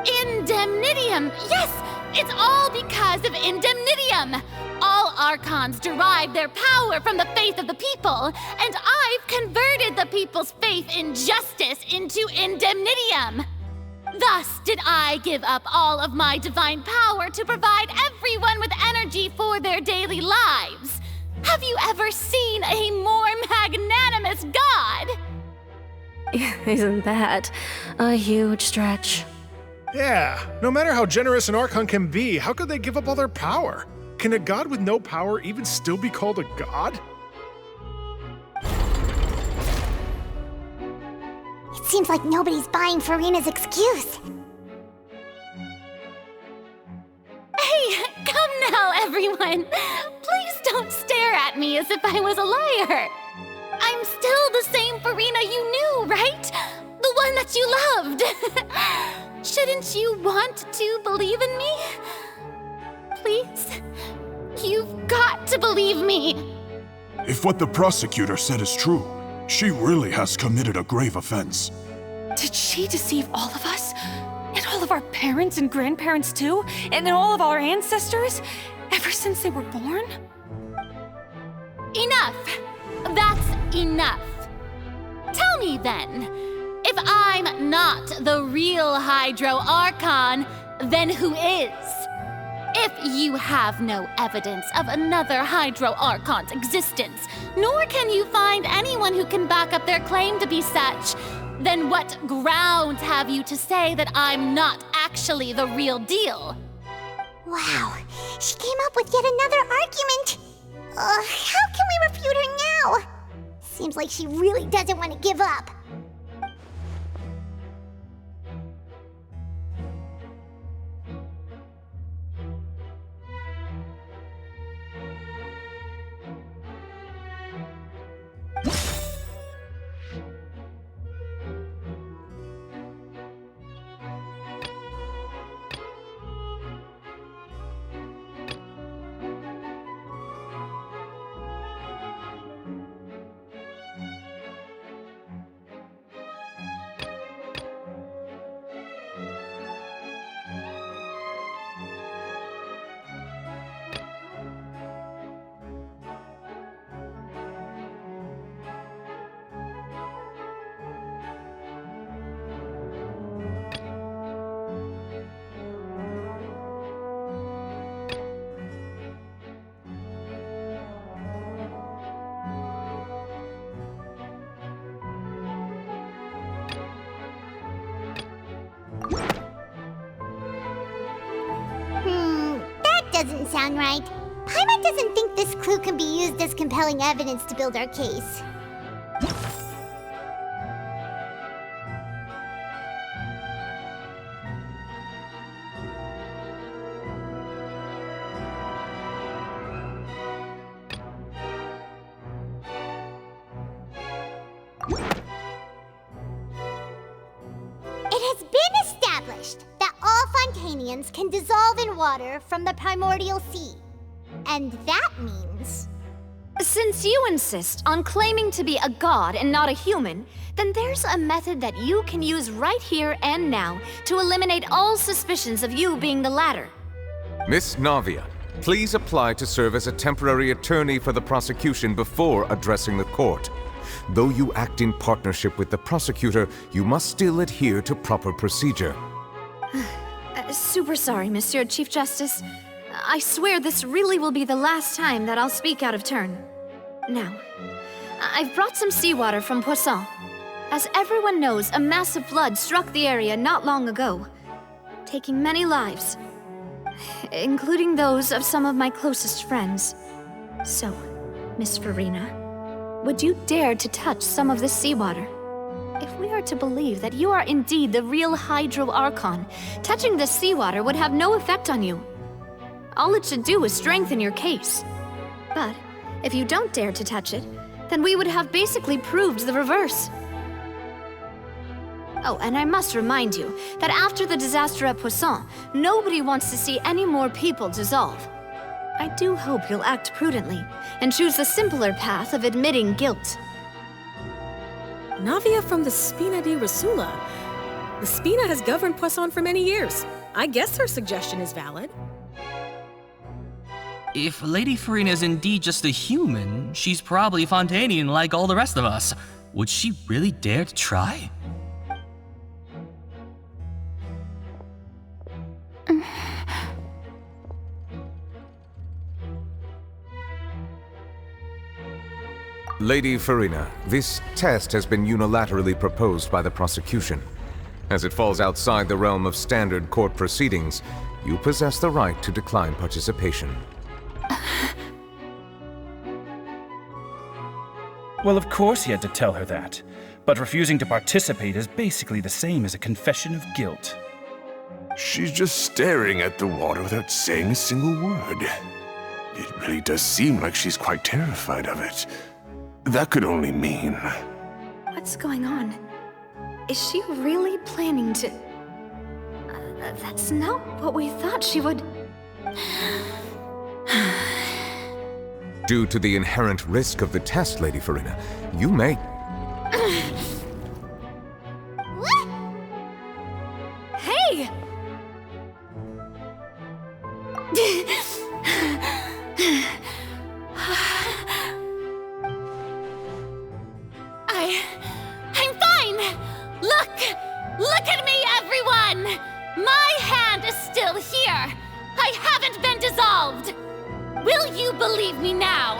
Indemnitium! Yes! It's all because of Indemnitium! All Archons derive their power from the faith of the people, and I've converted the people's faith in justice into Indemnitium! Thus did I give up all of my divine power to provide everyone with energy for their daily lives. Have you ever seen a more magnanimous god? Isn't that a huge stretch? Yeah, no matter how generous an Archon can be, how could they give up all their power? Can a god with no power even still be called a god? It seems like nobody's buying Furina's excuse. Hey, come now, everyone! Please don't stare at me as if I was a liar! I'm still the same Furina you knew, right? The one that you loved! Shouldn't you want to believe in me? Please? You've got to believe me! If what the prosecutor said is true, she really has committed a grave offense. Did she deceive all of us? And all of our parents and grandparents too? And all of our ancestors? Ever since they were born? Enough! That's enough! Tell me then, if I'm not the real Hydro Archon, then who is? If you have no evidence of another Hydro Archon's existence, nor can you find anyone who can back up their claim to be such, then what grounds have you to say that I'm not actually the real deal? Wow, she came up with yet another argument. How can we refute her now? Seems like she really doesn't want to give up. Doesn't sound right. Paimon doesn't think this clue can be used as compelling evidence to build our case. It has been established that all Fontainians can dissolve in water from the primordial sea. And that means... Since you insist on claiming to be a god and not a human, then there's a method that you can use right here and now to eliminate all suspicions of you being the latter. Miss Navia, please apply to serve as a temporary attorney for the prosecution before addressing the court. Though you act in partnership with the prosecutor, you must still adhere to proper procedure. Super sorry, Monsieur Chief Justice. I swear this really will be the last time that I'll speak out of turn. Now, I've brought some seawater from Poisson. As everyone knows, a massive flood struck the area not long ago, taking many lives, including those of some of my closest friends. So, Miss Furina, would you dare to touch some of this seawater? If we are to believe that you are indeed the real Hydro Archon, touching this seawater would have no effect on you. All it should do is strengthen your case. But if you don't dare to touch it, then we would have basically proved the reverse. Oh, and I must remind you that after the disaster at Poisson, nobody wants to see any more people dissolve. I do hope you'll act prudently and choose the simpler path of admitting guilt. Navia from the Spina di Rosula. The Spina has governed Poisson for many years. I guess her suggestion is valid. If Lady Farina is indeed just a human, she's probably Fontainian like all the rest of us. Would she really dare to try? Lady Farina, this test has been unilaterally proposed by the prosecution. As it falls outside the realm of standard court proceedings, you possess the right to decline participation. Well, of course he had to tell her that. But refusing to participate is basically the same as a confession of guilt. She's just staring at the water without saying a single word. It really does seem like she's quite terrified of it. That could only mean... What's going on? Is she really planning to... that's not what we thought she would... Due to the inherent risk of the test, Lady Farina, you may... Hey! I'm fine! Look at me, everyone! My hand is still here! I haven't been dissolved! Will you believe me now?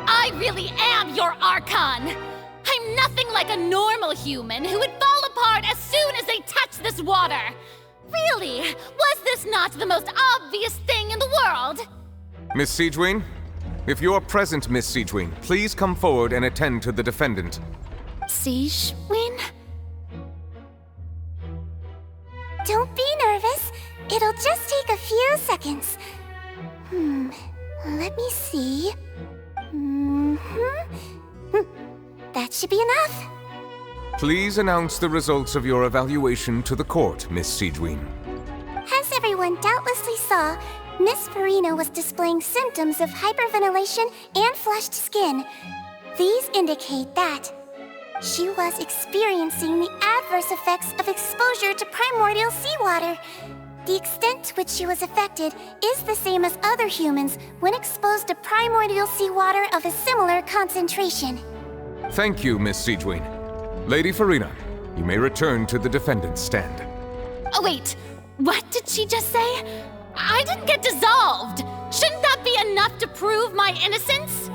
I really am your Archon! I'm nothing like a normal human who would fall apart as soon as they touch this water! Really? Was this not the most obvious thing in the world? Miss Siegewien? If you're present, Miss Siegewien, please come forward and attend to the defendant. Siegewien? Don't be nervous. It'll just take a few seconds. Let me see. That should be enough. Please announce the results of your evaluation to the court, Miss Siegewien. As everyone doubtlessly saw, Miss Farina was displaying symptoms of hyperventilation and flushed skin. These indicate that she was experiencing the adverse effects of exposure to primordial seawater. The extent to which she was affected is the same as other humans when exposed to primordial seawater of a similar concentration. Thank you, Miss Siegewien. Lady Farina, you may return to the defendant's stand. Oh wait, what did she just say? I didn't get dissolved! Shouldn't that be enough to prove my innocence?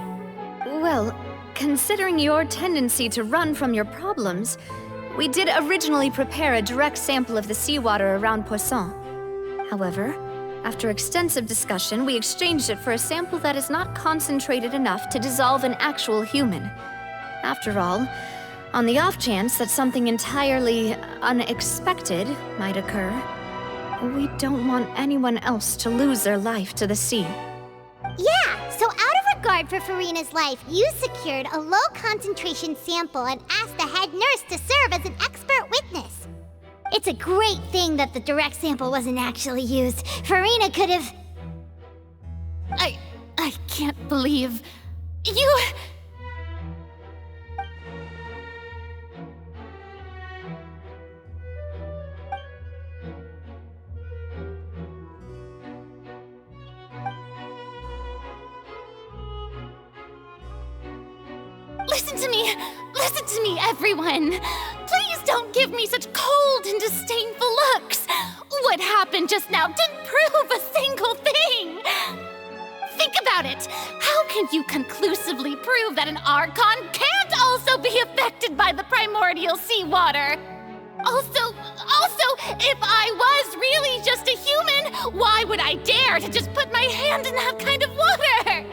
Well, considering your tendency to run from your problems, we did originally prepare a direct sample of the seawater around Poisson. However, after extensive discussion, we exchanged it for a sample that is not concentrated enough to dissolve an actual human. After all, on the off chance that something entirely unexpected might occur, we don't want anyone else to lose their life to the sea. Yeah, so out of regard for Farina's life, you secured a low-concentration sample and asked the head nurse to serve as an expert witness. It's a great thing that the direct sample wasn't actually used. Farina could have... I can't believe... You... Listen to me, everyone! Please don't give me such cold and disdainful looks! What happened just now didn't prove a single thing! Think about it! How can you conclusively prove that an Archon can't also be affected by the primordial seawater? Also, if I was really just a human, why would I dare to just put my hand in that kind of water?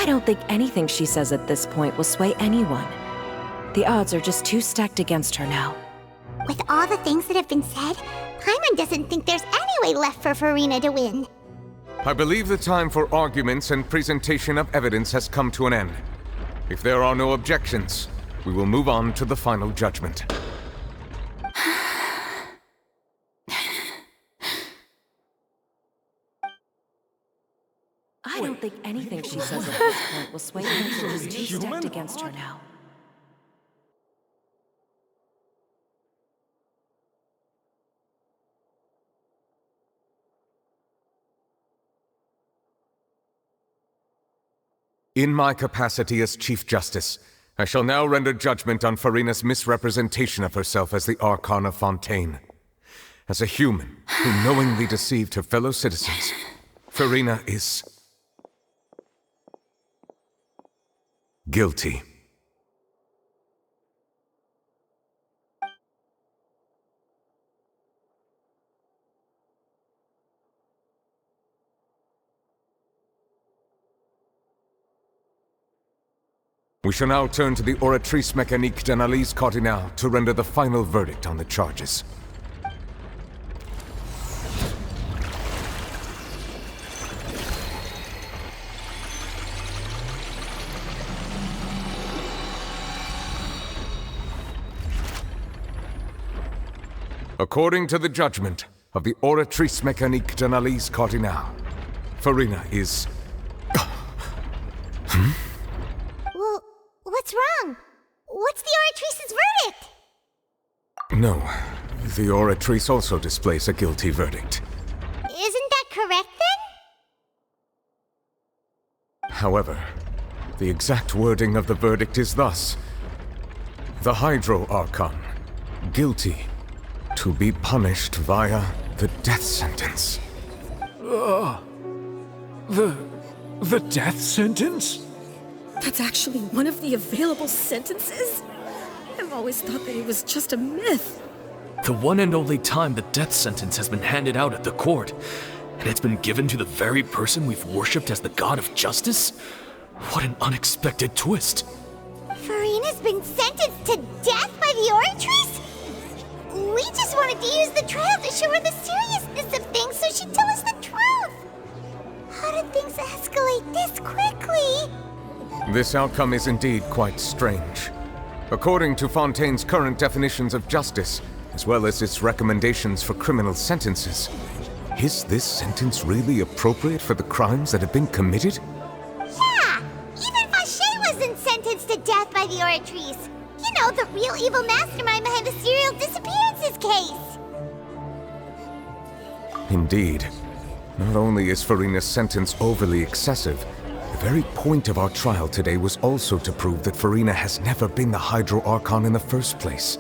I don't think anything she says at this point will sway anyone. The odds are just too stacked against her now. With all the things that have been said, Paimon doesn't think there's any way left for Furina to win. I believe the time for arguments and presentation of evidence has come to an end. If there are no objections, we will move on to the final judgment. I don't think anything she says at this point will sway anyone. She's too stacked against her now. In my capacity as Chief Justice, I shall now render judgment on Furina's misrepresentation of herself as the Archon of Fontейna. As a human who knowingly deceived her fellow citizens, Furina is guilty. We shall now turn to the Oratrice Mécanique d'Analyse Cardinale to render the final verdict on the charges. According to the judgment of the Oratrice Mécanique d'Analyse Cardinale, Furina is... Well, what's wrong? What's the Oratrice's verdict? No, the Oratrice also displays a guilty verdict. Isn't that correct then? However, the exact wording of the verdict is thus: the Hydro Archon, guilty, to be punished via the death sentence. The death sentence? That's actually one of the available sentences? I've always thought that it was just a myth. The one and only time the death sentence has been handed out at the court, and it's been given to the very person we've worshipped as the god of justice? What an unexpected twist. Furina's been sentenced to death by the Oratrice? We just wanted to use the trial to show her the seriousness of things so she'd tell us the truth. How did things escalate this quickly? This outcome is indeed quite strange. According to Fontaine's current definitions of justice, as well as its recommendations for criminal sentences, is this sentence really appropriate for the crimes that have been committed? Yeah! Even Vache wasn't sentenced to death by the Oratrice. You know, the real evil mastermind behind the serial disappearances case. Indeed. Not only is Furina's sentence overly excessive, the very point of our trial today was also to prove that Furina has never been the Hydro Archon in the first place.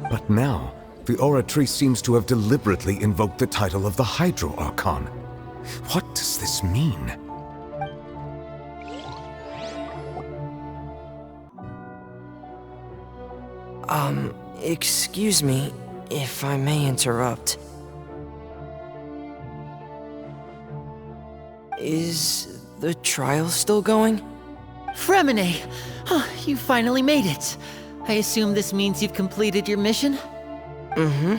But now, the Oratrice seems to have deliberately invoked the title of the Hydro Archon. What does this mean? Excuse me, if I may interrupt. Is the trial still going? Fremine! You finally made it. I assume this means you've completed your mission? Mm-hmm.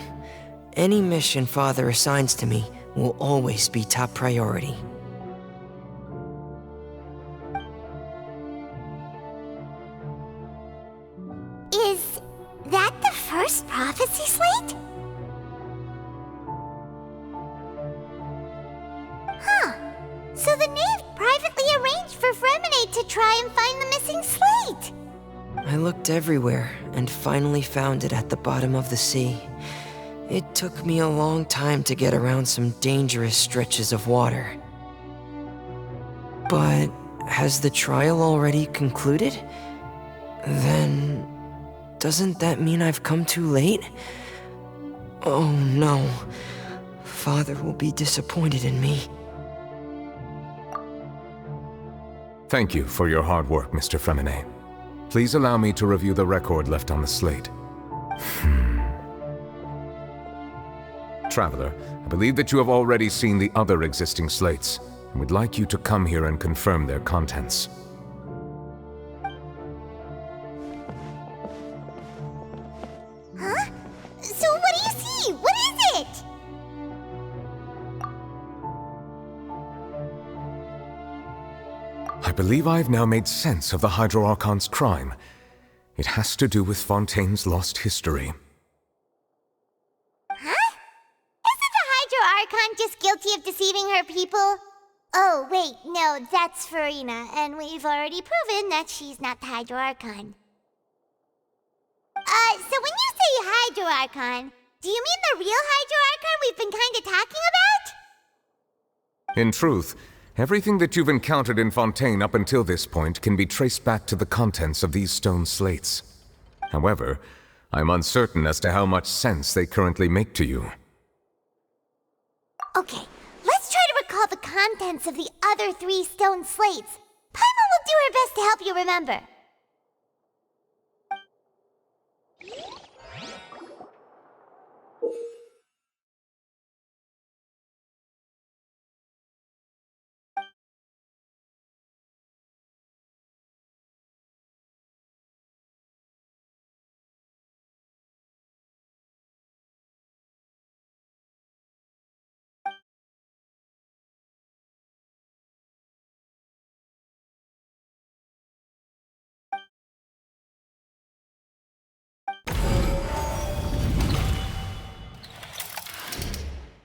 Any mission Father assigns to me will always be top priority. Is that the first prophecy slate? Huh. So the knave privately arranged for Fremine to try and find the missing slate. I looked everywhere and finally found it at the bottom of the sea. It took me a long time to get around some dangerous stretches of water. But has the trial already concluded? Then doesn't that mean I've come too late? Oh no. Father will be disappointed in me. Thank you for your hard work, Mr. Fremine. Please allow me to review the record left on the slate. Traveler, I believe that you have already seen the other existing slates, and would like you to come here and confirm their contents. I believe I've now made sense of the Hydro Archon's crime. It has to do with Fontaine's lost history. Huh? Isn't the Hydro Archon just guilty of deceiving her people? Oh, wait, no, that's Farina, and we've already proven that she's not the Hydro Archon. So when you say Hydro Archon, do you mean the real Hydro Archon we've been kinda talking about? In truth, everything that you've encountered in Fontaine up until this point can be traced back to the contents of these stone slates. However, I'm uncertain as to how much sense they currently make to you. Okay, let's try to recall the contents of the other 3 stone slates. Paimon will do her best to help you remember.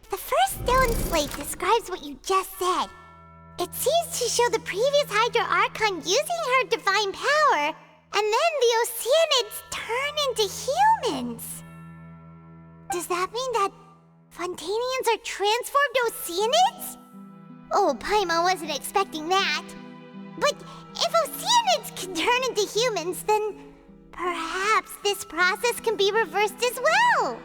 The first stone slate describes what you just said. It seems to show the previous Hydro Archon using her divine power, and then the Oceanids turn into humans. Does that mean that Fontainians are transformed Oceanids? Oh, Paimon wasn't expecting that. But if Oceanids can turn into humans, then perhaps this process can be reversed as well.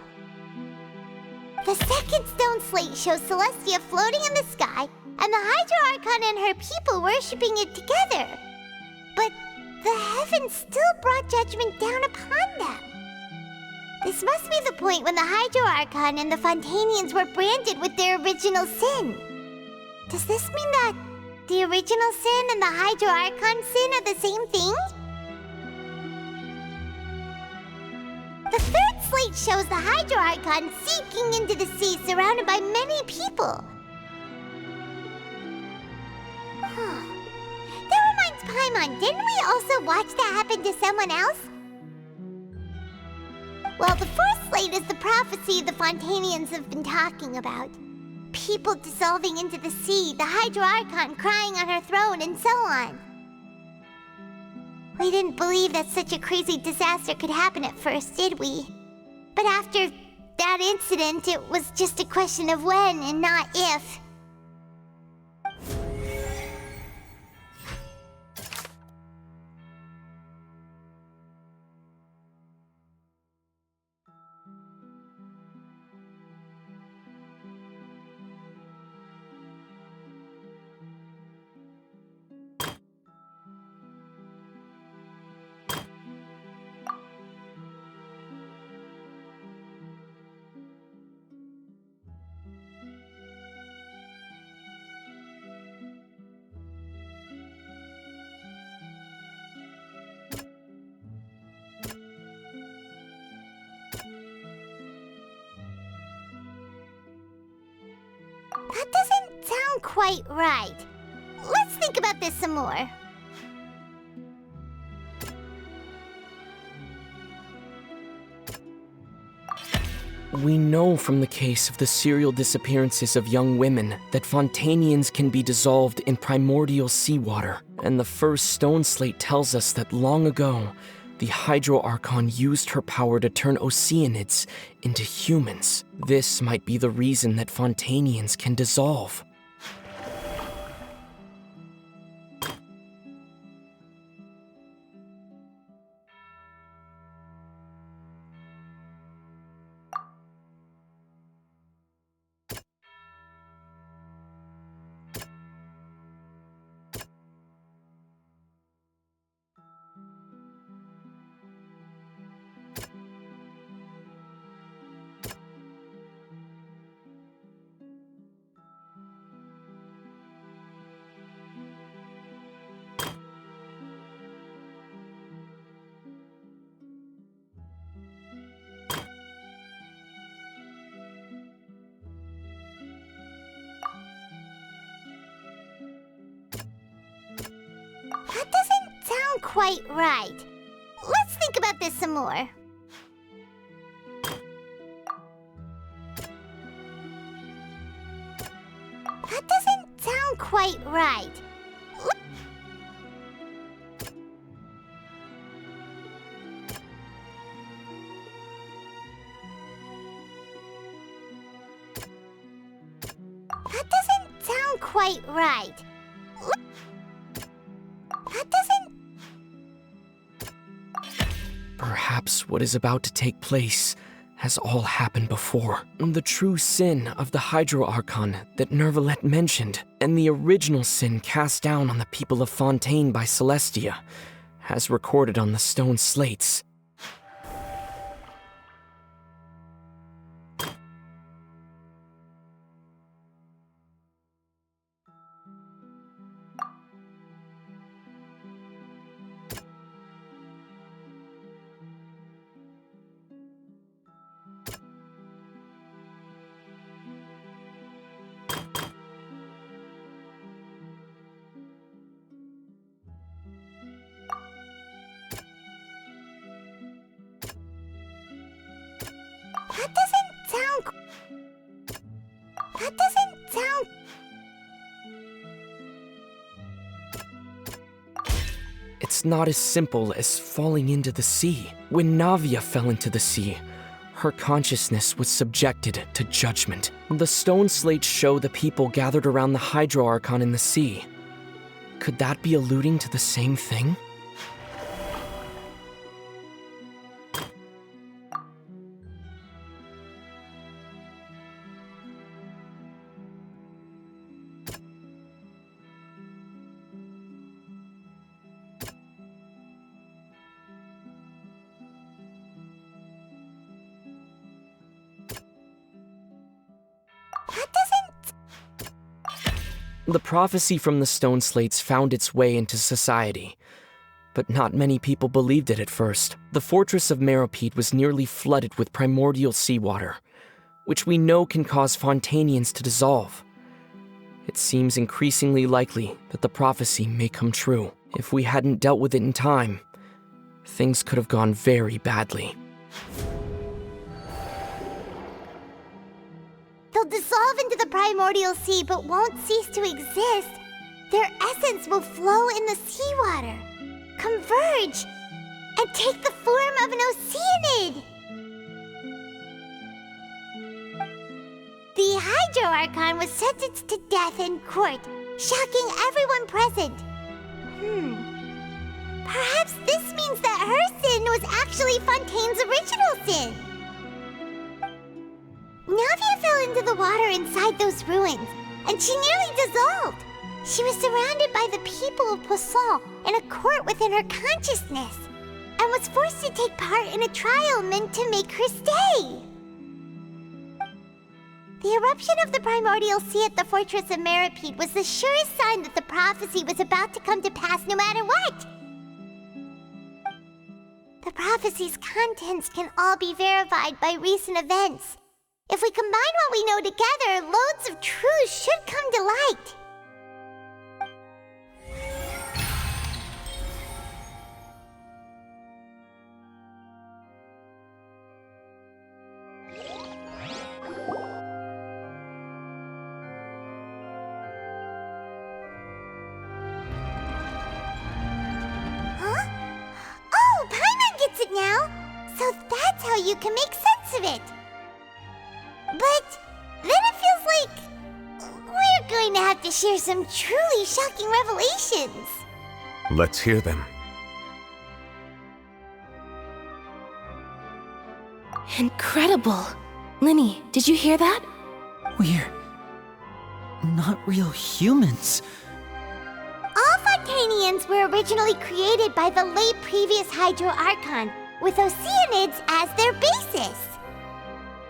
The second stone slate shows Celestia floating in the sky, and the Hydro Archon and her people worshipping it together. But the heavens still brought judgment down upon them. This must be the point when the Hydro Archon and the Fontainians were branded with their original sin. Does this mean that the original sin and the Hydro Archon sin are the same thing? The third slate shows the Hydro Archon sinking into the sea surrounded by many people. That reminds Paimon, didn't we also watch that happen to someone else? Well, the fourth slate is the prophecy the Fontainians have been talking about. People dissolving into the sea, the Hydro Archon crying on her throne, and so on. We didn't believe that such a crazy disaster could happen at first, did we? But after that incident, it was just a question of when and not if. That doesn't sound quite right. Let's think about this some more. We know from the case of the serial disappearances of young women that Fontainians can be dissolved in primordial seawater, and the first stone slate tells us that long ago, the Hydro Archon used her power to turn Oceanids into humans. This might be the reason that Fontainians can dissolve. That doesn't sound quite right. Let's think about this some more. That doesn't sound quite right. That doesn't sound quite right. That doesn't... Perhaps what is about to take place has all happened before. The true sin of the Hydro Archon that Nervalet mentioned, and the original sin cast down on the people of Fontaine by Celestia, has recorded on the stone slates. That doesn't sound... It's not as simple as falling into the sea. When Navia fell into the sea, her consciousness was subjected to judgment. The stone slates show the people gathered around the Hydro Archon in the sea. Could that be alluding to the same thing? The prophecy from the stone slates found its way into society, but not many people believed it at first. The fortress of Meropide was nearly flooded with primordial seawater, which we know can cause Fontainians to dissolve. It seems increasingly likely that the prophecy may come true. If we hadn't dealt with it in time, things could have gone very badly. They'll dissolve into the primordial sea but won't cease to exist. Their essence will flow in the seawater, converge, and take the form of an oceanid. The Hydro Archon was sentenced to death in court, shocking everyone present. Perhaps this means that her sin was actually Fontaine's original sin. Navia fell into the water inside those ruins, and she nearly dissolved. She was surrounded by the people of Poisson in a court within her consciousness, and was forced to take part in a trial meant to make her stay. The eruption of the primordial sea at the fortress of Meropide was the surest sign that the prophecy was about to come to pass no matter what. The prophecy's contents can all be verified by recent events. If we combine what we know together, loads of truths should come to light. Huh? Oh, Paimon gets it now! So that's how you can make sense of it! But then it feels like we're going to have to share some truly shocking revelations. Let's hear them. Incredible. Linny, did you hear that? We're not real humans. All Fontainians were originally created by the late previous Hydro Archon, with oceanids as their basis.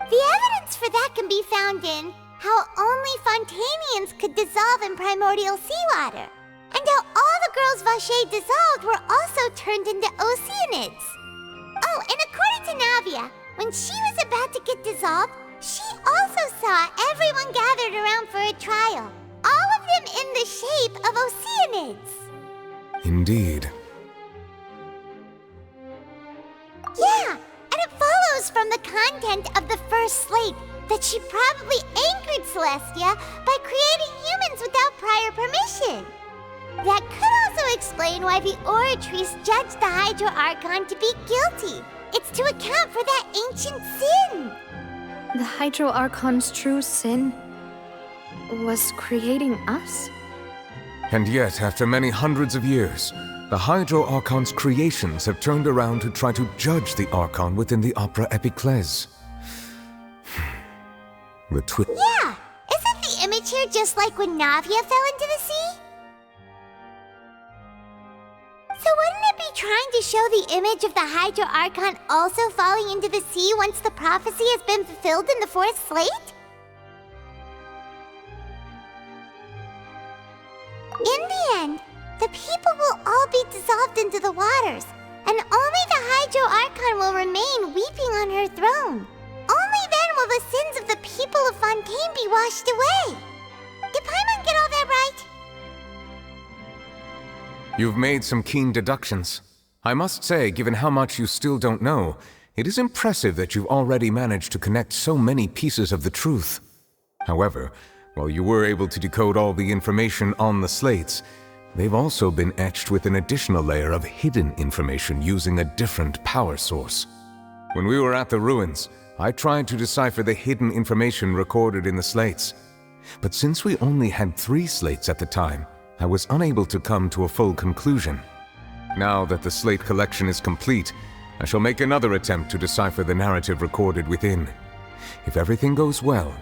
The evidence for that can be found in how only Fontainians could dissolve in primordial seawater, and how all the girls Vacher dissolved were also turned into oceanids. Oh, and according to Navia, when she was about to get dissolved, she also saw everyone gathered around for a trial, all of them in the shape of oceanids. Indeed. Yeah, and it follows from the content of the first slate that she probably angered Celestia by creating humans without prior permission. That could also explain why the Oratrice judged the Hydro Archon to be guilty. It's to account for that ancient sin. The Hydro Archon's true sin was creating us? And yet, after many hundreds of years, the Hydro Archon's creations have turned around to try to judge the Archon within the Opera Epiclese. Yeah, isn't the image here just like when Navia fell into the sea? So wouldn't it be trying to show the image of the Hydro Archon also falling into the sea once the prophecy has been fulfilled in the fourth slate? In the end, the people will all be dissolved into the waters, and only the Hydro Archon will remain weeping on her throne. Only then will the sins of the people of Fontaine be washed away. Did Paimon get all that right? You've made some keen deductions. I must say, given how much you still don't know, it is impressive that you've already managed to connect so many pieces of the truth. However, while you were able to decode all the information on the slates, they've also been etched with an additional layer of hidden information using a different power source. When we were at the ruins, I tried to decipher the hidden information recorded in the slates. But since we only had 3 slates at the time, I was unable to come to a full conclusion. Now that the slate collection is complete, I shall make another attempt to decipher the narrative recorded within. If everything goes well,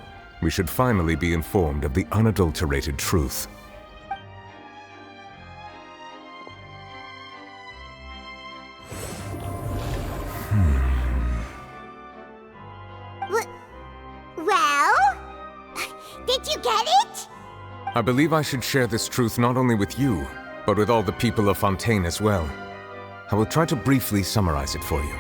we should finally be informed of the unadulterated truth. Well? Did you get it? I believe I should share this truth not only with you, but with all the people of Fontaine as well. I will try to briefly summarize it for you.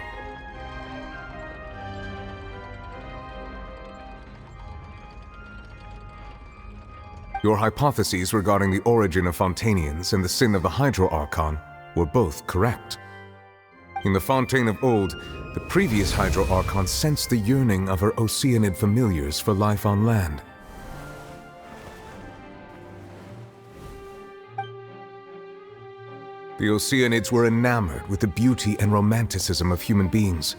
Your hypotheses regarding the origin of Fontainians and the sin of the Hydro Archon were both correct. In the Fontaine of old, the previous Hydro Archon sensed the yearning of her Oceanid familiars for life on land. The Oceanids were enamored with the beauty and romanticism of human beings,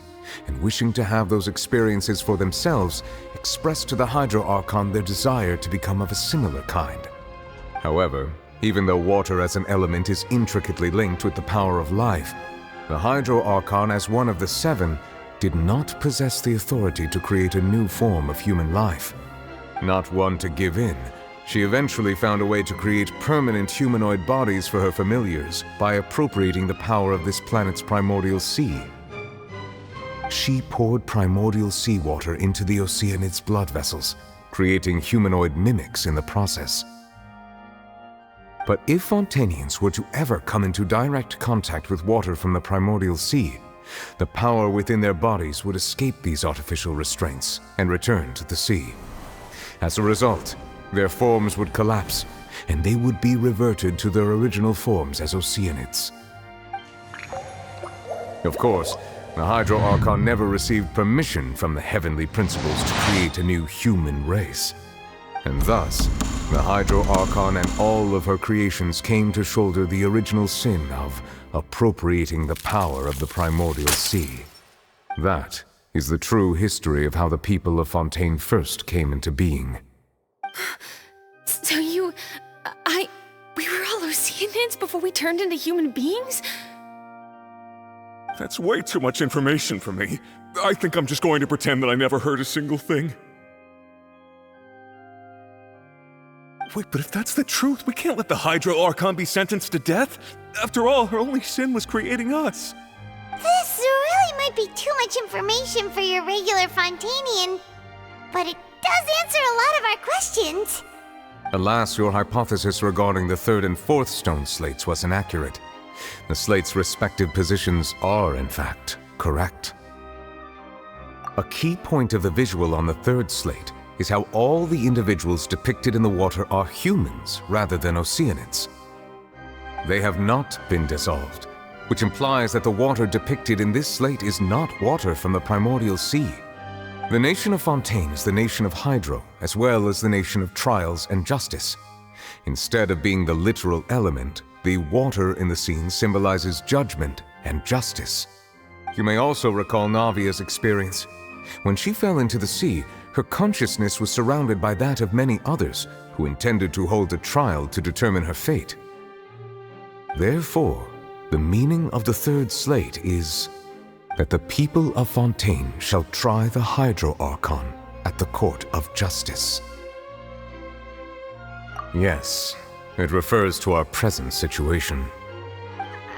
and wishing to have those experiences for themselves, expressed to the Hydro Archon their desire to become of a similar kind. However, even though water as an element is intricately linked with the power of life, the Hydro Archon, as one of the 7, did not possess the authority to create a new form of human life. Not one to give in, she eventually found a way to create permanent humanoid bodies for her familiars by appropriating the power of this planet's primordial sea. She poured primordial seawater into the Oceanid's blood vessels, creating humanoid mimics in the process. But if Fontainians were to ever come into direct contact with water from the primordial sea, the power within their bodies would escape these artificial restraints and return to the sea. As a result, their forms would collapse, and they would be reverted to their original forms as Oceanids. Of course, the Hydro Archon never received permission from the heavenly principles to create a new human race. And thus, the Hydro Archon and all of her creations came to shoulder the original sin of appropriating the power of the primordial sea. That is the true history of how the people of Fontaine first came into being. So we were all Oceanids before we turned into human beings? That's way too much information for me. I think I'm just going to pretend that I never heard a single thing. Wait, but if that's the truth, we can't let the Hydro Archon be sentenced to death. After all, her only sin was creating us. This really might be too much information for your regular Fontainian, but it does answer a lot of our questions. Alas, your hypothesis regarding the 3rd and 4th stone slates was inaccurate. The slates' respective positions are, in fact, correct. A key point of the visual on the 3rd slate is how all the individuals depicted in the water are humans rather than Oceanids. They have not been dissolved, which implies that the water depicted in this slate is not water from the primordial sea. The nation of Fontейна is the nation of Hydro, as well as the nation of Trials and Justice. Instead of being the literal element, the water in the scene symbolizes judgment and justice. You may also recall Navia's experience. When she fell into the sea, her consciousness was surrounded by that of many others who intended to hold a trial to determine her fate. Therefore, the meaning of the third slate is that the people of Fontейна shall try the Hydro Archon at the court of justice. Yes, it refers to our present situation.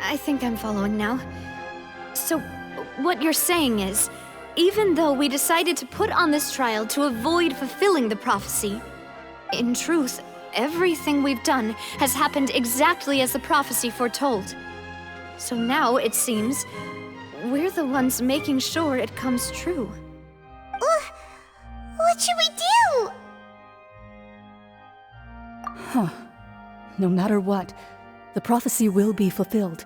I think I'm following now. So, what you're saying is, even though we decided to put on this trial to avoid fulfilling the prophecy, in truth, everything we've done has happened exactly as the prophecy foretold. So now, it seems, we're the ones making sure it comes true. What should we do? Huh. No matter what, the prophecy will be fulfilled.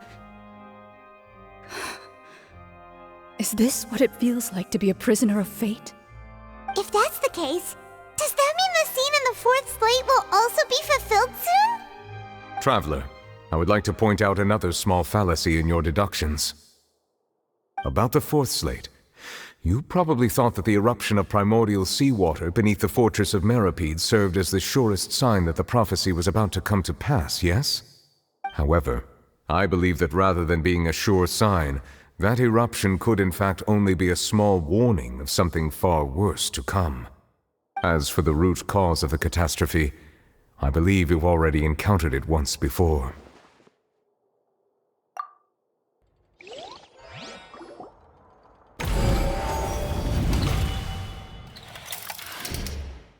Is this what it feels like to be a prisoner of fate? If that's the case, does that mean the scene in the fourth slate will also be fulfilled soon? Traveler, I would like to point out another small fallacy in your deductions. About the fourth slate, you probably thought that the eruption of primordial seawater beneath the fortress of Meripede served as the surest sign that the prophecy was about to come to pass, yes? However, I believe that rather than being a sure sign, that eruption could in fact only be a small warning of something far worse to come. As for the root cause of the catastrophe, I believe you've already encountered it once before.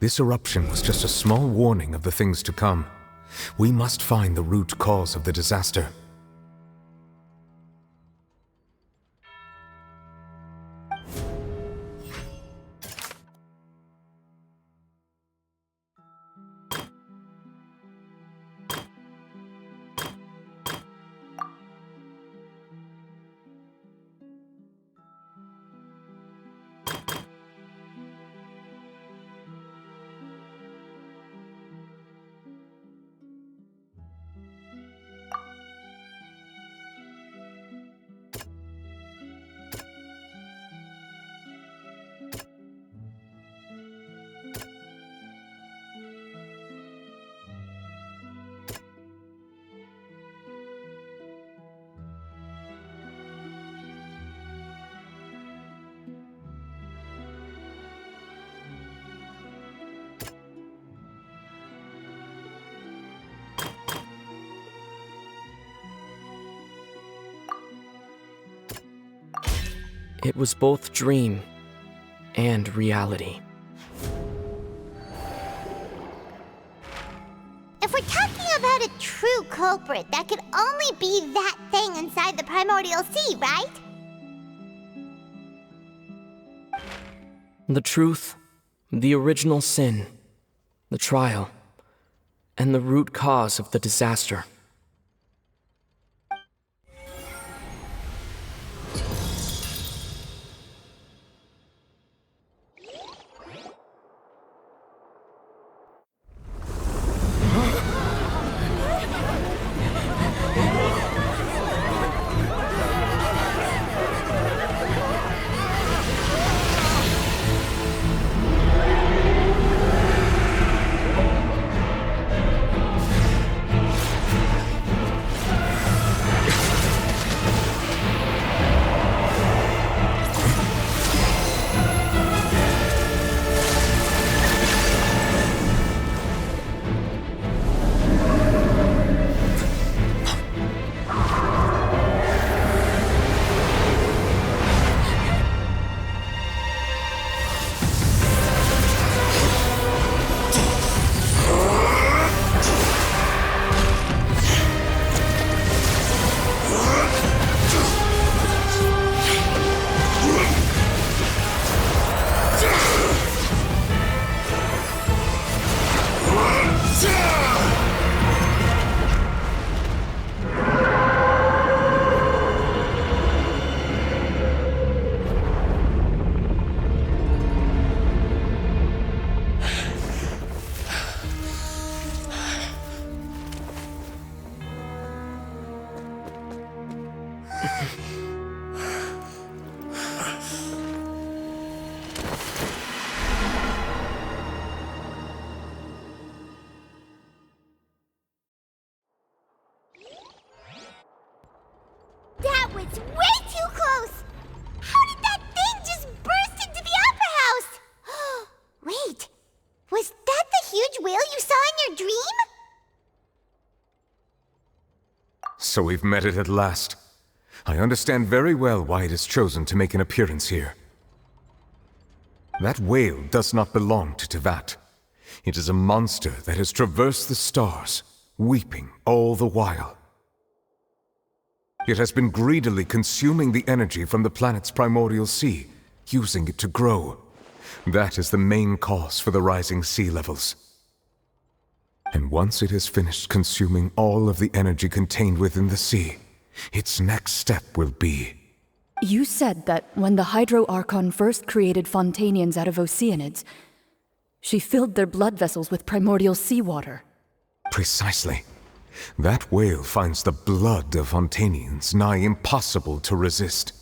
This eruption was just a small warning of the things to come. We must find the root cause of the disaster. It was both dream and reality. If we're talking about a true culprit, that could only be that thing inside the primordial sea, right? The truth, the original sin, the trial, and the root cause of the disaster. That was way too close! How did that thing just burst into the Opera House? Wait, was that the huge whale you saw in your dream? So we've met it at last. I understand very well why it has chosen to make an appearance here. That whale does not belong to Teyvat. It is a monster that has traversed the stars, weeping all the while. It has been greedily consuming the energy from the planet's primordial sea, using it to grow. That is the main cause for the rising sea levels. And once it has finished consuming all of the energy contained within the sea, its next step will be... You said that when the Hydro Archon first created Fontainians out of Oceanids, she filled their blood vessels with primordial seawater. Precisely. That whale finds the blood of Fontainians nigh impossible to resist.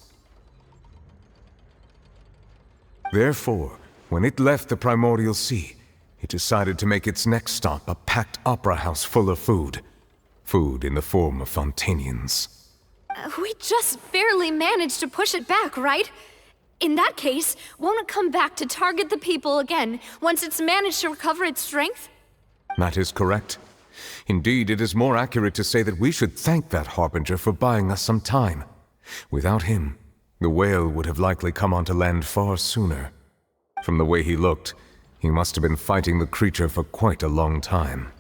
Therefore, when it left the primordial sea, it decided to make its next stop a packed opera house full of food. Food in the form of Fontainians. We just barely managed to push it back, right? In that case, won't it come back to target the people again once it's managed to recover its strength? That is correct. Indeed, it is more accurate to say that we should thank that Harbinger for buying us some time. Without him, the whale would have likely come onto land far sooner. From the way he looked, he must have been fighting the creature for quite a long time.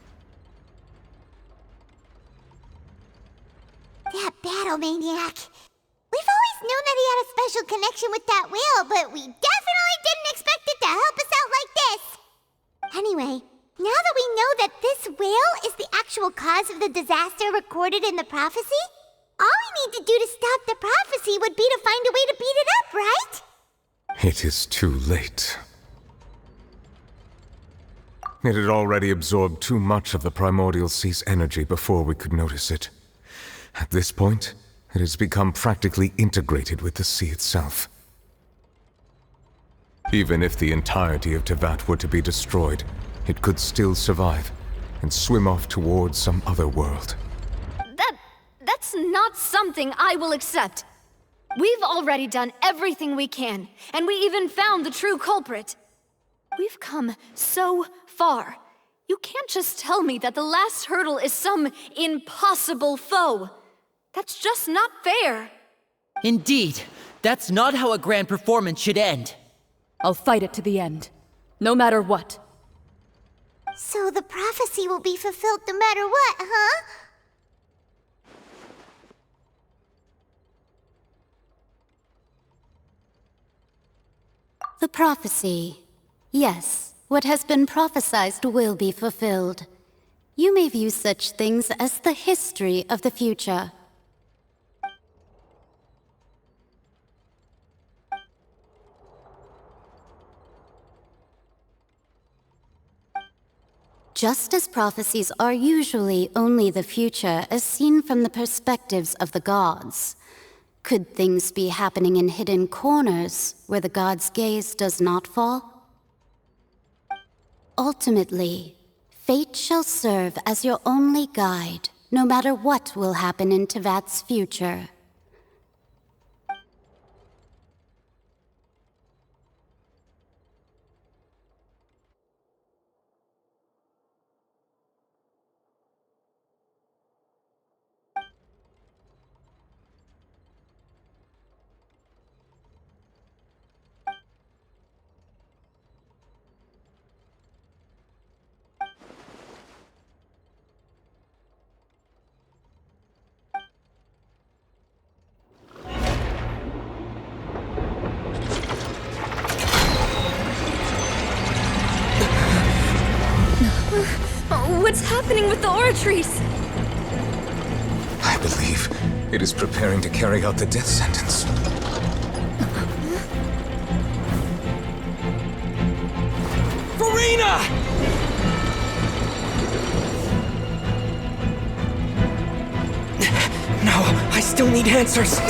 That battle maniac. We've always known that he had a special connection with that whale, but we definitely didn't expect it to help us out like this. Anyway, now that we know that this whale is the actual cause of the disaster recorded in the prophecy, all we need to do to stop the prophecy would be to find a way to beat it up, right? It is too late. It had already absorbed too much of the primordial sea's energy before we could notice it. At this point, it has become practically integrated with the sea itself. Even if the entirety of Teyvat were to be destroyed, it could still survive and swim off towards some other world. That's not something I will accept. We've already done everything we can, and we even found the true culprit. We've come so far. You can't just tell me that the last hurdle is some impossible foe. That's just not fair. Indeed, that's not how a grand performance should end. I'll fight it to the end, no matter what. So the prophecy will be fulfilled no matter what, huh? The prophecy. Yes, what has been prophesied will be fulfilled. You may view such things as the history of the future. Just as prophecies are usually only the future as seen from the perspectives of the gods, could things be happening in hidden corners where the gods' gaze does not fall? Ultimately, fate shall serve as your only guide, no matter what will happen in Teyvat's future. What's happening with the oratories? I believe it is preparing to carry out the death sentence. Furina! No, I still need answers.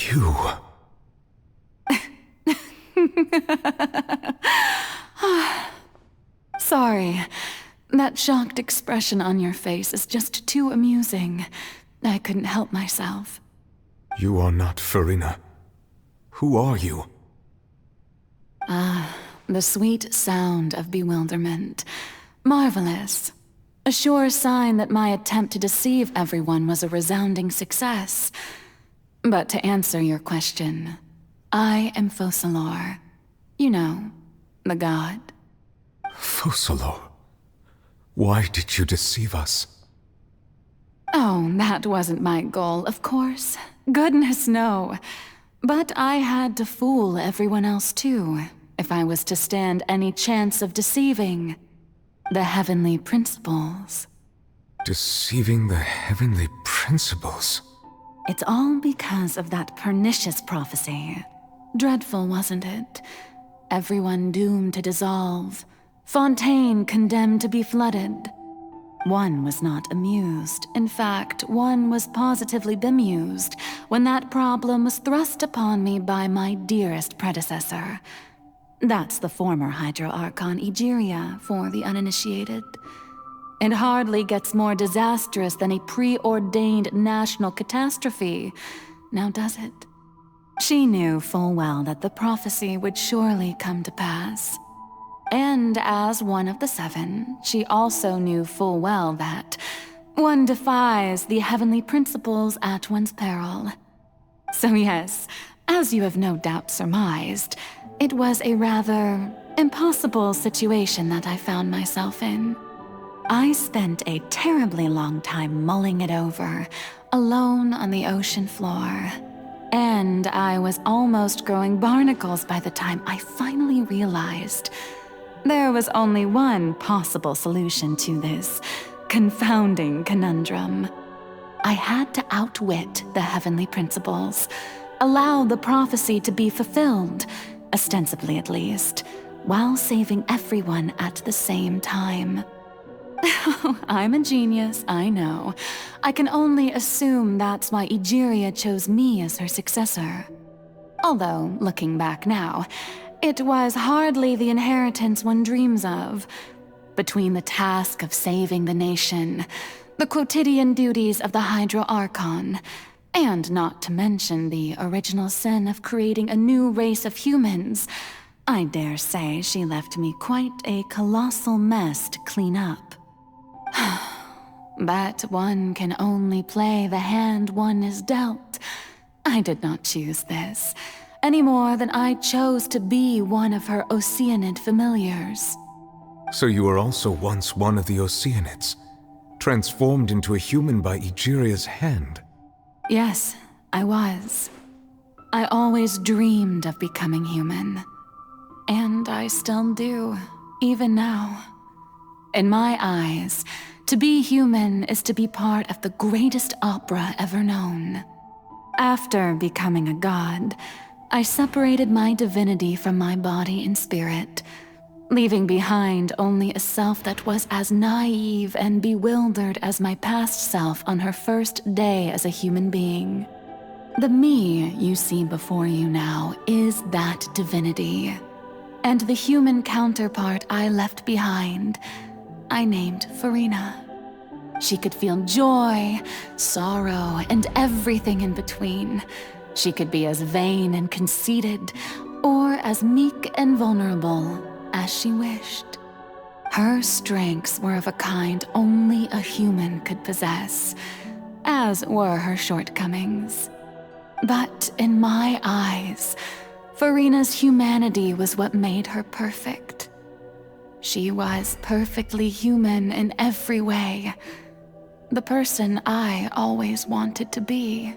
You. Sorry. That shocked expression on your face is just too amusing. I couldn't help myself. You are not Furina. Who are you? The sweet sound of bewilderment. Marvelous. A sure sign that my attempt to deceive everyone was a resounding success. But to answer your question, I am Focalor. You know, the god. Focalor? Why did you deceive us? Oh, that wasn't my goal, of course. Goodness, no. But I had to fool everyone else too, if I was to stand any chance of deceiving the heavenly principles. Deceiving the heavenly principles? It's all because of that pernicious prophecy. Dreadful, wasn't it? Everyone doomed to dissolve. Fontaine condemned to be flooded. One was not amused. In fact, one was positively bemused when that problem was thrust upon me by my dearest predecessor. That's the former Hydro Archon Egeria for the uninitiated. It hardly gets more disastrous than a preordained national catastrophe, now does it? She knew full well that the prophecy would surely come to pass. And as one of the seven, she also knew full well that one defies the heavenly principles at one's peril. So yes, as you have no doubt surmised, it was a rather impossible situation that I found myself in. I spent a terribly long time mulling it over, alone on the ocean floor. And I was almost growing barnacles by the time I finally realized there was only one possible solution to this confounding conundrum. I had to outwit the heavenly principles, allow the prophecy to be fulfilled, ostensibly at least, while saving everyone at the same time. I'm a genius, I know. I can only assume that's why Egeria chose me as her successor. Although, looking back now, it was hardly the inheritance one dreams of. Between the task of saving the nation, the quotidian duties of the Hydro Archon, and not to mention the original sin of creating a new race of humans, I dare say she left me quite a colossal mess to clean up. But one can only play the hand one is dealt. I did not choose this, any more than I chose to be one of her Oceanid familiars. So you were also once one of the Oceanids, transformed into a human by Egeria's hand? Yes, I was. I always dreamed of becoming human. And I still do, even now. In my eyes, to be human is to be part of the greatest opera ever known. After becoming a god, I separated my divinity from my body and spirit, leaving behind only a self that was as naive and bewildered as my past self on her first day as a human being. The me you see before you now is that divinity, and the human counterpart I left behind, I named Furina. She could feel joy, sorrow, and everything in between. She could be as vain and conceited, or as meek and vulnerable as she wished. Her strengths were of a kind only a human could possess. as were her shortcomings. But in my eyes, Furina's humanity was what made her perfect. She was perfectly human in every way. The person I always wanted to be.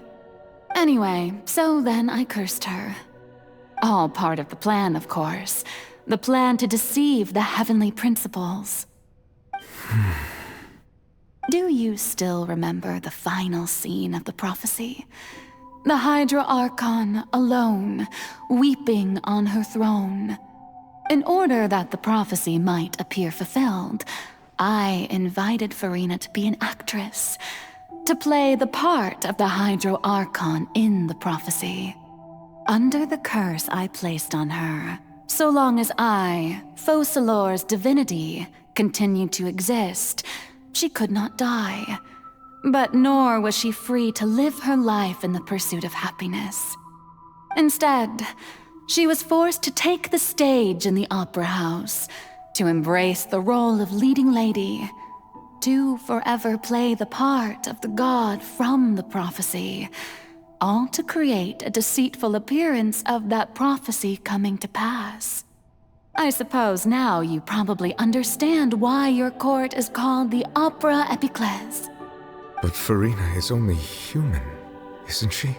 Anyway, so then I cursed her. All part of the plan, of course. The plan to deceive the heavenly principles. Do you still remember the final scene of the prophecy? The Hydra Archon, alone, weeping on her throne. In order that the prophecy might appear fulfilled, I invited Furina to be an actress, to play the part of the Hydra Archon in the prophecy. Under the curse I placed on her, so long as I, Focalor's divinity, continued to exist, she could not die. But nor was she free to live her life in the pursuit of happiness. Instead, she was forced to take the stage in the opera house, to embrace the role of leading lady, to forever play the part of the god from the prophecy, all to create a deceitful appearance of that prophecy coming to pass. I suppose now you probably understand why your court is called the Opera Epiclese. But Furina is only human, isn't she?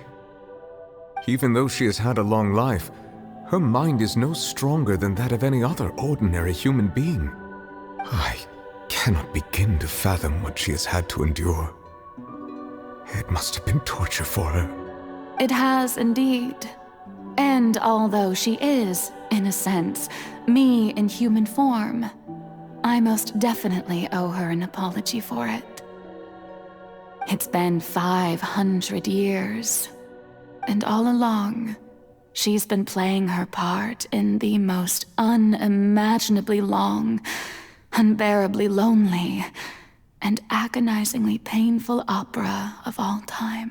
Even though she has had a long life, her mind is no stronger than that of any other ordinary human being. I cannot begin to fathom what she has had to endure. It must have been torture for her. It has indeed. And although she is, in a sense, me in human form, I most definitely owe her an apology for it. It's been 500 years, and all along, she's been playing her part in the most unimaginably long, unbearably lonely, and agonizingly painful opera of all time.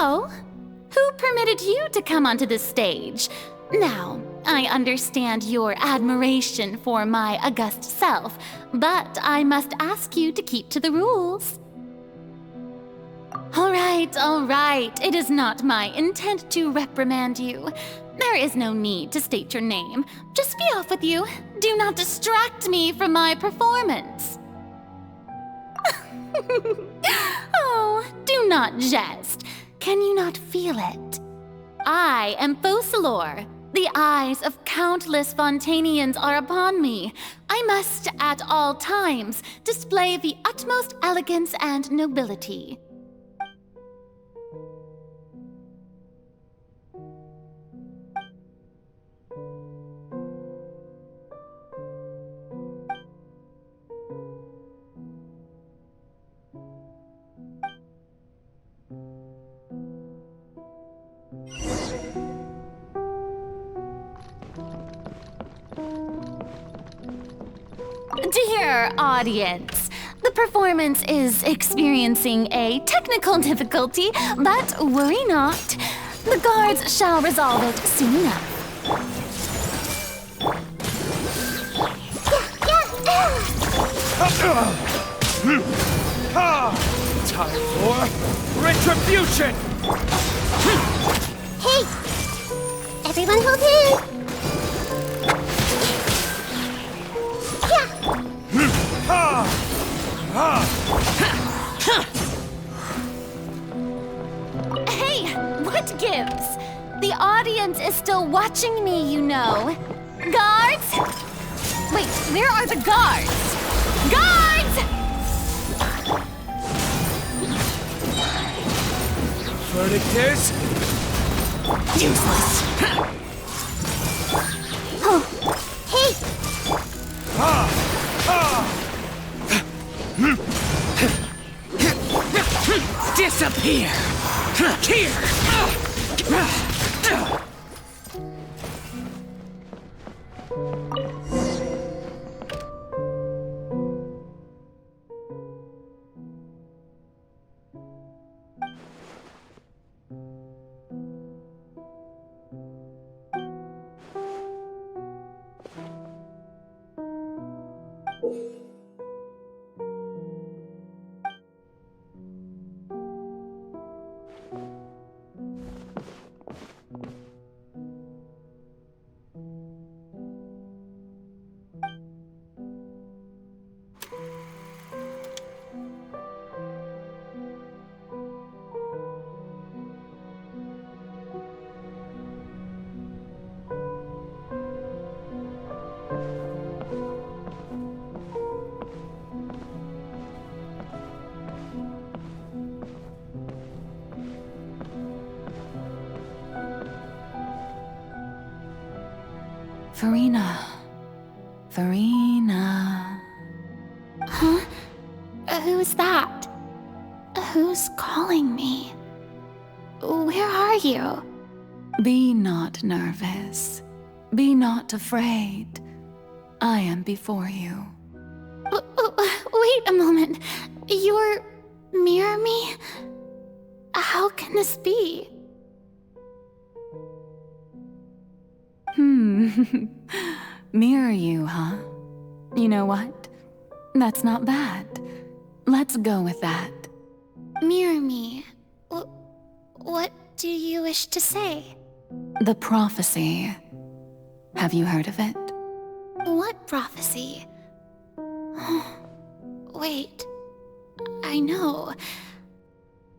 Oh, who permitted you to come onto the stage? Now, I understand your admiration for my august self, but I must ask you to keep to the rules. All right. It is not my intent to reprimand you. There is no need to state your name. Just be off with you. Do not distract me from my performance. Oh, do not jest. Can you not feel it? I am Focalor. The eyes of countless Fontainians are upon me. I must, at all times, display the utmost elegance and nobility. Dear audience, the performance is experiencing a technical difficulty, but worry not. The guards shall resolve it soon enough. Time for retribution! Hey! Everyone hold hands! Hey, what gives? The audience is still watching me, you know. Guards? Wait, where are the guards? Guards! Verdict is... useless. Oh, hey! Disappear! Here! Farina. Huh? Who's that? Who's calling me? Where are you? Be not nervous. Be not afraid. I am before you. Wait a moment. You're mirror me? How can this be? Mirror you, huh? You know what? That's not bad. Let's go with that. Mirror me. What do you wish to say? The prophecy. Have you heard of it? What prophecy? Wait. I know.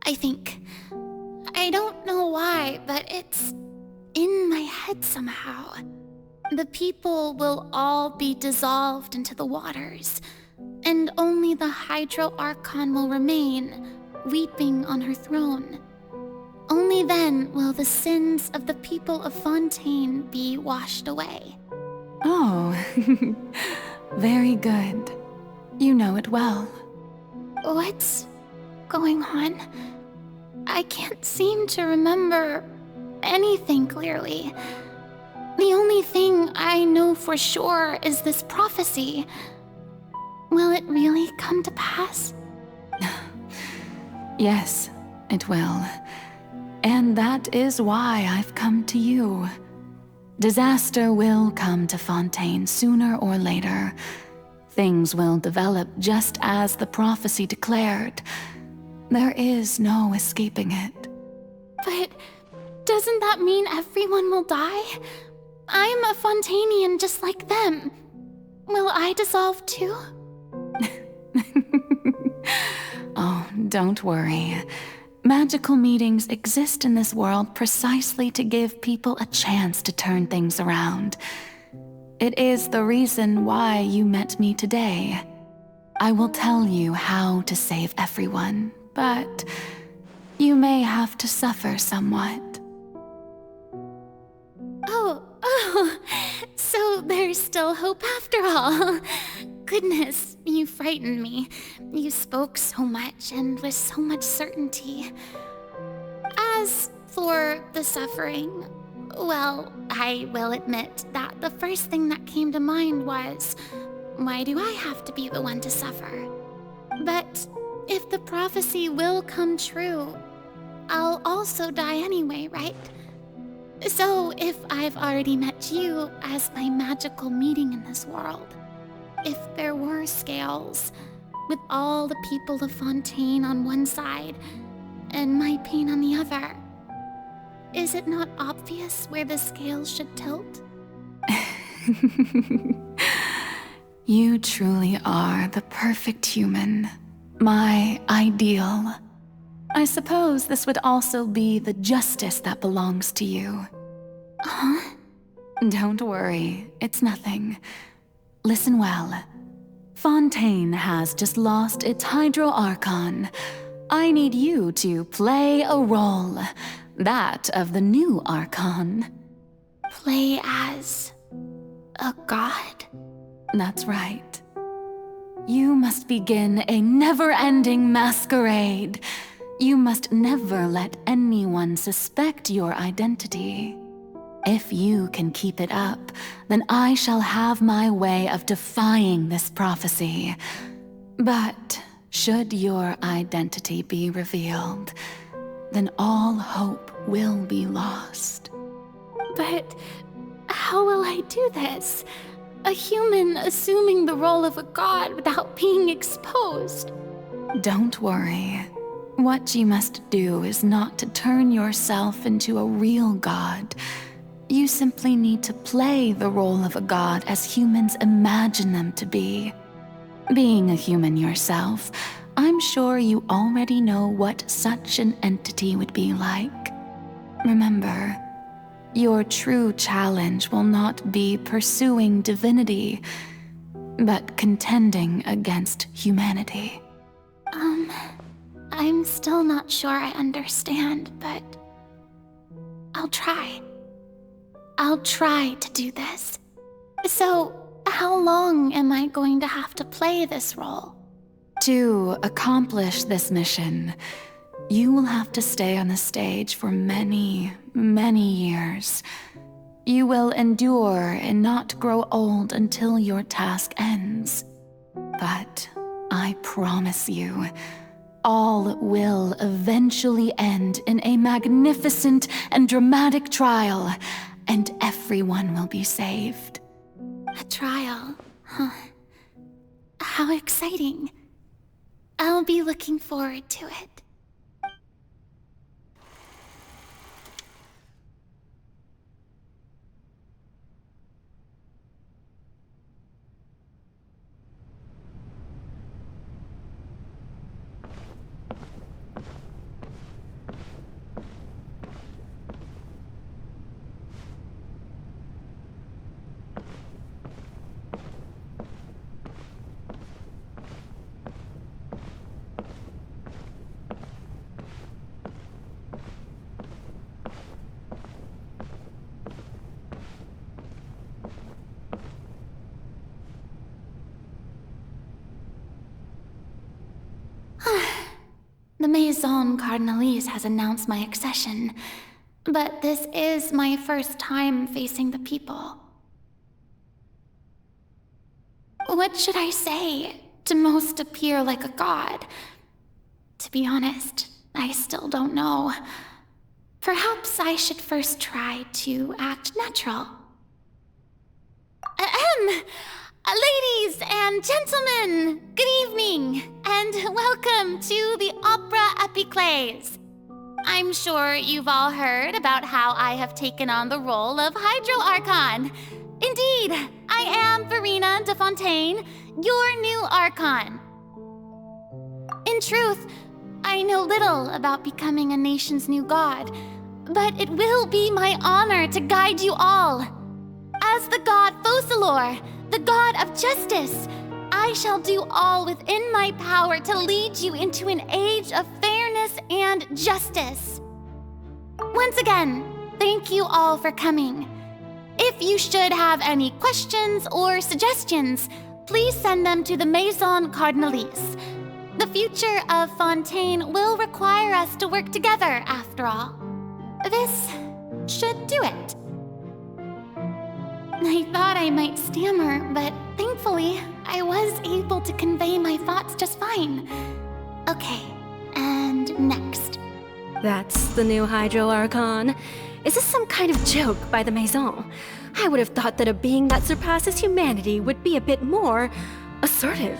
I think. I don't know why, but it's in my head somehow. The people will all be dissolved into the waters, and only the Hydro Archon will remain, weeping on her throne. Only then will the sins of the people of Fontaine be washed away. Oh, very good. You know it well. What's going on? I can't seem to remember anything clearly. The only thing I know for sure is this prophecy. Will it really come to pass? Yes, it will. And that is why I've come to you. Disaster will come to Fontaine sooner or later. Things will develop just as the prophecy declared. There is no escaping it. But doesn't that mean everyone will die? I'm a Fontainian just like them. Will I dissolve too? Oh, don't worry. Magical meetings exist in this world precisely to give people a chance to turn things around. It is the reason why you met me today. I will tell you how to save everyone, but you may have to suffer somewhat. Oh, so there's still hope after all. Goodness, you frightened me. You spoke so much and with so much certainty. As for the suffering, well, I will admit that the first thing that came to mind was, why do I have to be the one to suffer? But if the prophecy will come true, I'll also die anyway, right? So if I've already met you as my magical meeting in this world, if there were scales, with all the people of Fontaine on one side and my pain on the other. Is it not obvious where the scales should tilt? You truly are the perfect human, my ideal. I suppose this would also be the justice that belongs to you. Huh? Don't worry, it's nothing. Listen well. Fontaine has just lost its Hydro Archon. I need you to play a role, that of the new Archon. Play as a god? That's right. You must begin a never-ending masquerade. You must never let anyone suspect your identity. If you can keep it up, then I shall have my way of defying this prophecy. But should your identity be revealed, then all hope will be lost. But how will I do this? A human assuming the role of a god without being exposed? Don't worry. What you must do is not to turn yourself into a real god. You simply need to play the role of a god as humans imagine them to be. Being a human yourself, I'm sure you already know what such an entity would be like. Remember, your true challenge will not be pursuing divinity, but contending against humanity. I'm still not sure I understand, but I'll try. I'll try to do this. So, how long am I going to have to play this role? To accomplish this mission, you will have to stay on the stage for many, many years. You will endure and not grow old until your task ends. But I promise you, all will eventually end in a magnificent and dramatic trial, and everyone will be saved. A trial, huh? How exciting. I'll be looking forward to it. The Maison Cardinalise has announced my accession, but this is my first time facing the people. What should I say to most appear like a god? To be honest, I still don't know. Perhaps I should first try to act natural. Ladies and gentlemen, good evening, and welcome to the Opera Epiclese. I'm sure you've all heard about how I have taken on the role of Hydro Archon. Indeed, I am Verena de Fontaine, your new Archon. In truth, I know little about becoming a nation's new god, but it will be my honor to guide you all. As the god Focalor, the god of justice, I shall do all within my power to lead you into an age of fairness and justice. Once again, thank you all for coming. If you should have any questions or suggestions, please send them to the Maison Cardinalise. The future of Fontaine will require us to work together, after all. This should do it. I thought I might stammer, but thankfully, I was able to convey my thoughts just fine. Okay, and next. That's the new Hydro Archon. Is this some kind of joke by the Maison? I would have thought that a being that surpasses humanity would be a bit more assertive.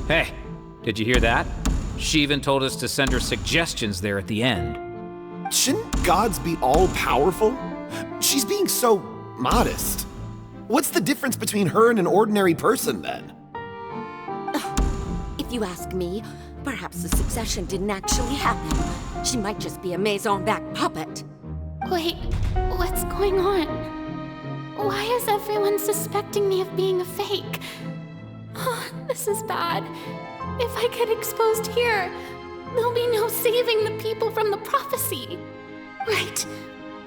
Hey, did you hear that? She even told us to send her suggestions there at the end. Shouldn't gods be all-powerful? She's being so modest. What's the difference between her and an ordinary person, then? If you ask me, perhaps the succession didn't actually happen. She might just be a maison-back puppet. Wait, what's going on? Why is everyone suspecting me of being a fake? Oh, this is bad. If I get exposed here, there'll be no saving the people from the prophecy. Right.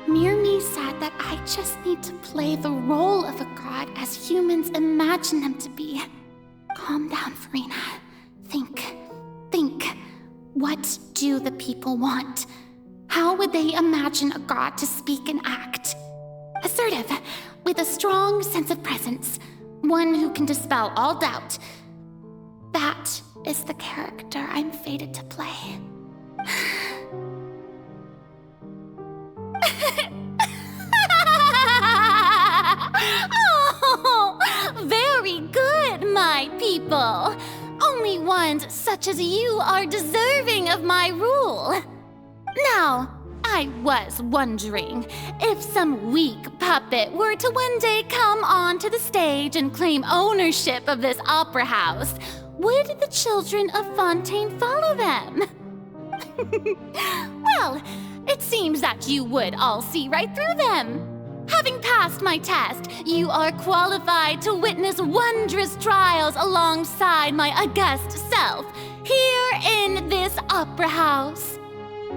Mirmi said that I just need to play the role of a god as humans imagine them to be. Calm down, Furina. Think. What do the people want? How would they imagine a god to speak and act? Assertive, with a strong sense of presence. One who can dispel all doubt. That is the character I'm fated to play. Oh, very good, my people. Only ones such as you are deserving of my rule. Now, I was wondering if some weak puppet were to one day come onto the stage and claim ownership of this opera house, would the children of Fontaine follow them? Well, it seems that you would all see right through them. Having passed my test, you are qualified to witness wondrous trials alongside my august self, here in this opera house.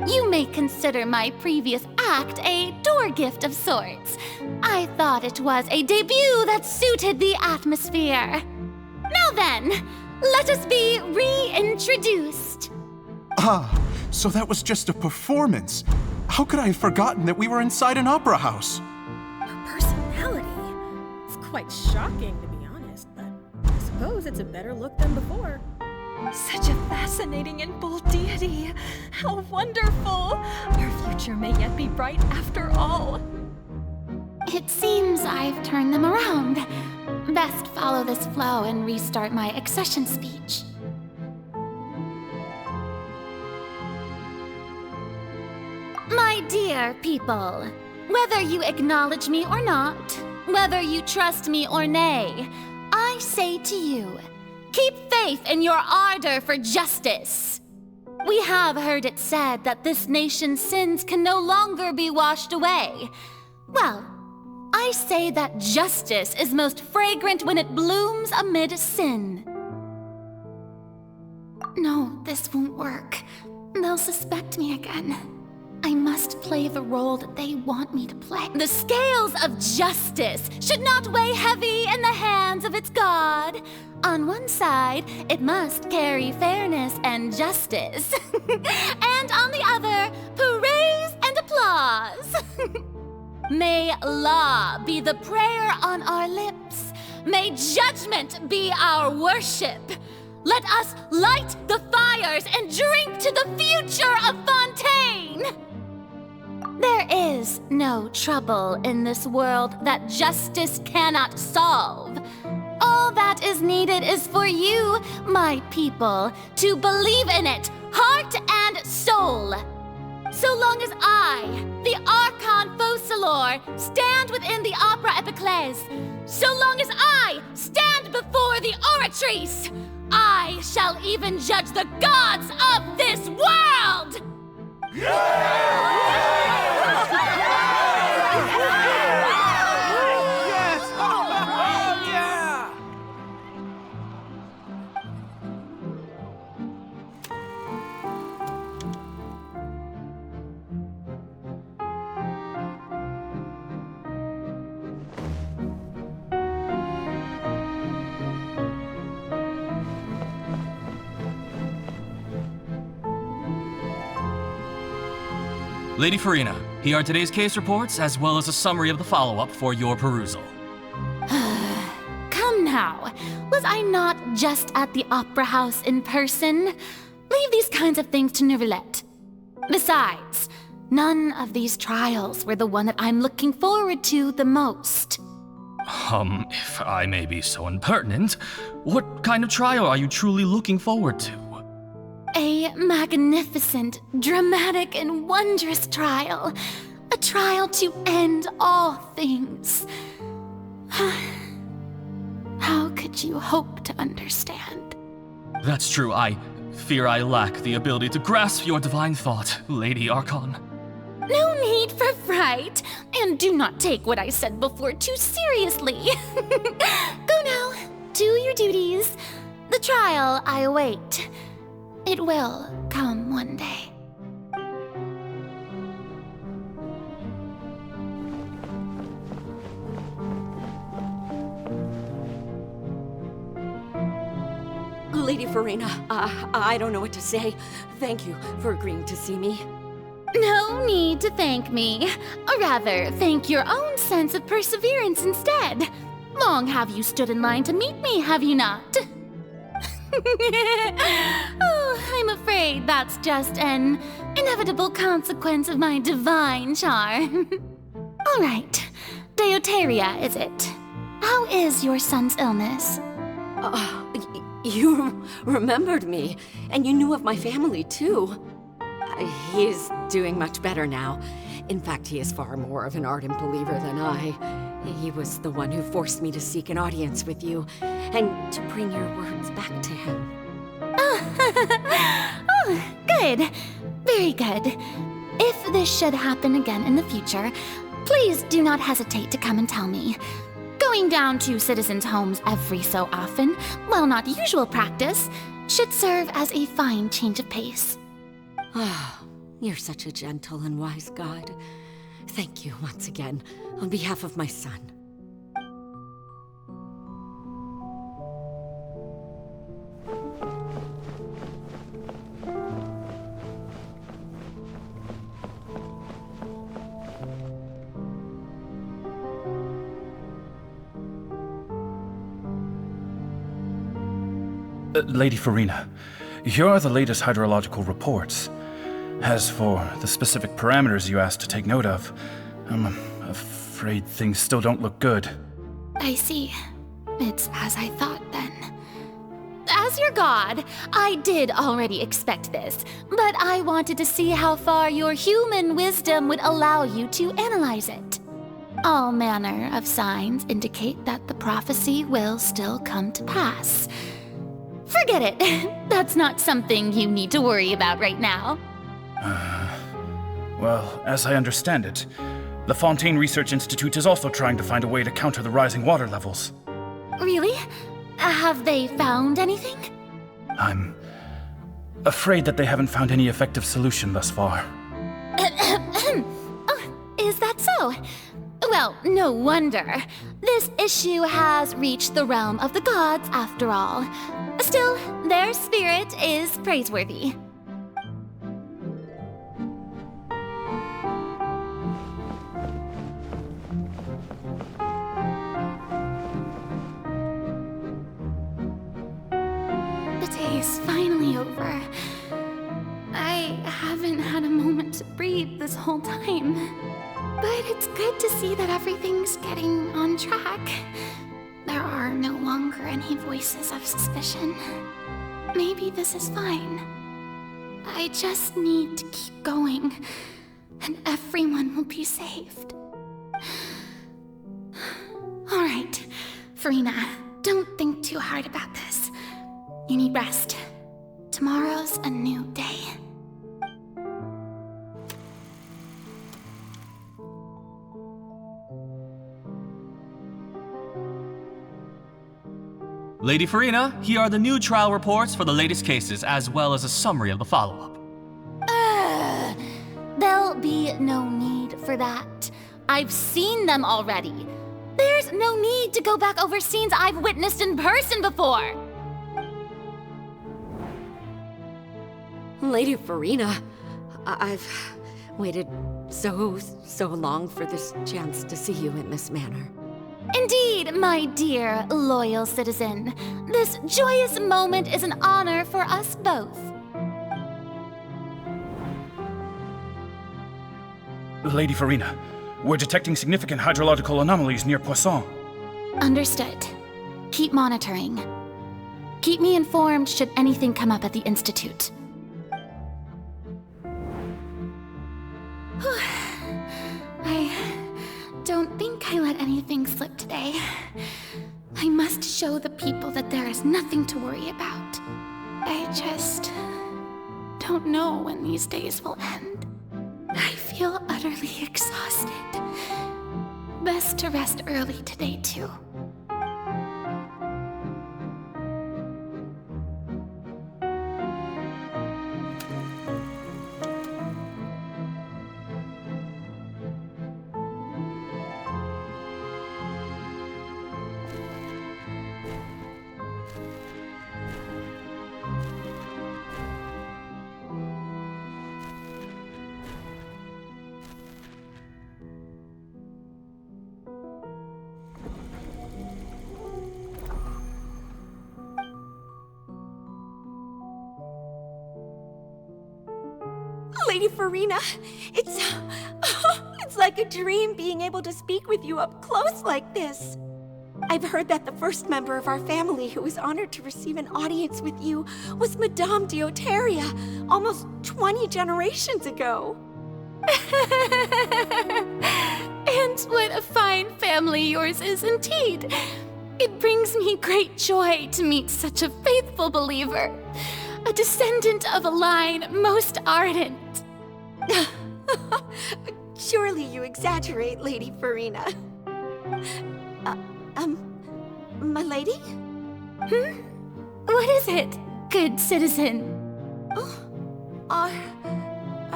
You may consider my previous act a door gift of sorts. I thought it was a debut that suited the atmosphere. Now then, let us be reintroduced. Ah, so that was just a performance. How could I have forgotten that we were inside an opera house? Her personality. It's quite shocking, to be honest, but I suppose it's a better look than before. Such a fascinating and bold deity. How wonderful. Our future may yet be bright after all. It seems I've turned them around. Best follow this flow and restart my accession speech. My dear people, whether you acknowledge me or not, whether you trust me or nay, I say to you, keep faith in your ardor for justice. We have heard it said that this nation's sins can no longer be washed away. Well, I say that justice is most fragrant when it blooms amid sin. No, this won't work. They'll suspect me again. I must play the role that they want me to play. The scales of justice should not weigh heavy in the hands of its god. On one side, it must carry fairness and justice. And on the other, praise and applause. May law be the prayer on our lips. May judgment be our worship. Let us light the fires and drink to the future of Fontaine. There is no trouble in this world that justice cannot solve. All that is needed is for you, my people, to believe in it, heart and soul. So long as I, the Archon Focalor, stand within the Opera Epiclese, so long as I stand before the Oratrice, I shall even judge the gods of this world! Lady Furina, here are today's case reports, as well as a summary of the follow-up for your perusal. Come now, was I not just at the Opera House in person? Leave these kinds of things to Neuvillette. Besides, none of these trials were the one that I'm looking forward to the most. If I may be so impertinent, what kind of trial are you truly looking forward to? A magnificent, dramatic, and wondrous trial. A trial to end all things. How could you hope to understand? That's true. I fear I lack the ability to grasp your divine thought, Lady Archon. No need for fright, and do not take what I said before too seriously. Go now, do your duties. The trial I await. It will come one day. Lady Farina, I don't know what to say. Thank you for agreeing to see me. No need to thank me. Or rather, thank your own sense of perseverance instead. Long have you stood in line to meet me, have you not? Oh, I'm afraid that's just an inevitable consequence of my divine charm. All right, Deuteria, is it? How is your son's illness? You remembered me, and you knew of my family, too. He is doing much better now. In fact, he is far more of an ardent believer than I. He was the one who forced me to seek an audience with you, and to bring your words back to him. Oh, good. Very good. If this should happen again in the future, please do not hesitate to come and tell me. Going down to citizens' homes every so often, while not usual practice, should serve as a fine change of pace. Ah, you're such a gentle and wise God. Thank you once again, on behalf of my son. Lady Farina, here are the latest hydrological reports. As for the specific parameters you asked to take note of, I'm afraid things still don't look good. I see. It's as I thought then. As your god, I did already expect this, but I wanted to see how far your human wisdom would allow you to analyze it. All manner of signs indicate that the prophecy will still come to pass. Forget it. That's not something you need to worry about right now. Well, as I understand it, the Fontaine Research Institute is also trying to find a way to counter the rising water levels. Really? Have they found anything? I'm afraid that they haven't found any effective solution thus far. Oh, is that so? Well, no wonder. This issue has reached the realm of the gods, after all. Still, their spirit is praiseworthy. The day is finally over. I haven't had a moment to breathe this whole time. But it's good to see that everything's getting on track. There are no longer any voices of suspicion. Maybe this is fine. I just need to keep going, and everyone will be saved. All right, Farina, don't think too hard about this. You need rest. Tomorrow's a new day. Lady Farina, here are the new trial reports for the latest cases, as well as a summary of the follow-up. There'll be no need for that. I've seen them already. There's no need to go back over scenes I've witnessed in person before. Lady Farina, I've waited so long for this chance to see you in this manner. Indeed, my dear, loyal citizen. This joyous moment is an honor for us both. Lady Farina, we're detecting significant hydrological anomalies near Poisson. Understood. Keep monitoring. Keep me informed should anything come up at the Institute. I don't think I let anything slip today. I must show the people that there is nothing to worry about. I just don't know when these days will end. I feel utterly exhausted. Best to rest early today, too. Lady Farina, it's like a dream being able to speak with you up close like this. I've heard that the first member of our family who was honored to receive an audience with you was Madame d'Oteria, almost 20 generations ago. And what a fine family yours is indeed. It brings me great joy to meet such a faithful believer. A descendant of a line most ardent. Surely you exaggerate, Lady Farina. My lady? What is it, good citizen? Are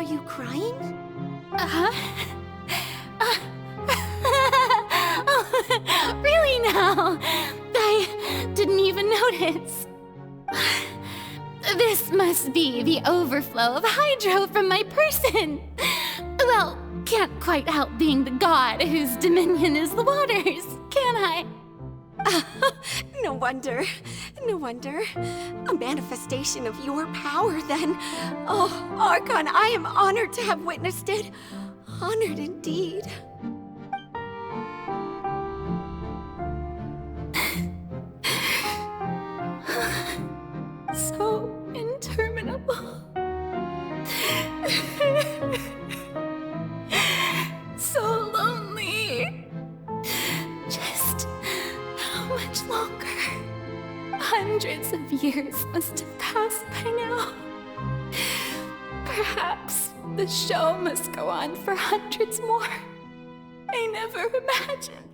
you crying? Really now? I didn't even notice. This must be the overflow of hydro from my person. Well, can't quite help being the god whose dominion is the waters, can I? No wonder. No wonder. A manifestation of your power, then. Oh, Archon, I am honored to have witnessed it. Honored indeed. So interminable. So lonely. Just how much longer? Hundreds of years must have passed by now. Perhaps the show must go on for hundreds more. I never imagined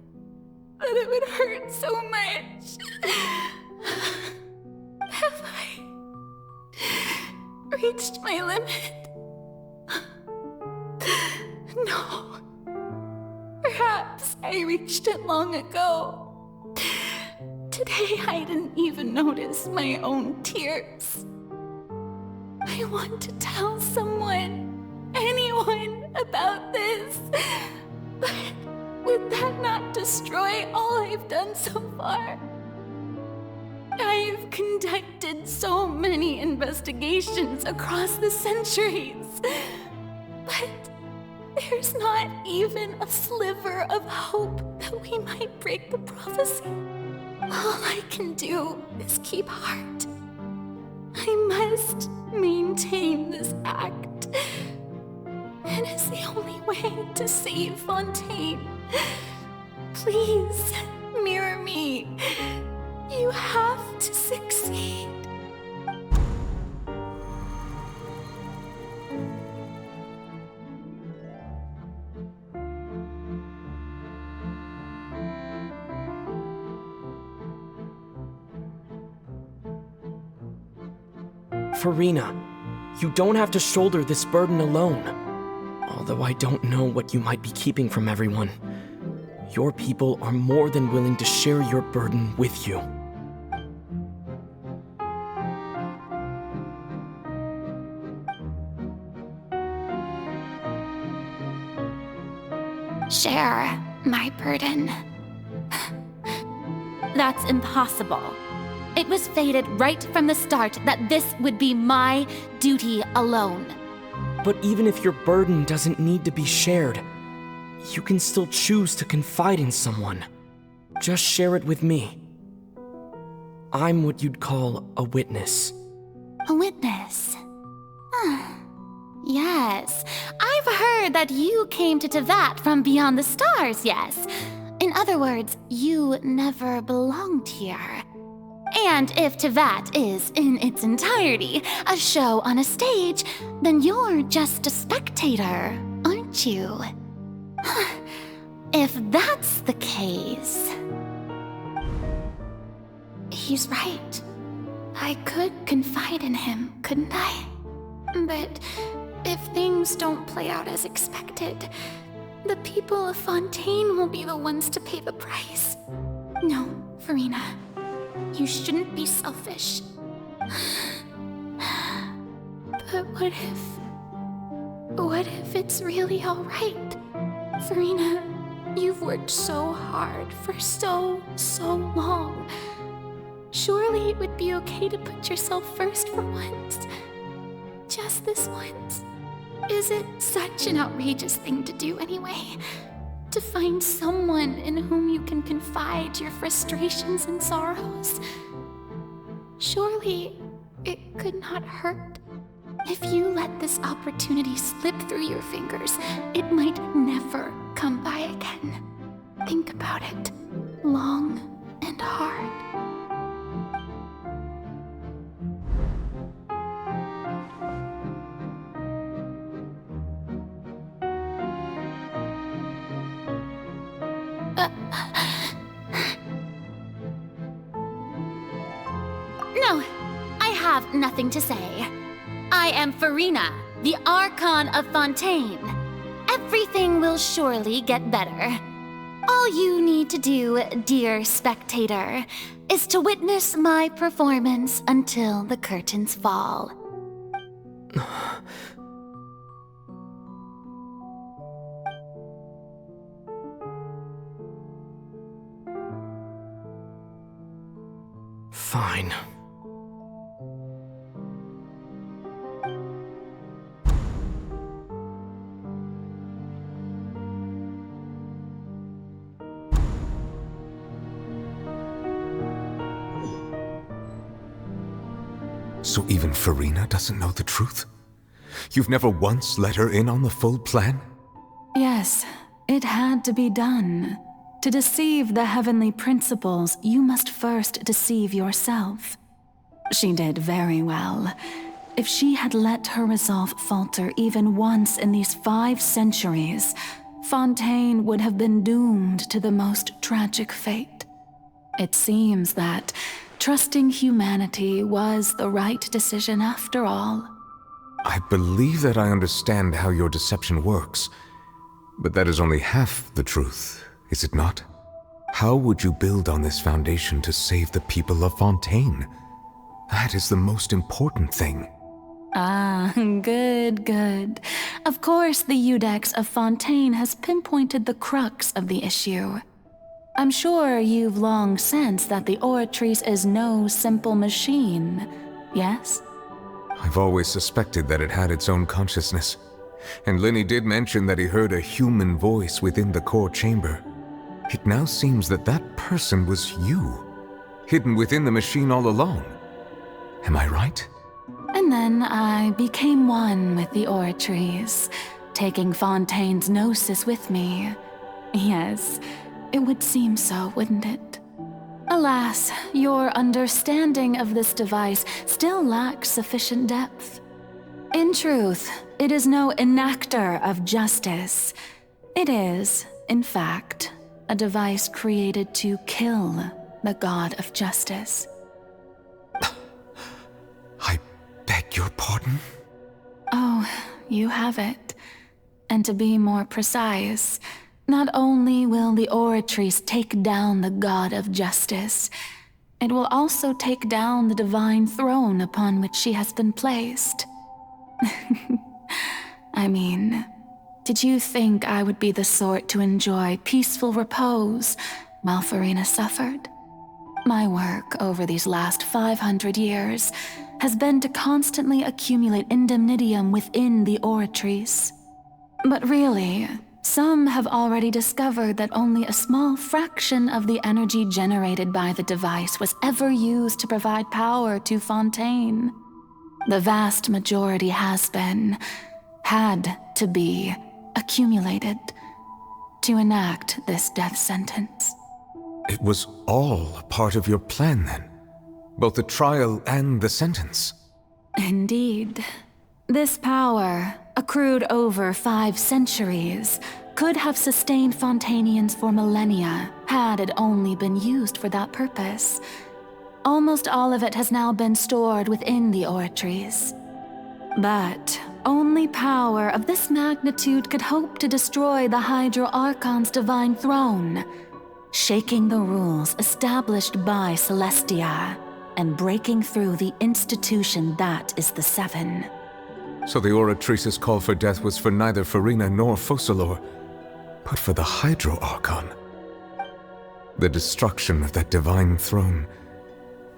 that it would hurt so much. Have I reached my limit? No. Perhaps I reached it long ago. Today I didn't even notice my own tears. I want to tell someone, anyone, about this. But would that not destroy all I've done so far? I've conducted so many investigations across the centuries, but there's not even a sliver of hope that we might break the prophecy. All I can do is keep heart. I must maintain this act. It is the only way to save Fontaine. Please, mirror me. You have to succeed. Farina, you don't have to shoulder this burden alone. Although I don't know what you might be keeping from everyone, your people are more than willing to share your burden with you. Share my burden. That's impossible. It was fated right from the start that this would be my duty alone. But even if your burden doesn't need to be shared, you can still choose to confide in someone. just share it with me. I'm what you'd call a witness. A witness? Yes, I've heard that you came to Tevat from beyond the stars, yes. In other words, you never belonged here. And if Tevat is, in its entirety, a show on a stage, then you're just a spectator, aren't you? If that's the case... He's right. I could confide in him, couldn't I? But if things don't play out as expected, the people of Fontaine will be the ones to pay the price. No, Furina, you shouldn't be selfish. But what if it's really all right? Furina, you've worked so hard for so long. Surely it would be okay to put yourself first for once. Just this once. Is it such an outrageous thing to do anyway? To find someone in whom you can confide your frustrations and sorrows? Surely it could not hurt. If you let this opportunity slip through your fingers, it might never come by again. Think about it long and hard. No, I have nothing to say. I am Furina, the Archon of Fontaine. Everything will surely get better. All you need to do, dear spectator, is to witness my performance until the curtains fall. Fine. So even Furina doesn't know the truth? You've never once let her in on the full plan? Yes, it had to be done. To deceive the heavenly principles, you must first deceive yourself. She did very well. If she had let her resolve falter even once in these 5 centuries, Fontaine would have been doomed to the most tragic fate. It seems that trusting humanity was the right decision after all. I believe that I understand how your deception works, but that is only half the truth, is it not? How would you build on this foundation to save the people of Fontaine? That is the most important thing. Ah, good. Of course, the Iudex of Fontaine has pinpointed the crux of the issue. I'm sure you've long sensed that the Oratrice is no simple machine, yes? I've always suspected that it had its own consciousness, and Linny did mention that he heard a human voice within the core chamber. It now seems that that person was you, hidden within the machine all along. Am I right? And then I became one with the Oratrice, taking Fontaine's gnosis with me. Yes, it would seem so, wouldn't it? Alas, your understanding of this device still lacks sufficient depth. In truth, it is no enactor of justice. It is, in fact, a device created to kill the god of justice. I beg your pardon? Oh, you have it. And to be more precise, not only will the Oratrice take down the god of justice, it will also take down the divine throne upon which she has been placed. I mean, did you think I would be the sort to enjoy peaceful repose while Furina suffered? My work over these last 500 years has been to constantly accumulate indemnitium within the Oratrice. But really, some have already discovered that only a small fraction of the energy generated by the device was ever used to provide power to Fontaine. The vast majority had to be, accumulated to enact this death sentence. It was all a part of your plan, then? Both the trial and the sentence? Indeed. This power, accrued over 5 centuries, could have sustained Fontainians for millennia had it only been used for that purpose. Almost all of it has now been stored within the oratories. But only power of this magnitude could hope to destroy the Hydro Archon's divine throne, shaking the rules established by Celestia and breaking through the institution that is the Seven. So the Oratrice's call for death was for neither Furina nor Focalor, but for the Hydro Archon. The destruction of that divine throne.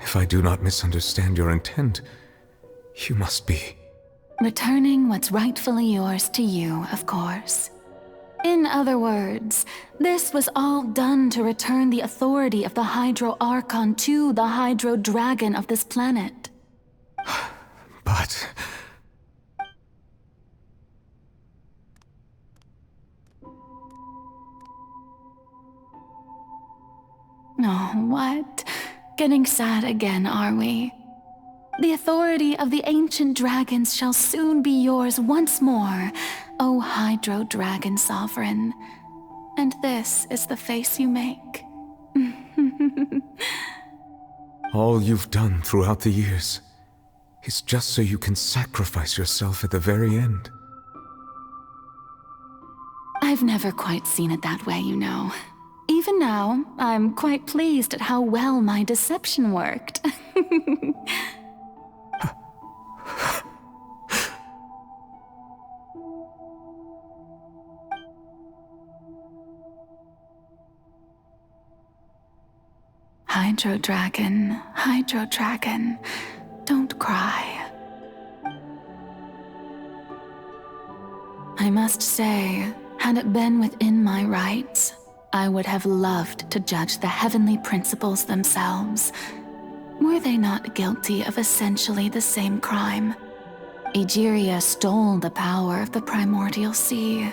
If I do not misunderstand your intent, you must be... Returning what's rightfully yours to you, of course. In other words, this was all done to return the authority of the Hydro Archon to the Hydro Dragon of this planet. But... Oh, what? Getting sad again, are we? The authority of the ancient dragons shall soon be yours once more, O Hydro Dragon Sovereign. And this is the face you make. All you've done throughout the years is just so you can sacrifice yourself at the very end. I've never quite seen it that way, you know. Even now, I'm quite pleased at how well my deception worked. Hydro Dragon, don't cry. I must say, had it been within my rights, I would have loved to judge the heavenly principles themselves. Were they not guilty of essentially the same crime? Egeria stole the power of the primordial sea,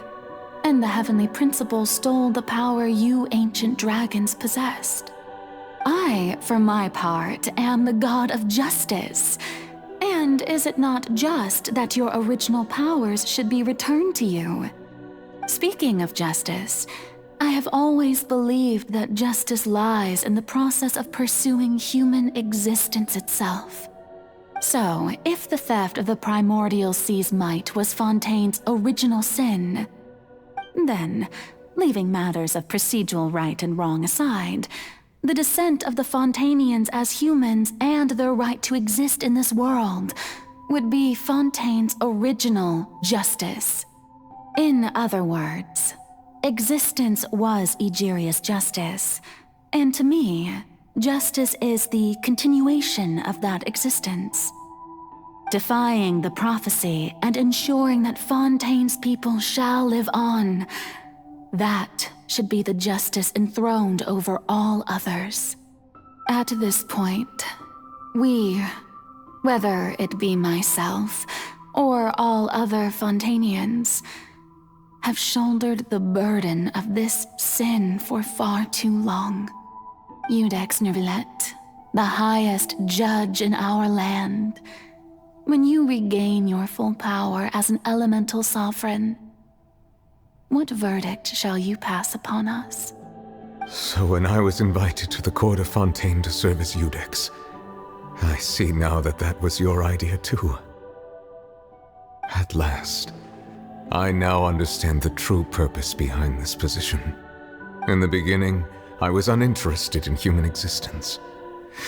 and the heavenly principles stole the power you ancient dragons possessed. I, for my part, am the god of justice. And is it not just that your original powers should be returned to you? Speaking of justice, I have always believed that justice lies in the process of pursuing human existence itself. So, if the theft of the primordial sea's might was Fontaine's original sin, then, leaving matters of procedural right and wrong aside, the descent of the Fontainians as humans and their right to exist in this world would be Fontaine's original justice. In other words, existence was Egeria's justice, and to me, justice is the continuation of that existence. Defying the prophecy and ensuring that Fontaine's people shall live on, that should be the justice enthroned over all others. At this point, we, whether it be myself or all other Fontainians, have shouldered the burden of this sin for far too long. Iudex Nervillet, the highest judge in our land, when you regain your full power as an elemental sovereign, what verdict shall you pass upon us? So when I was invited to the court of Fontaine to serve as Iudex, I see now that that was your idea too. At last, I now understand the true purpose behind this position. In the beginning, I was uninterested in human existence.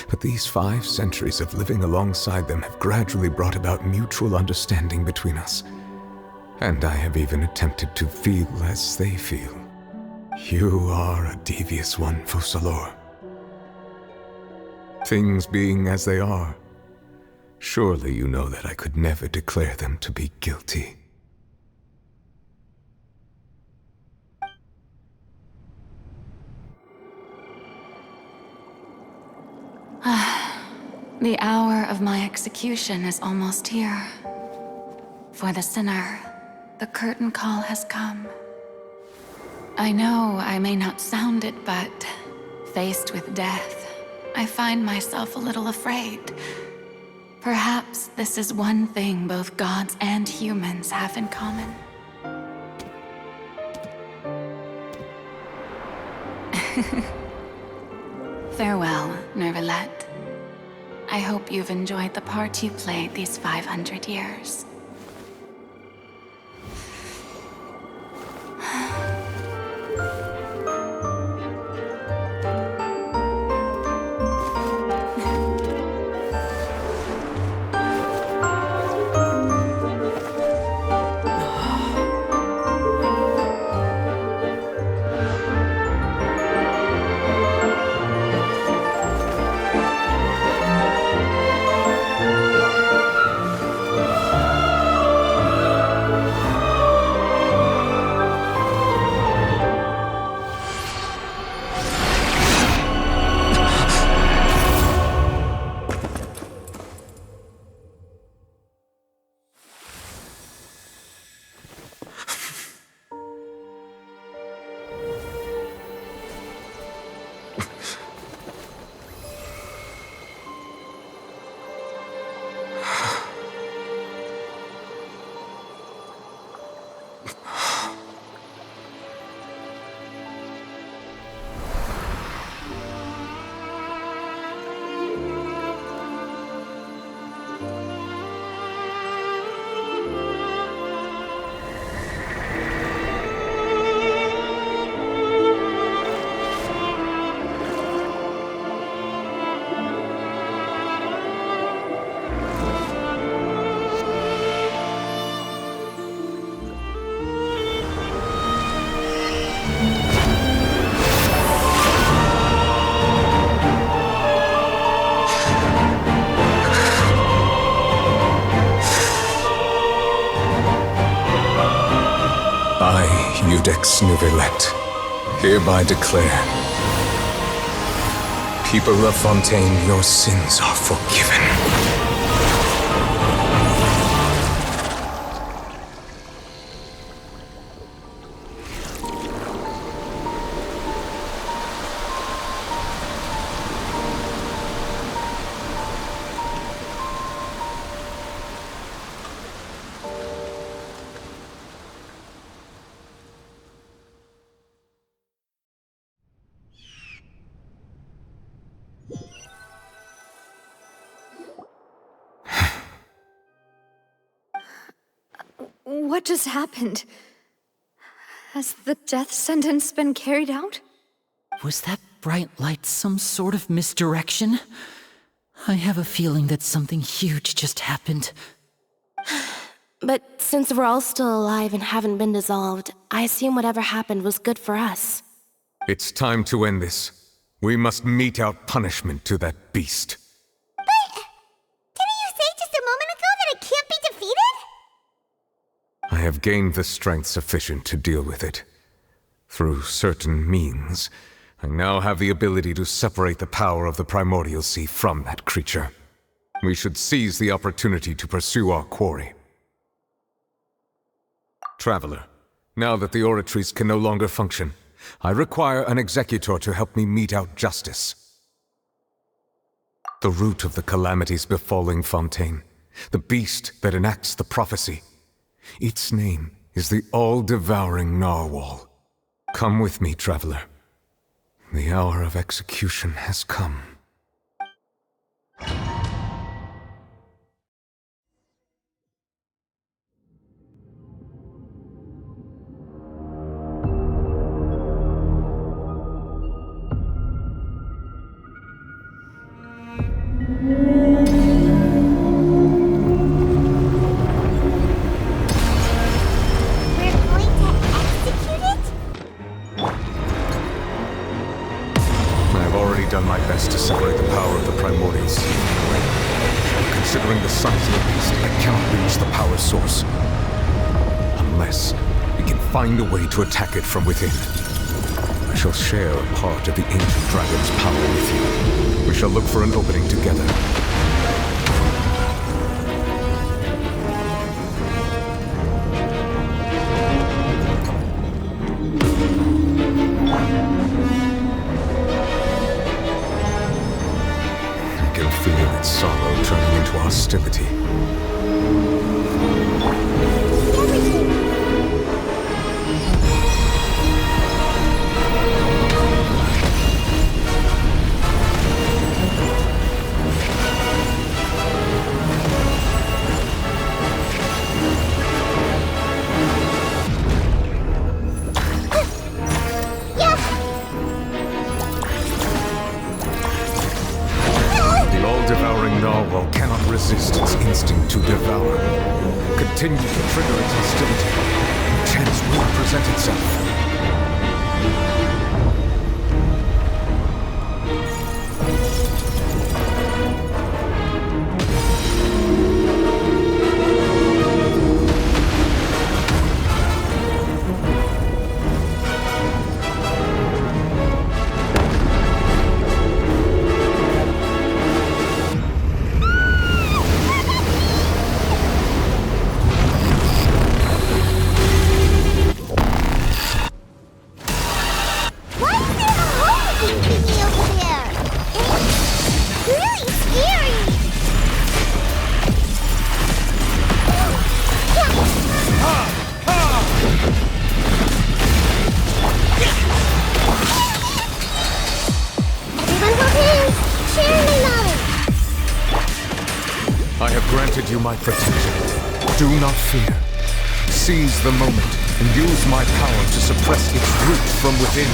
But these 5 centuries of living alongside them have gradually brought about mutual understanding between us. And I have even attempted to feel as they feel. You are a devious one, Focalor. Things being as they are, surely you know that I could never declare them to be guilty. The hour of my execution is almost here. For the sinner, the curtain call has come. I know I may not sound it, but faced with death, I find myself a little afraid. Perhaps this is one thing both gods and humans have in common. Farewell, Nervalette. I hope you've enjoyed the part you played these 500 years. Ex Nouvellette, hereby declare, people of Fontaine, your sins are forgiven. What just happened? Has the death sentence been carried out? Was that bright light some sort of misdirection? I have a feeling that something huge just happened. But since we're all still alive and haven't been dissolved, I assume whatever happened was good for us. It's time to end this. We must mete out punishment to that beast. Didn't you say just a moment ago that it can't be defeated? I have gained the strength sufficient to deal with it. Through certain means, I now have the ability to separate the power of the primordial sea from that creature. We should seize the opportunity to pursue our quarry. Traveler, now that the oratories can no longer function, I require an executor to help me mete out justice. The root of the calamities befalling Fontaine, the beast that enacts the prophecy, its name is the all-devouring narwhal. Come with me, traveler. The hour of execution has come. Done my best to separate the power of the primordial sea. Considering the size of the beast, I cannot reach the power source. Unless we can find a way to attack it from within. I shall share a part of the ancient dragon's power with you. We shall look for an opening together. I can feel its sorrow turning into hostility. Resist its instinct to devour. Continue to trigger its hostility. Chance will present itself. You my protection. Do not fear. Seize the moment and use my power to suppress its root from within.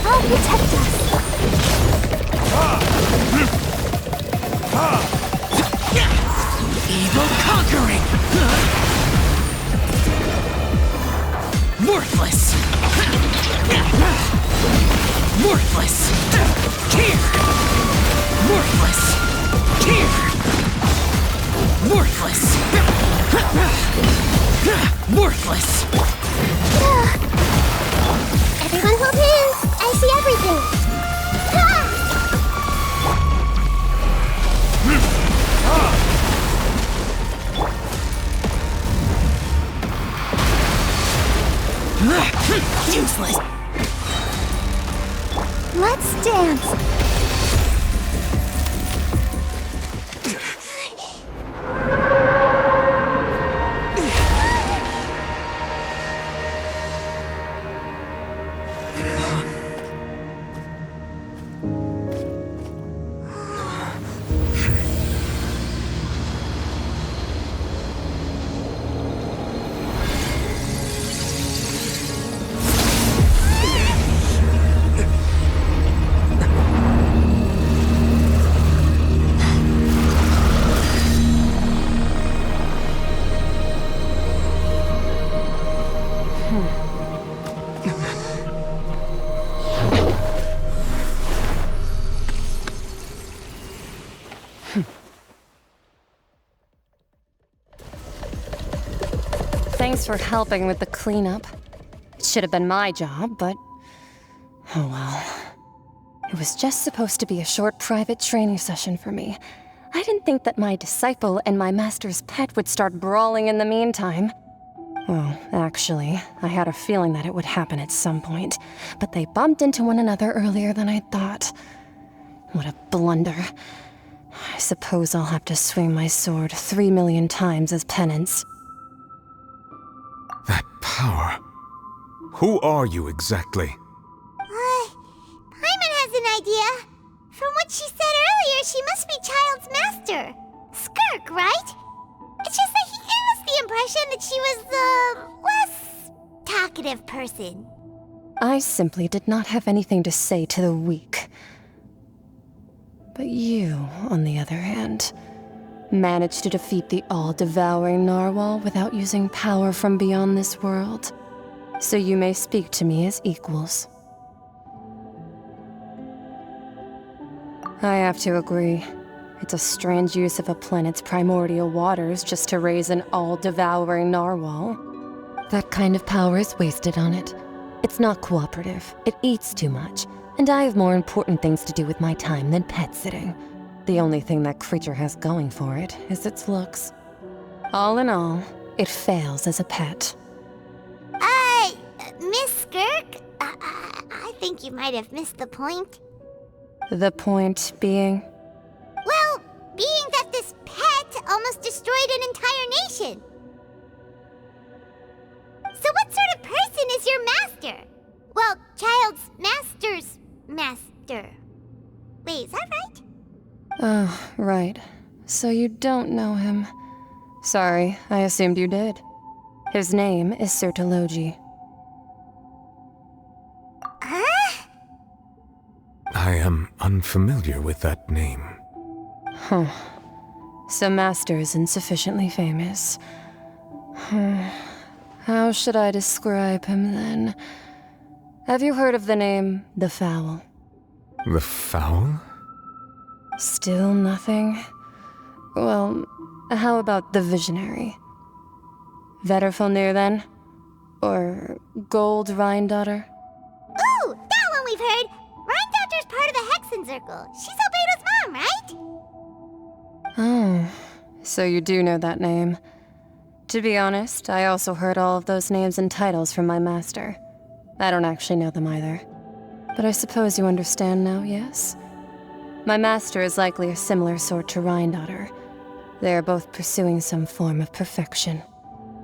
I'll protect us. Evil conquering! Worthless! Worthless! Here! Worthless! Here! Worthless! Worthless! Everyone hold hands! I see everything! Useless! Let's dance! Thanks for helping with the cleanup. It should have been my job, but... oh well. It was just supposed to be a short private training session for me. I didn't think that my disciple and my master's pet would start brawling in the meantime. Well, actually, I had a feeling that it would happen at some point, but they bumped into one another earlier than I thought. What a blunder. I suppose I'll have to swing my sword 3 million times as penance. That power. Who are you exactly? Paimon has an idea. From what she said earlier, she must be Child's master. Skirk, right? It's just that he gave us the impression that she was the less talkative person. I simply did not have anything to say to the weak. But you, on the other hand, managed to defeat the all-devouring narwhal without using power from beyond this world. So you may speak to me as equals. I have to agree. It's a strange use of a planet's primordial waters just to raise an all-devouring narwhal. That kind of power is wasted on it. It's not cooperative. It eats too much. And I have more important things to do with my time than pet sitting. The only thing that creature has going for it is its looks. All in all, it fails as a pet. Miss Skirk? I think you might have missed the point. The point being? Well, being that this pet almost destroyed an entire nation. So what sort of person is your master? Well, child's master's master. Wait, is that right? Oh, right. So you don't know him. Sorry, I assumed you did. His name is Sir Tologi. Huh? I am unfamiliar with that name. Huh. So Master isn't sufficiently famous. How should I describe him then? Have you heard of the name The Fowl? The Fowl? Still nothing? Well, how about the Visionary? Vetterfulnir then? Or Gold Rhine-daughter? Ooh, that one we've heard! Rhine-daughter's part of the Hexen Circle. She's Albedo's mom, right? Oh, so you do know that name. To be honest, I also heard all of those names and titles from my master. I don't actually know them either. But I suppose you understand now, yes? My master is likely a similar sort to Rhine-daughter. They are both pursuing some form of perfection.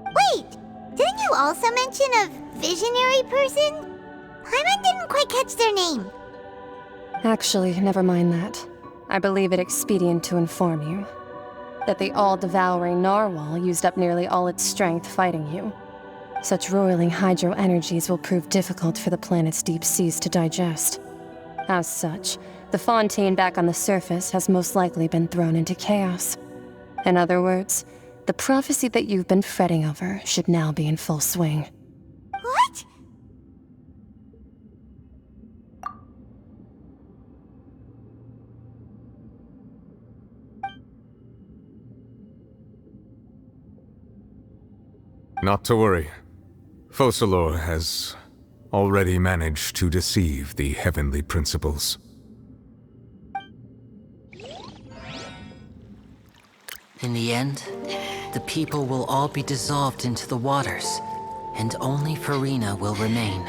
Wait! Didn't you also mention a visionary person? Paimon didn't quite catch their name. Actually, never mind that. I believe it expedient to inform you that the all-devouring narwhal used up nearly all its strength fighting you. Such roiling hydro energies will prove difficult for the planet's deep seas to digest. As such, the Fontaine back on the surface has most likely been thrown into chaos. In other words, the prophecy that you've been fretting over should now be in full swing. What? Not to worry. Focalor has already managed to deceive the heavenly principles. In the end, the people will all be dissolved into the waters, and only Furina will remain,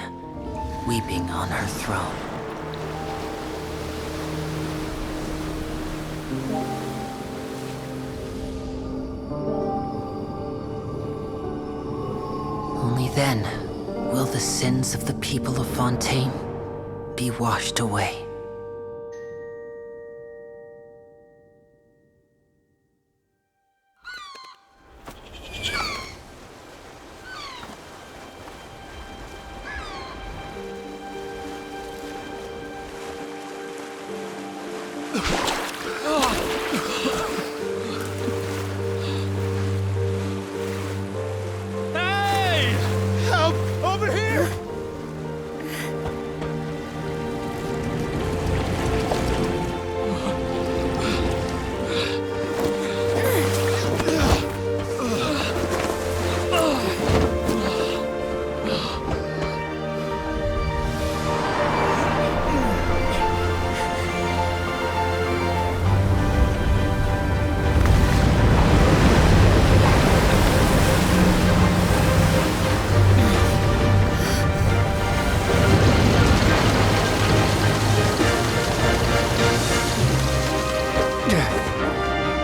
weeping on her throne. Only then will the sins of the people of Fontaine be washed away.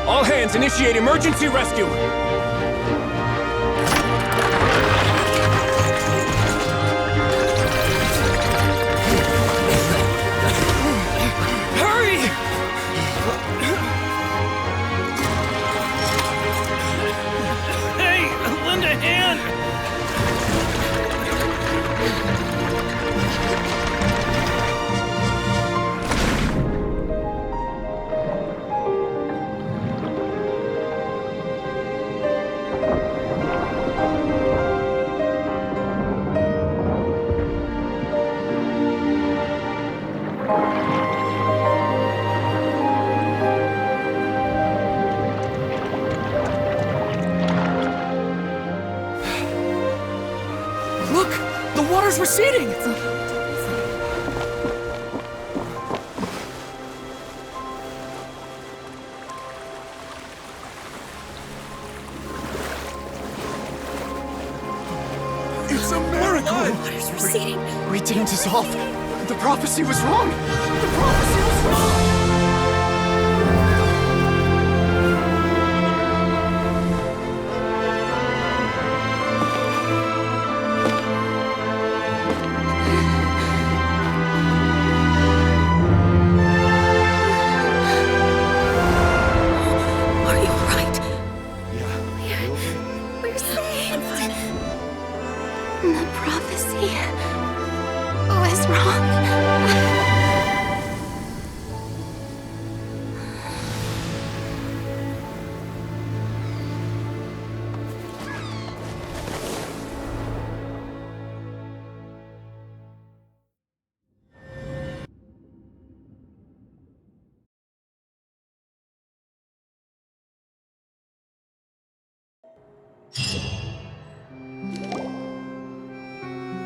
All hands, initiate emergency rescue! Hurry! Hey, lend a hand! water's receding! It's a miracle! Water's receding. We didn't dissolve. The prophecy was wrong. The prophecy was wrong!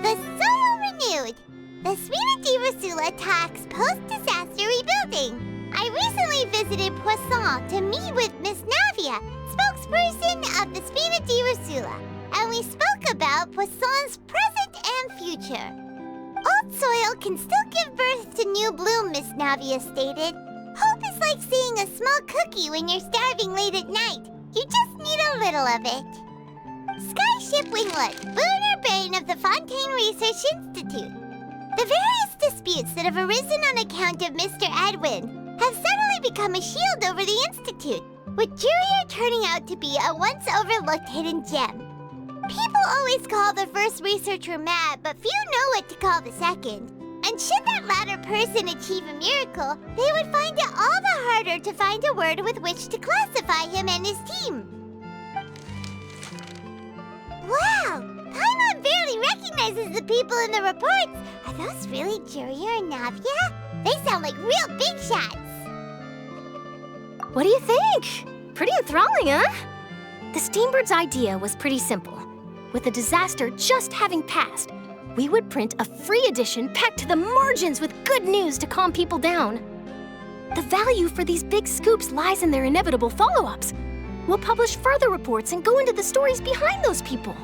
The soil renewed. The Spina di Rosula talks post-disaster rebuilding. I recently visited Poisson to meet with Miss Navia, spokesperson of the Spina di Rosula, and we spoke about Poisson's present and future. Old soil can still give birth to new bloom, Miss Navia stated. Hope is like seeing a small cookie when you're starving late at night. You just need a little of it. Skyship Winglet, lunar brain of the Fontaine Research Institute. The various disputes that have arisen on account of Mr. Edwin have suddenly become a shield over the Institute, with Jurier turning out to be a once overlooked hidden gem. People always call the first researcher mad, but few know what to call the second. And should that latter person achieve a miracle, they would find it all the harder to find a word with which to classify him and his team. Wow! Paimon barely recognizes the people in the reports. Are those really Jurier and Navia? They sound like real big shots. What do you think? Pretty enthralling, huh? The Steambird's idea was pretty simple. With the disaster just having passed, we would print a free edition packed to the margins with good news to calm people down. The value for these big scoops lies in their inevitable follow-ups. We'll publish further reports and go into the stories behind those people.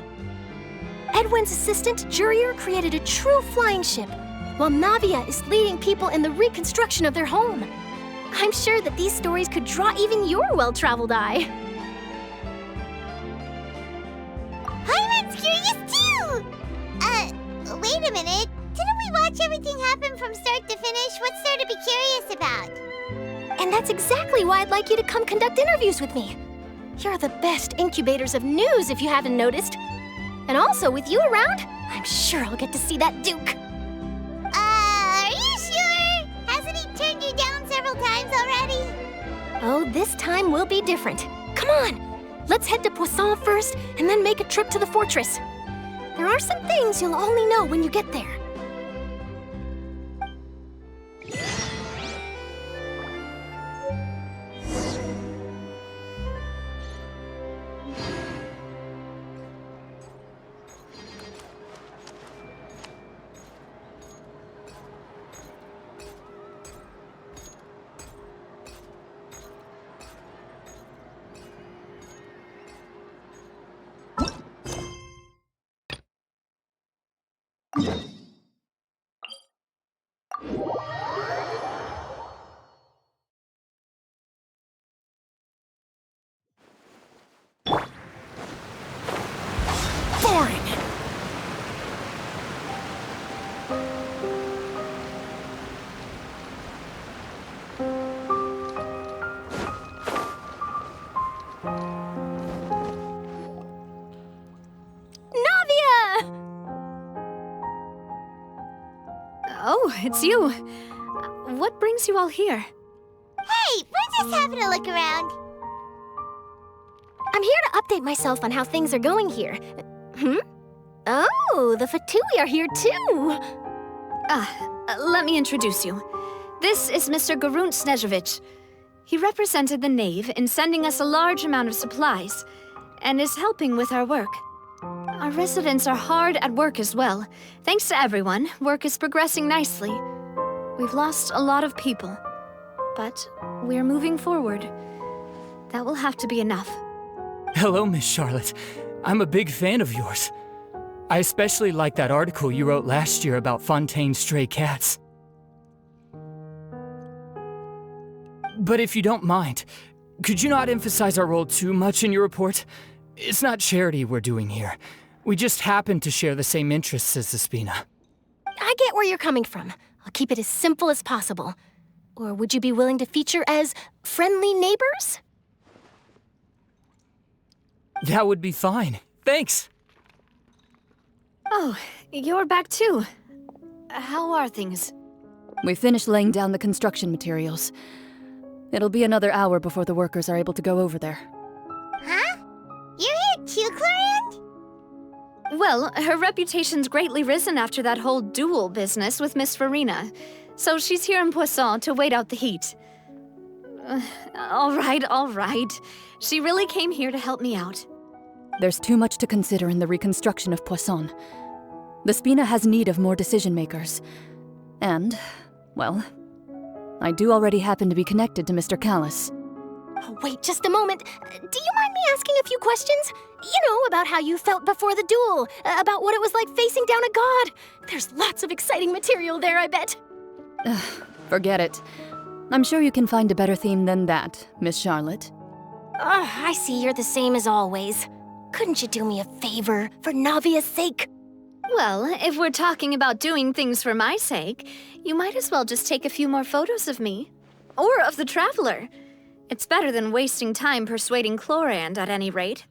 Edwin's assistant, Jurier, created a true flying ship, while Navia is leading people in the reconstruction of their home. I'm sure that these stories could draw even your well-traveled eye. Paimon's curious too! Wait a minute. Didn't we watch everything happen from start to finish? What's there to be curious about? And that's exactly why I'd like you to come conduct interviews with me. You're the best incubators of news, if you haven't noticed. And also, with you around, I'm sure I'll get to see that Duke. Are you sure? Hasn't he turned you down several times already? Oh, this time will be different. Come on, let's head to Poisson first, and then make a trip to the fortress. There are some things you'll only know when you get there. Oh, it's you. What brings you all here? Hey, we're just having a look around. I'm here to update myself on how things are going here. Oh, the Fatui are here too. Let me introduce you. This is Mr. Garunt Snežević. He represented the Knave in sending us a large amount of supplies, and is helping with our work. Our residents are hard at work as well. Thanks to everyone, work is progressing nicely. We've lost a lot of people, but we're moving forward. That will have to be enough. Hello, Miss Charlotte. I'm a big fan of yours. I especially like that article you wrote last year about Fontaine's stray cats. But if you don't mind, could you not emphasize our role too much in your report? It's not charity we're doing here. We just happen to share the same interests as the Spina. I get where you're coming from. I'll keep it as simple as possible. Or would you be willing to feature as friendly neighbors? That would be fine. Thanks! Oh, you're back too. How are things? We finished laying down the construction materials. It'll be another hour before the workers are able to go over there. Huh? You're here too, Clorand? Well, her reputation's greatly risen after that whole duel business with Miss Farina, so she's here in Poisson to wait out the heat. All right. She really came here to help me out. There's too much to consider in the reconstruction of Poisson. The Spina has need of more decision-makers. And, well, I do already happen to be connected to Mr. Callis. Oh, wait just a moment. Do you mind me asking a few questions? You know, about how you felt before the duel, about what it was like facing down a god. There's lots of exciting material there, I bet. Forget it. I'm sure you can find a better theme than that, Miss Charlotte. I see you're the same as always. Couldn't you do me a favor, for Navia's sake? Well, if we're talking about doing things for my sake, you might as well just take a few more photos of me. Or of the Traveler. It's better than wasting time persuading Clorand, at any rate.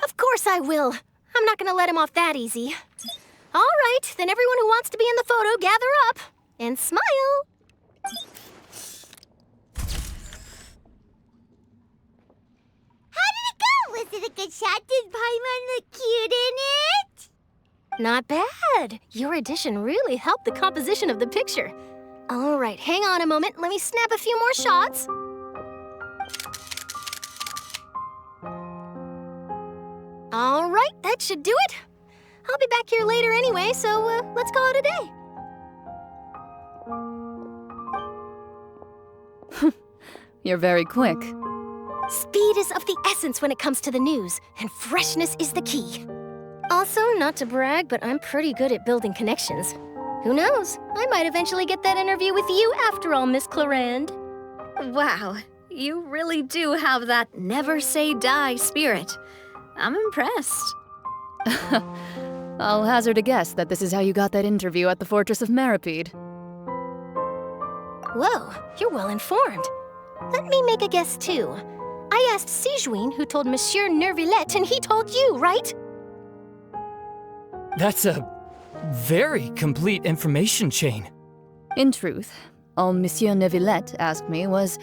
Of course I will. I'm not gonna let him off that easy. All right, then everyone who wants to be in the photo, gather up. And smile. How did it go? Was it a good shot? Did Paimon look cute in it? Not bad. Your addition really helped the composition of the picture. All right, hang on a moment. Let me snap a few more shots. All right, that should do it. I'll be back here later anyway, so let's call it a day. You're very quick. Speed is of the essence when it comes to the news, and freshness is the key. Also, not to brag, but I'm pretty good at building connections. Who knows? I might eventually get that interview with you after all, Miss Clorand. Wow, you really do have that never say die spirit. I'm impressed. I'll hazard a guess that this is how you got that interview at the Fortress of Maripede. Whoa, you're well informed. Let me make a guess too. I asked Sijuin, who told Monsieur Nervillette, and he told you, right? That's a very complete information chain. In truth, all Monsieur Nervillette asked me was,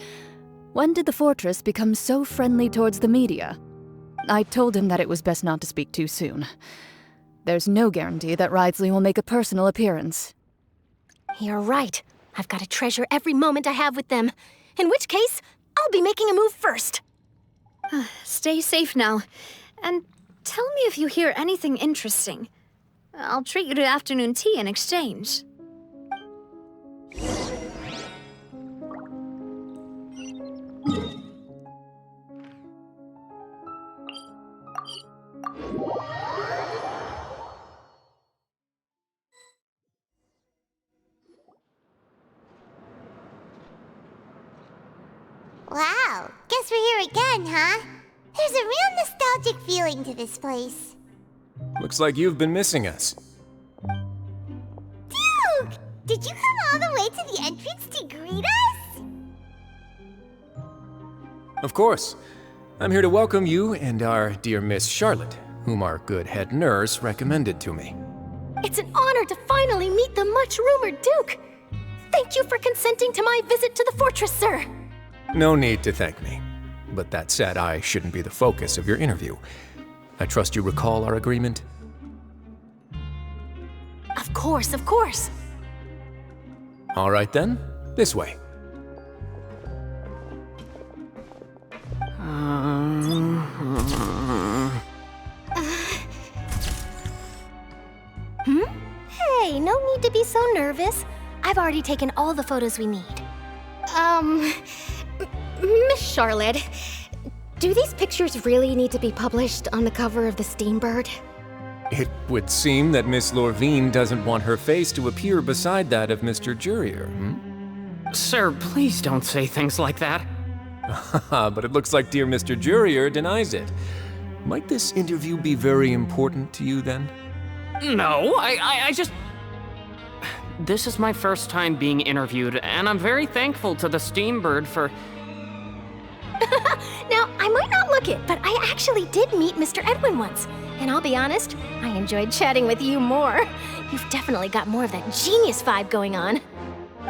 when did the fortress become so friendly towards the media? I told him that it was best not to speak too soon. There's no guarantee that Wriothesley will make a personal appearance. You're right. I've got to treasure every moment I have with them. In which case, I'll be making a move first. Stay safe now. And tell me if you hear anything interesting. I'll treat you to afternoon tea in exchange. Wow, guess we're here again, huh? There's a real nostalgic feeling to this place. Looks like you've been missing us. Duke! Did you come all the way to the entrance to greet us? Of course. I'm here to welcome you and our dear Miss Charlotte, whom our good head nurse recommended to me. It's an honor to finally meet the much-rumored Duke. Thank you for consenting to my visit to the fortress, sir. No need to thank me. But that said, I shouldn't be the focus of your interview. I trust you recall our agreement? Of course, of course. All right then, this way. nervous. I've already taken all the photos we need. Miss Charlotte, do these pictures really need to be published on the cover of the Steambird? It would seem that Miss Lorvine doesn't want her face to appear beside that of Mr. Jurier, Sir, please don't say things like that. But it looks like dear Mr. Jurier denies it. Might this interview be very important to you then? No, I just... This is my first time being interviewed, and I'm very thankful to the Steambird for... Now, I might not look it, but I actually did meet Mr. Edwin once. And I'll be honest, I enjoyed chatting with you more. You've definitely got more of that genius vibe going on.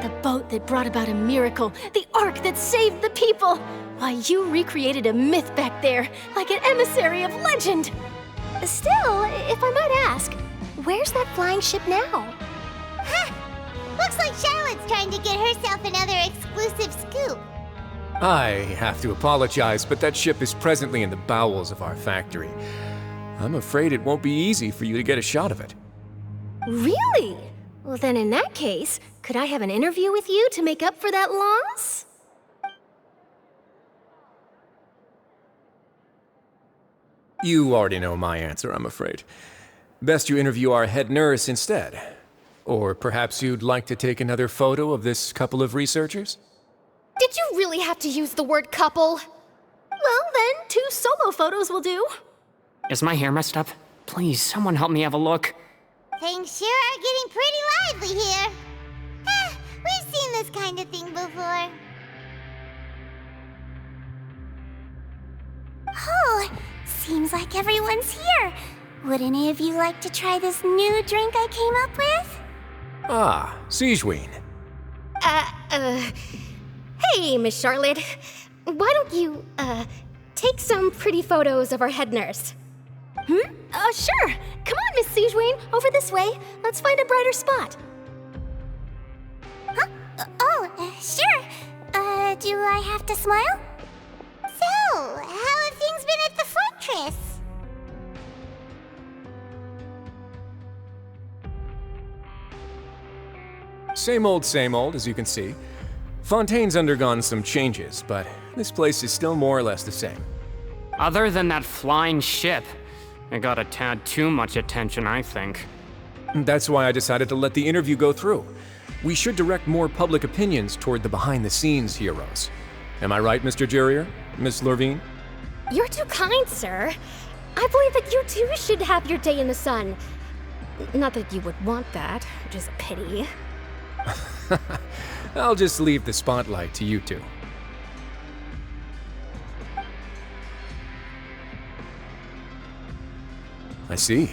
The boat that brought about a miracle, the ark that saved the people. Why, you recreated a myth back there, like an emissary of legend. Still, if I might ask, where's that flying ship now? Huh. Looks like Charlotte's trying to get herself another exclusive scoop. I have to apologize, but that ship is presently in the bowels of our factory. I'm afraid it won't be easy for you to get a shot of it. Really? Well, then in that case, could I have an interview with you to make up for that loss? You already know my answer, I'm afraid. Best you interview our head nurse instead. Or perhaps you'd like to take another photo of this couple of researchers? Did you really have to use the word couple? Well, then, 2 solo photos will do. Is my hair messed up? Please, someone help me have a look. Things sure are getting pretty lively here. We've seen this kind of thing before. Oh, seems like everyone's here. Would any of you like to try this new drink I came up with? Ah, Siegeween. Hey, Miss Charlotte. Why don't you, take some pretty photos of our head nurse? Sure. Come on, Miss Siegeween, over this way. Let's find a brighter spot. Huh? Sure. Do I have to smile? So, how have things been at the fortress? Same old, as you can see. Fontaine's undergone some changes, but this place is still more or less the same. Other than that flying ship, it got a tad too much attention, I think. That's why I decided to let the interview go through. We should direct more public opinions toward the behind-the-scenes heroes. Am I right, Mr. Jurier? Miss Lorvine? You're too kind, sir. I believe that you too should have your day in the sun. Not that you would want that, which is a pity. I'll just leave the spotlight to you two. I see.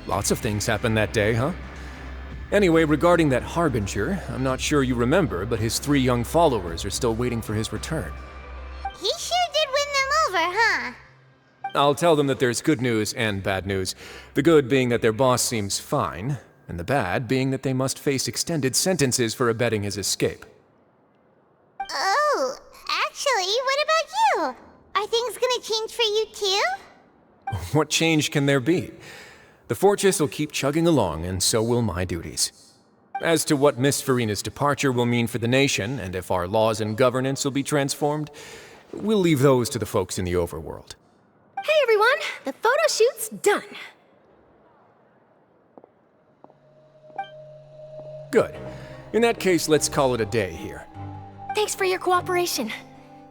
Lots of things happened that day, huh? Anyway, regarding that Harbinger, I'm not sure you remember, but his 3 young followers are still waiting for his return. He sure did win them over, huh? I'll tell them that there's good news and bad news. The good being that their boss seems fine, and the bad being that they must face extended sentences for abetting his escape. Oh, actually, what about you? Are things gonna change for you too? What change can there be? The fortress will keep chugging along, and so will my duties. As to what Miss Farina's departure will mean for the nation, and if our laws and governance will be transformed, we'll leave those to the folks in the overworld. Hey everyone, the photo shoot's done. Good. In that case, let's call it a day here. Thanks for your cooperation.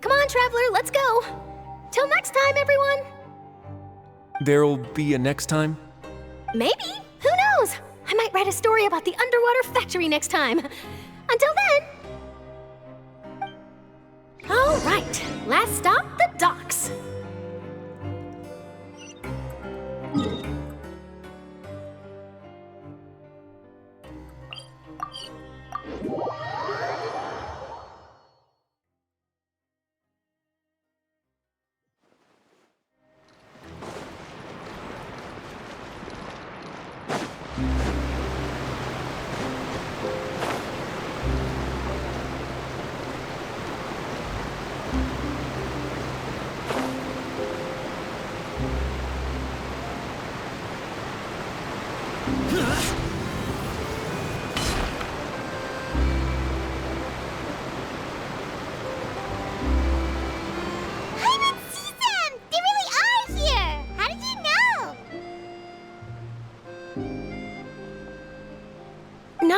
Come on, Traveler, let's go. Till next time, everyone. There'll be a next time? Maybe. Who knows? I might write a story about the underwater factory next time. Until then. All right, last stop, the docks.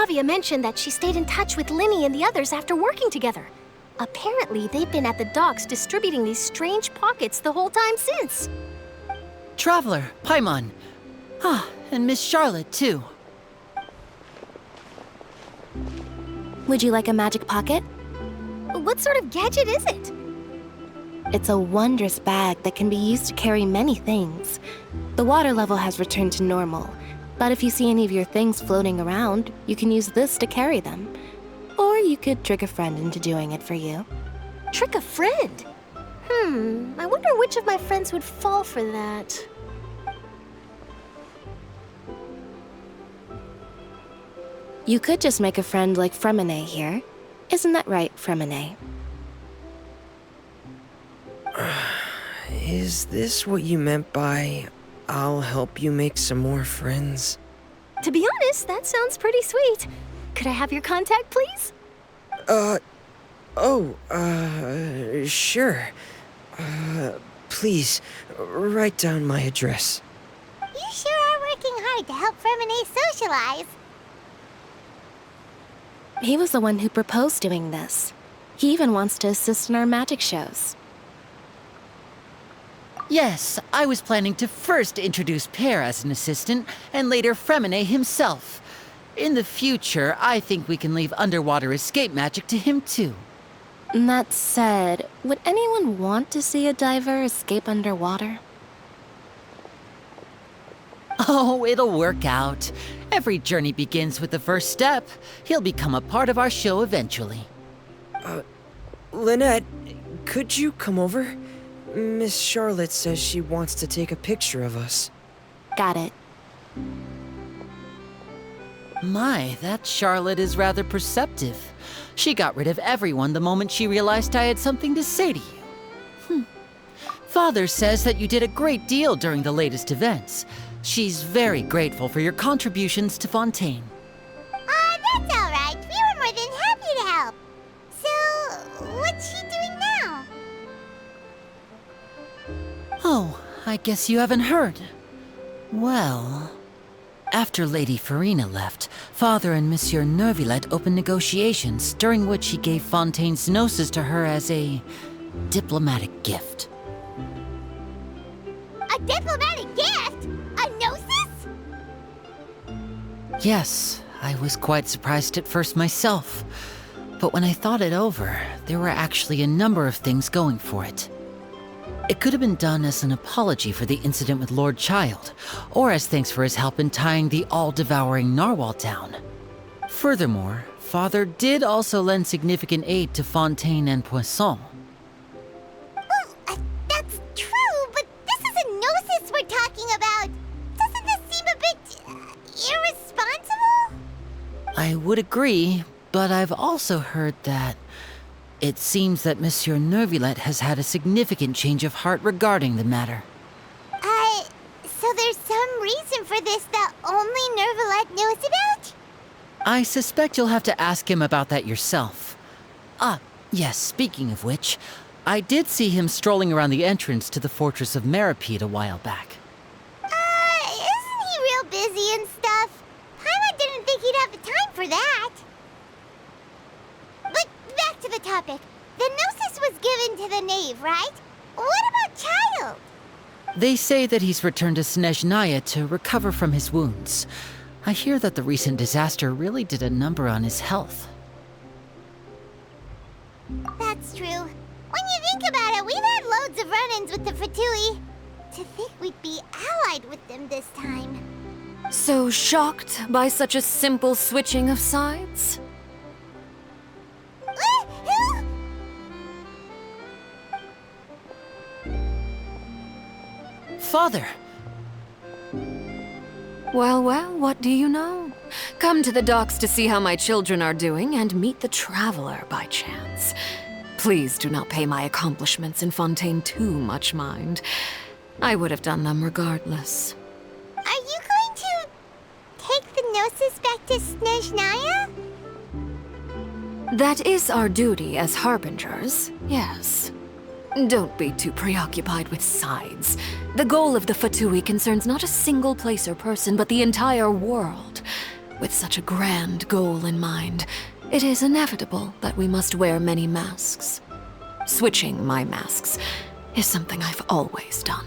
Flavia mentioned that she stayed in touch with Linny and the others after working together. Apparently, they've been at the docks distributing these strange pockets the whole time since. Traveler, Paimon. Ah, and Miss Charlotte, too. Would you like a magic pocket? What sort of gadget is it? It's a wondrous bag that can be used to carry many things. The water level has returned to normal, but if you see any of your things floating around, you can use this to carry them. Or you could trick a friend into doing it for you. Trick a friend? I wonder which of my friends would fall for that. You could just make a friend like Fremine here. Isn't that right, Fremine? Is this what you meant by, I'll help you make some more friends? To be honest, that sounds pretty sweet. Could I have your contact, please? Sure. Please, write down my address. You sure are working hard to help Fremine socialize. He was the one who proposed doing this. He even wants to assist in our magic shows. Yes, I was planning to first introduce Pear as an assistant, and later Fremine himself. In the future, I think we can leave underwater escape magic to him too. That said, would anyone want to see a diver escape underwater? Oh, it'll work out. Every journey begins with the first step. He'll become a part of our show eventually. Lynette, could you come over? Miss Charlotte says she wants to take a picture of us. Got it. My, that Charlotte is rather perceptive. She got rid of everyone the moment she realized I had something to say to you. Father says that you did a great deal during the latest events. She's very grateful for your contributions to Fontaine. That's all right. We were more than happy to help. So, what's she doing now? Oh, I guess you haven't heard. Well, after Lady Farina left, Father and Monsieur Neuvillette opened negotiations, during which he gave Fontaine's gnosis to her as a diplomatic gift. A diplomatic gift? A gnosis? Yes, I was quite surprised at first myself. But when I thought it over, there were actually a number of things going for it. It could have been done as an apology for the incident with Lord Child, or as thanks for his help in tying the all-devouring narwhal down. Furthermore, Father did also lend significant aid to Fontaine and Poisson. Well, that's true, but this is a gnosis we're talking about. Doesn't this seem a bit irresponsible? I would agree, but I've also heard that it seems that Monsieur Neuvillette has had a significant change of heart regarding the matter. So there's some reason for this that only Neuvillette knows about? I suspect you'll have to ask him about that yourself. Ah, yes, speaking of which, I did see him strolling around the entrance to the Fortress of Meripede a while back. Isn't he real busy and stuff? Paimon didn't think he'd have the time for that. But back to the topic. The gnosis was given to the knave, right? What about Child? They say that he's returned to Snezhnaya to recover from his wounds. I hear that the recent disaster really did a number on his health. That's true. When you think about it, we've had loads of run-ins with the Fatui. To think we'd be allied with them this time. So shocked by such a simple switching of sides? Father! Well, what do you know? Come to the docks to see how my children are doing and meet the traveler by chance. Please do not pay my accomplishments in Fontaine too much mind. I would have done them regardless. Are you going to take the gnosis back to Snezhnaya? That is our duty as harbingers, yes. Don't be too preoccupied with sides. The goal of the Fatui concerns not a single place or person, but the entire world. With such a grand goal in mind, it is inevitable that we must wear many masks. Switching my masks is something I've always done.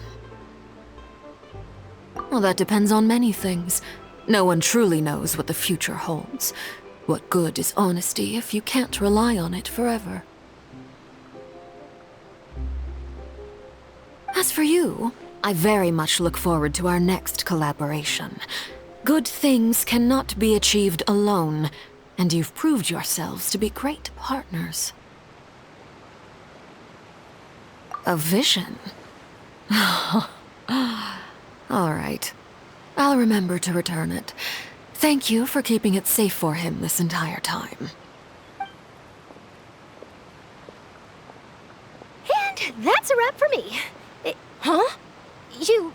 Well, that depends on many things. No one truly knows what the future holds. What good is honesty if you can't rely on it forever? As for you, I very much look forward to our next collaboration. Good things cannot be achieved alone, and you've proved yourselves to be great partners. A vision? All right. I'll remember to return it. Thank you for keeping it safe for him this entire time. And that's a wrap for me. Huh? You're...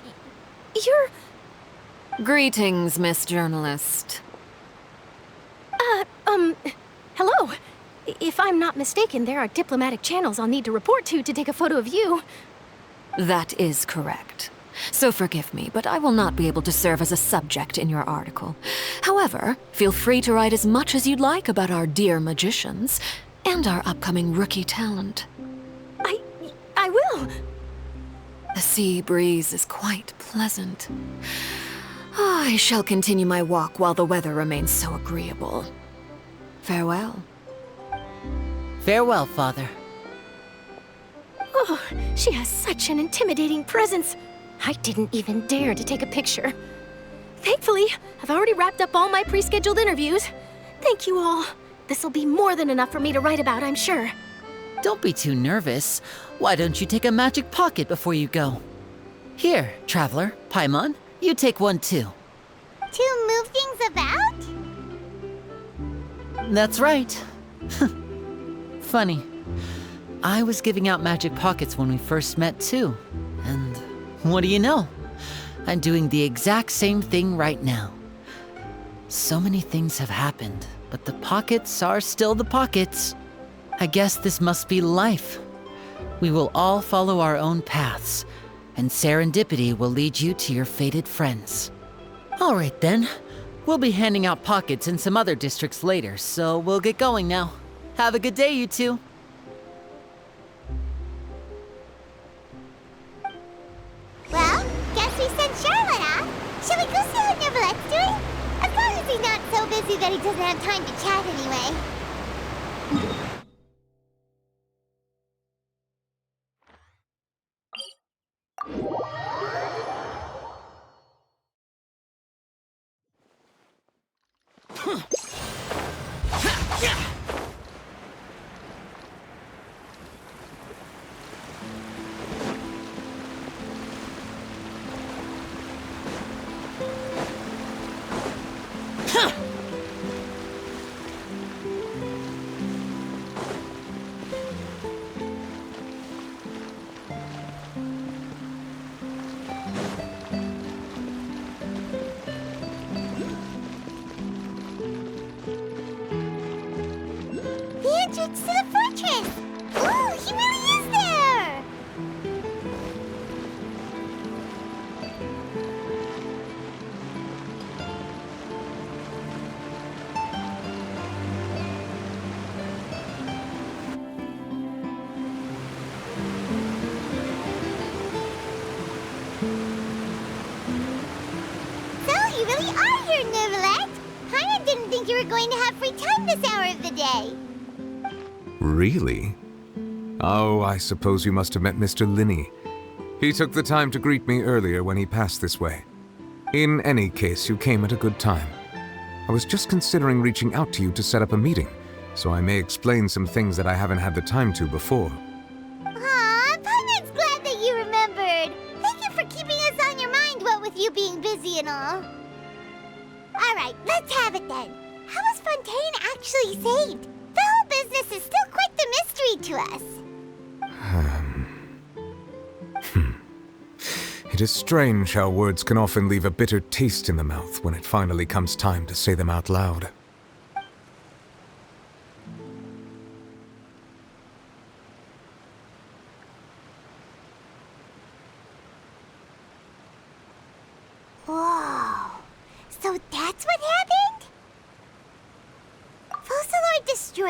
Greetings, Miss Journalist. Hello. If I'm not mistaken, there are diplomatic channels I'll need to report to take a photo of you. That is correct. So forgive me, but I will not be able to serve as a subject in your article. However, feel free to write as much as you'd like about our dear magicians and our upcoming rookie talent. I will. The sea breeze is quite pleasant. I shall continue my walk while the weather remains so agreeable. Farewell. Farewell, Father. Oh, she has such an intimidating presence. I didn't even dare to take a picture. Thankfully, I've already wrapped up all my pre-scheduled interviews. Thank you all. This'll be more than enough for me to write about, I'm sure. Don't be too nervous. Why don't you take a magic pocket before you go? Here, Traveler, Paimon, you take one too. To move things about? That's right. Funny. I was giving out magic pockets when we first met too. And what do you know? I'm doing the exact same thing right now. So many things have happened, but the pockets are still the pockets. I guess this must be life. We will all follow our own paths, and serendipity will lead you to your fated friends. All right then. We'll be handing out pockets in some other districts later, so we'll get going now. Have a good day, you two. Well, guess we sent Charlotte off. Shall we go see how Neverlette's doing? As long as he's not so busy that he doesn't have time to chat anyway. The entrance to the fortress! Ooh, he really is there! So, you really are here, Neverlet! Paimon didn't think you were going to have free time this hour of the day. Really? Oh, I suppose you must have met Mr. Linney. He took the time to greet me earlier when he passed this way. In any case, you came at a good time. I was just considering reaching out to you to set up a meeting, so I may explain some things that I haven't had the time to before. Aw, Paimon's glad that you remembered. Thank you for keeping us on your mind, what with you being busy and all. Alright, let's have it then. How was Fontaine actually saved? The whole business is still quite the mystery to us. It is strange how words can often leave a bitter taste in the mouth when it finally comes time to say them out loud. Whoa. So that's what happened?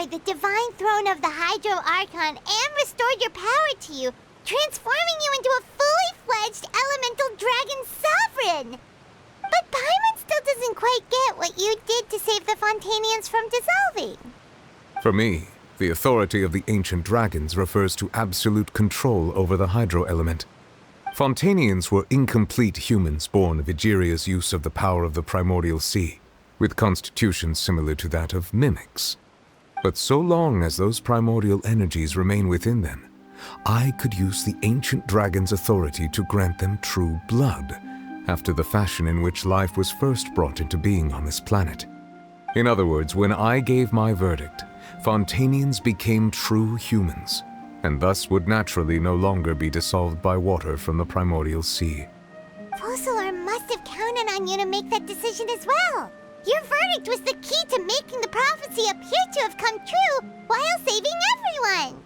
destroyed the divine throne of the Hydro Archon and restored your power to you, transforming you into a fully fledged elemental dragon sovereign. But Paimon still doesn't quite get what you did to save the Fontainians from dissolving. For me, the authority of the ancient dragons refers to absolute control over the hydro element. Fontainians were incomplete humans born of Egeria's use of the power of the primordial sea, with constitutions similar to that of mimics. But so long as those primordial energies remain within them, I could use the ancient dragon's authority to grant them true blood, after the fashion in which life was first brought into being on this planet. In other words, when I gave my verdict, Fontainians became true humans, and thus would naturally no longer be dissolved by water from the primordial sea. Focalor must have counted on you to make that decision as well. Your verdict was the key to making the prophecy appear to have come true while saving everyone.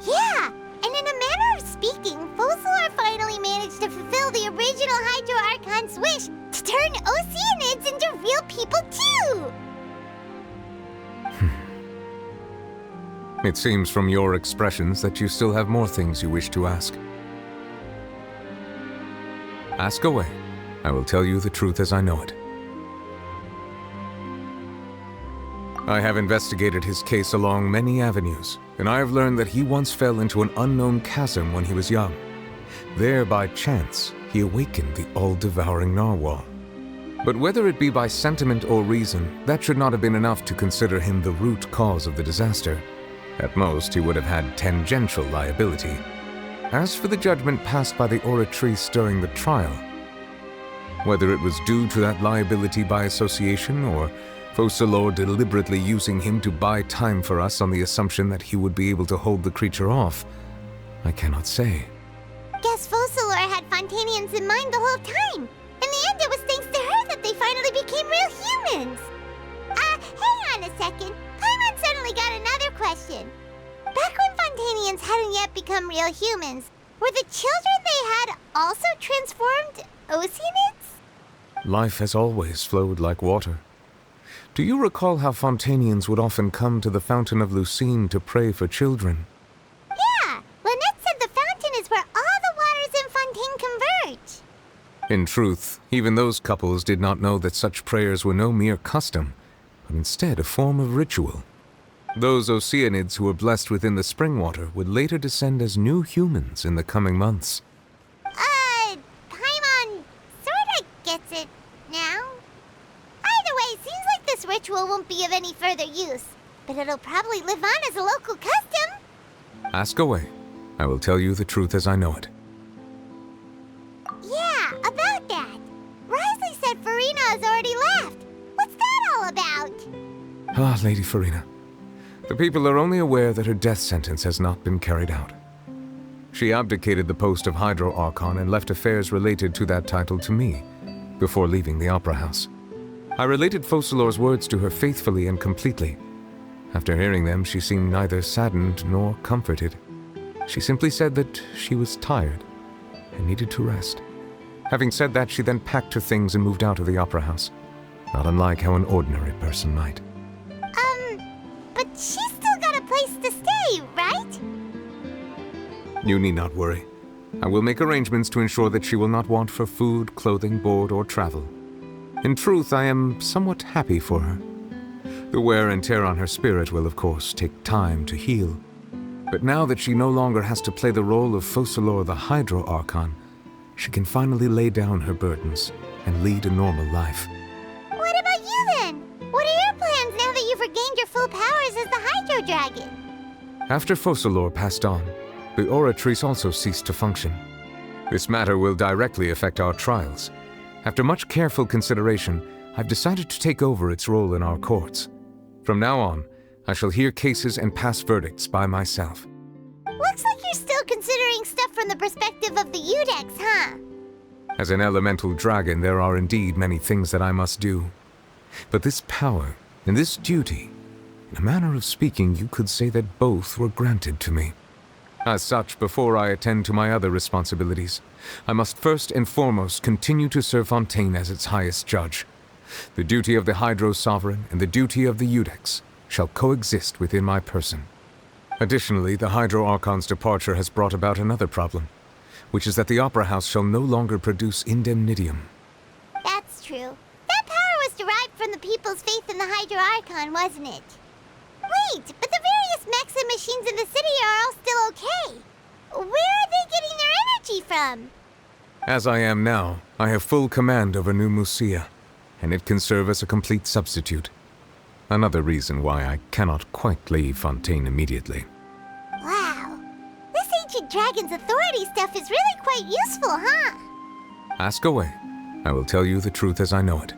Yeah, and in a manner of speaking, Focalor finally managed to fulfill the original Hydro Archon's wish to turn Oceanids into real people too! It seems from your expressions that you still have more things you wish to ask. Ask away. I will tell you the truth as I know it. I have investigated his case along many avenues, and I have learned that he once fell into an unknown chasm when he was young. There, by chance, he awakened the all-devouring narwhal. But whether it be by sentiment or reason, that should not have been enough to consider him the root cause of the disaster. At most, he would have had tangential liability. As for the judgment passed by the Oratrice during the trial, whether it was due to that liability by association or Focalor deliberately using him to buy time for us on the assumption that he would be able to hold the creature off, I cannot say. Guess Focalor had Fontainians in mind the whole time. In the end, it was thanks to her that they finally became real humans. Hang on a second. Paimon suddenly got another question. Back when Fontainians hadn't yet become real humans, were the children they had also transformed Oceanids? Life has always flowed like water. Do you recall how Fontainians would often come to the Fountain of Lucine to pray for children? Yeah! Lynette said the fountain is where all the waters in Fontaine converge. In truth, even those couples did not know that such prayers were no mere custom, but instead a form of ritual. Those Oceanids who were blessed within the spring water would later descend as new humans in the coming months. Paimon sorta gets it now. Either way, seems like this ritual won't be of any further use, but it'll probably live on as a local custom. Ask away. I will tell you the truth as I know it. Yeah, about that. Risley said Farina has already left. What's that all about? Ah, Lady Farina. The people are only aware that her death sentence has not been carried out. She abdicated the post of Hydro Archon and left affairs related to that title to me, before leaving the Opera House. I related Focalor's words to her faithfully and completely. After hearing them, she seemed neither saddened nor comforted. She simply said that she was tired and needed to rest. Having said that, she then packed her things and moved out of the Opera House, not unlike how an ordinary person might. But she's still got a place to stay, right? You need not worry. I will make arrangements to ensure that she will not want for food, clothing, board, or travel. In truth, I am somewhat happy for her. The wear and tear on her spirit will, of course, take time to heal. But now that she no longer has to play the role of Focalor the Hydro Archon, she can finally lay down her burdens and lead a normal life. What about you then? What are your plans now that you've regained your full powers as the Hydro Dragon? After Focalor passed on, the Oratrice also ceased to function. This matter will directly affect our trials. After much careful consideration, I've decided to take over its role in our courts. From now on, I shall hear cases and pass verdicts by myself. Looks like you're still considering stuff from the perspective of the Udex, huh? As an elemental dragon, there are indeed many things that I must do. But this power and this duty, in a manner of speaking, you could say that both were granted to me. As such, before I attend to my other responsibilities, I must first and foremost continue to serve Fontaine as its highest judge. The duty of the Hydro Sovereign and the duty of the Udex shall coexist within my person. Additionally, the Hydro Archon's departure has brought about another problem, which is that the Opera House shall no longer produce indemnitium. That's true. That power was derived from the people's faith in the Hydro Archon, wasn't it? Wait, but the various mechs and machines in the city are all still okay. Where are they getting their energy from? As I am now, I have full command over New Musia, and it can serve as a complete substitute. Another reason why I cannot quite leave Fontaine immediately. Wow. This ancient dragon's authority stuff is really quite useful, huh? Ask away. I will tell you the truth as I know it.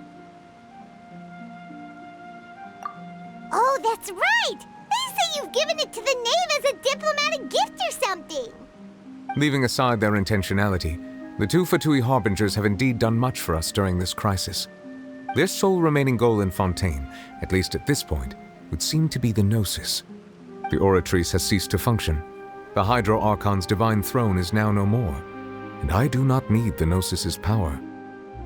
Oh, that's right! They say you've given it to the knave as a diplomatic gift or something! Leaving aside their intentionality, the two Fatui Harbingers have indeed done much for us during this crisis. Their sole remaining goal in Fontaine, at least at this point, would seem to be the Gnosis. The Oratrice has ceased to function. The Hydro Archon's divine throne is now no more, and I do not need the Gnosis's power.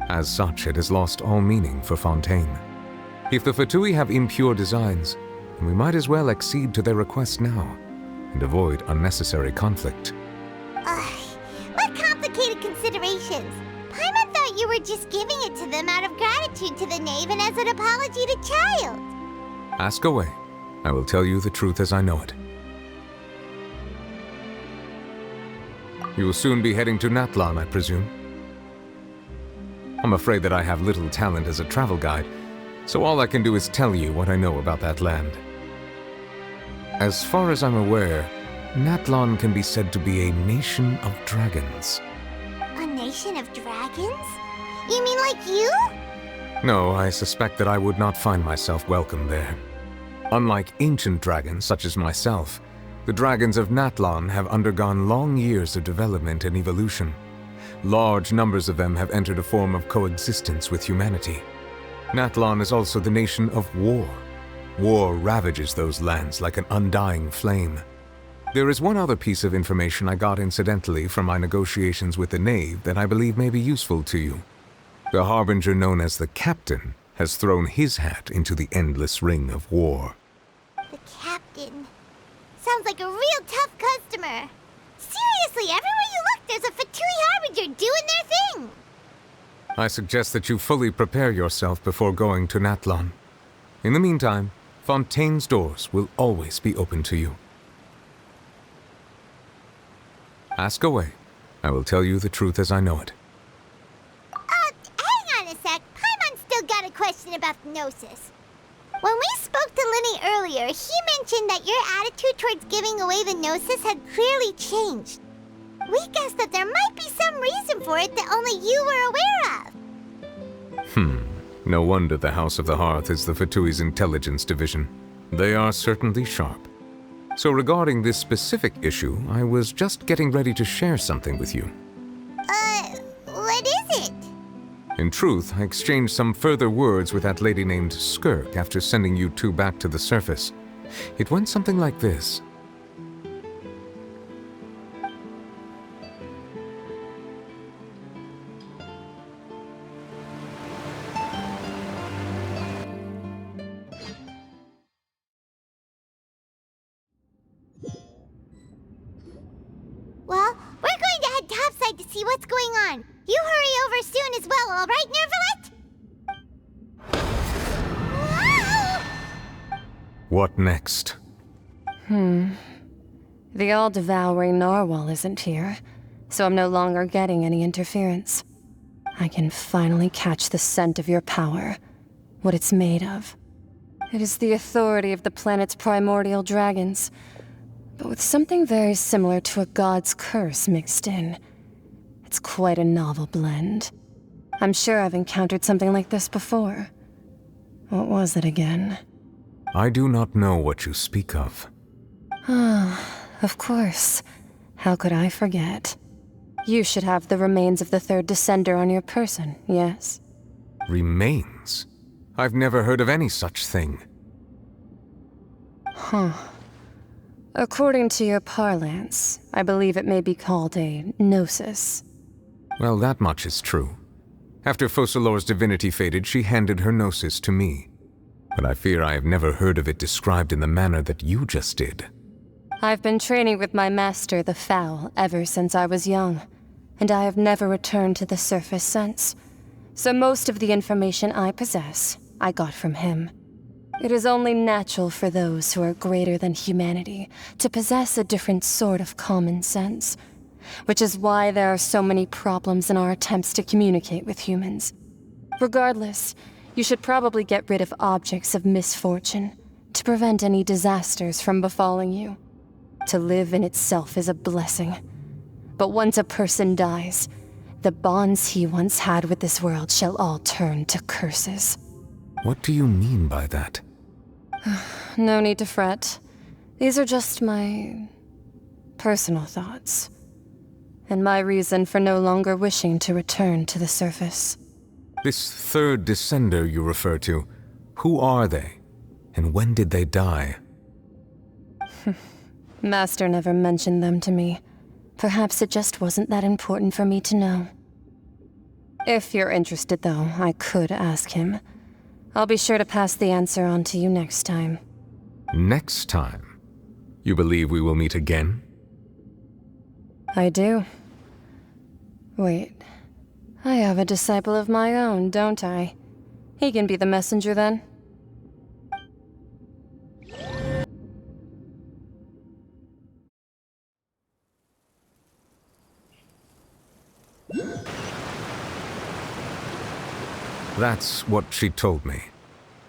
As such, it has lost all meaning for Fontaine. If the Fatui have impure designs, then we might as well accede to their request now, and avoid unnecessary conflict. What complicated considerations! Paimon thought you were just giving it to them out of gratitude to the knave and as an apology to Child. Ask away. I will tell you the truth as I know it. You will soon be heading to Natlan, I presume. I'm afraid that I have little talent as a travel guide, so all I can do is tell you what I know about that land. As far as I'm aware, Natlan can be said to be a nation of dragons. A nation of dragons? You mean like you? No, I suspect that I would not find myself welcome there. Unlike ancient dragons such as myself, the dragons of Natlan have undergone long years of development and evolution. Large numbers of them have entered a form of coexistence with humanity. Natlan is also the nation of war. War ravages those lands like an undying flame. There is one other piece of information I got incidentally from my negotiations with the knave that I believe may be useful to you. The Harbinger known as the Captain has thrown his hat into the endless ring of war. The Captain. Sounds like a real tough customer. Seriously, everywhere you look, there's a Fatui Harbinger doing their thing. I suggest that you fully prepare yourself before going to Natlan. In the meantime, Fontaine's doors will always be open to you. Ask away. I will tell you the truth as I know it. Hang on a sec. Paimon's still got a question about the Gnosis. When we spoke to Linny earlier, he mentioned that your attitude towards giving away the Gnosis had clearly changed. We guessed that there might be some reason for it that only you were aware of. No wonder the House of the Hearth is the Fatui's intelligence division. They are certainly sharp. So regarding this specific issue, I was just getting ready to share something with you. What is it? In truth, I exchanged some further words with that lady named Skirk after sending you two back to the surface. It went something like this. Well, we're going to head topside to see what's going on. You hurry over soon as well, all right, Nervalet? What next? The all-devouring narwhal isn't here, so I'm no longer getting any interference. I can finally catch the scent of your power, what it's made of. It is the authority of the planet's primordial dragons, but with something very similar to a god's curse mixed in. It's quite a novel blend. I'm sure I've encountered something like this before. What was it again? I do not know what you speak of. Of course. How could I forget? You should have the remains of the third descender on your person, yes? Remains? I've never heard of any such thing. According to your parlance, I believe it may be called a gnosis. Well, that much is true. After Focalor's divinity faded, she handed her gnosis to me. but I fear I have never heard of it described in the manner that you just did. I've been training with my master, the Fowl, ever since I was young, and I have never returned to the surface since. So most of the information I possess, I got from him. It is only natural for those who are greater than humanity to possess a different sort of common sense, which is why there are so many problems in our attempts to communicate with humans. Regardless, you should probably get rid of objects of misfortune to prevent any disasters from befalling you. To live in itself is a blessing. But once a person dies, the bonds he once had with this world shall all turn to curses. What do you mean by that? No need to fret. These are just my personal thoughts, and my reason for no longer wishing to return to the surface. This third descender you refer to, who are they? And when did they die? Master never mentioned them to me. Perhaps it just wasn't that important for me to know. If you're interested, though, I could ask him. I'll be sure to pass the answer on to you next time. Next time? You believe we will meet again? I do. Wait. I have a disciple of my own, don't I? He can be the messenger then. That's what she told me.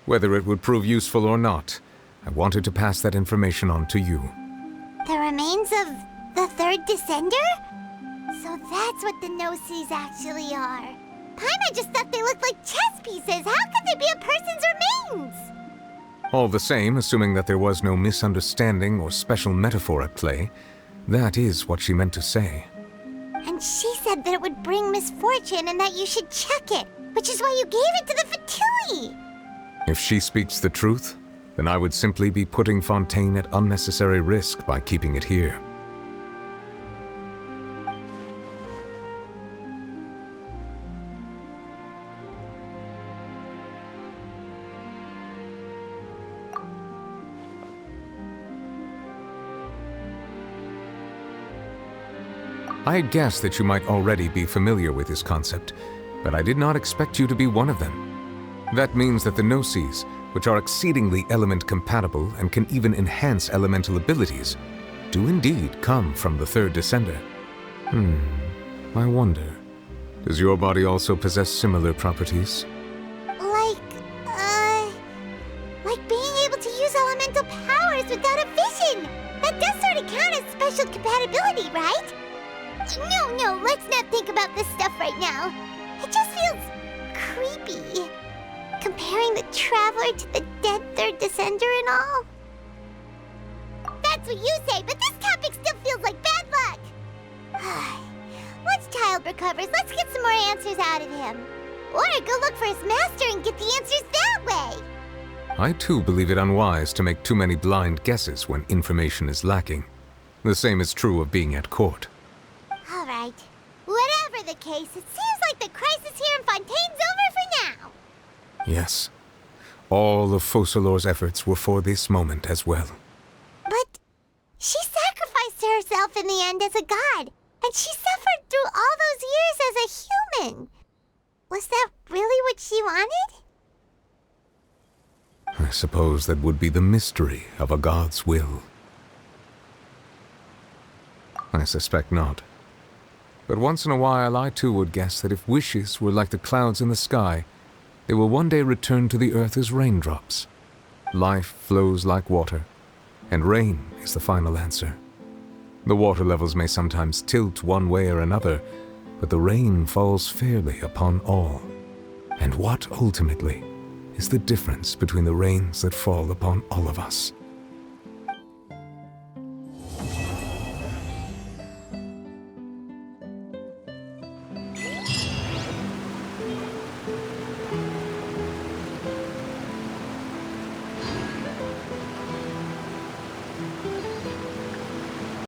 Whether it would prove useful or not, I wanted to pass that information on to you. The remains of the third descender? So that's what the Gnosis actually are. Paimon just thought they looked like chess pieces. How could they be a person's remains? All the same, assuming that there was no misunderstanding or special metaphor at play, that is what she meant to say. And she said that it would bring misfortune and that you should check it, which is why you gave it to the Fatui. If she speaks the truth, then I would simply be putting Fontaine at unnecessary risk by keeping it here. I had guessed that you might already be familiar with this concept, but I did not expect you to be one of them. That means that the Gnosis, which are exceedingly element-compatible and can even enhance elemental abilities, do indeed come from the third descender. I wonder, does your body also possess similar properties? Like being able to use elemental powers without a vision! That does sort of count as special compatibility, right? No, let's not think about this stuff right now. It just feels creepy. Comparing the Traveler to the dead third descender and all. That's what you say, but this topic still feels like bad luck. Once Child recovers, let's get some more answers out of him. Or go look for his master and get the answers that way. I too believe it unwise to make too many blind guesses when information is lacking. The same is true of being at court. All right. Whatever the case, it seems like the crisis here in Fontaine's over for now. Yes. All of Focalor's efforts were for this moment as well. But she sacrificed herself in the end as a god, and she suffered through all those years as a human. Was that really what she wanted? I suppose that would be the mystery of a god's will. I suspect not. But once in a while I too would guess that if wishes were like the clouds in the sky, they will one day return to the earth as raindrops. Life flows like water, and rain is the final answer. The water levels may sometimes tilt one way or another, but the rain falls fairly upon all. And what ultimately is the difference between the rains that fall upon all of us?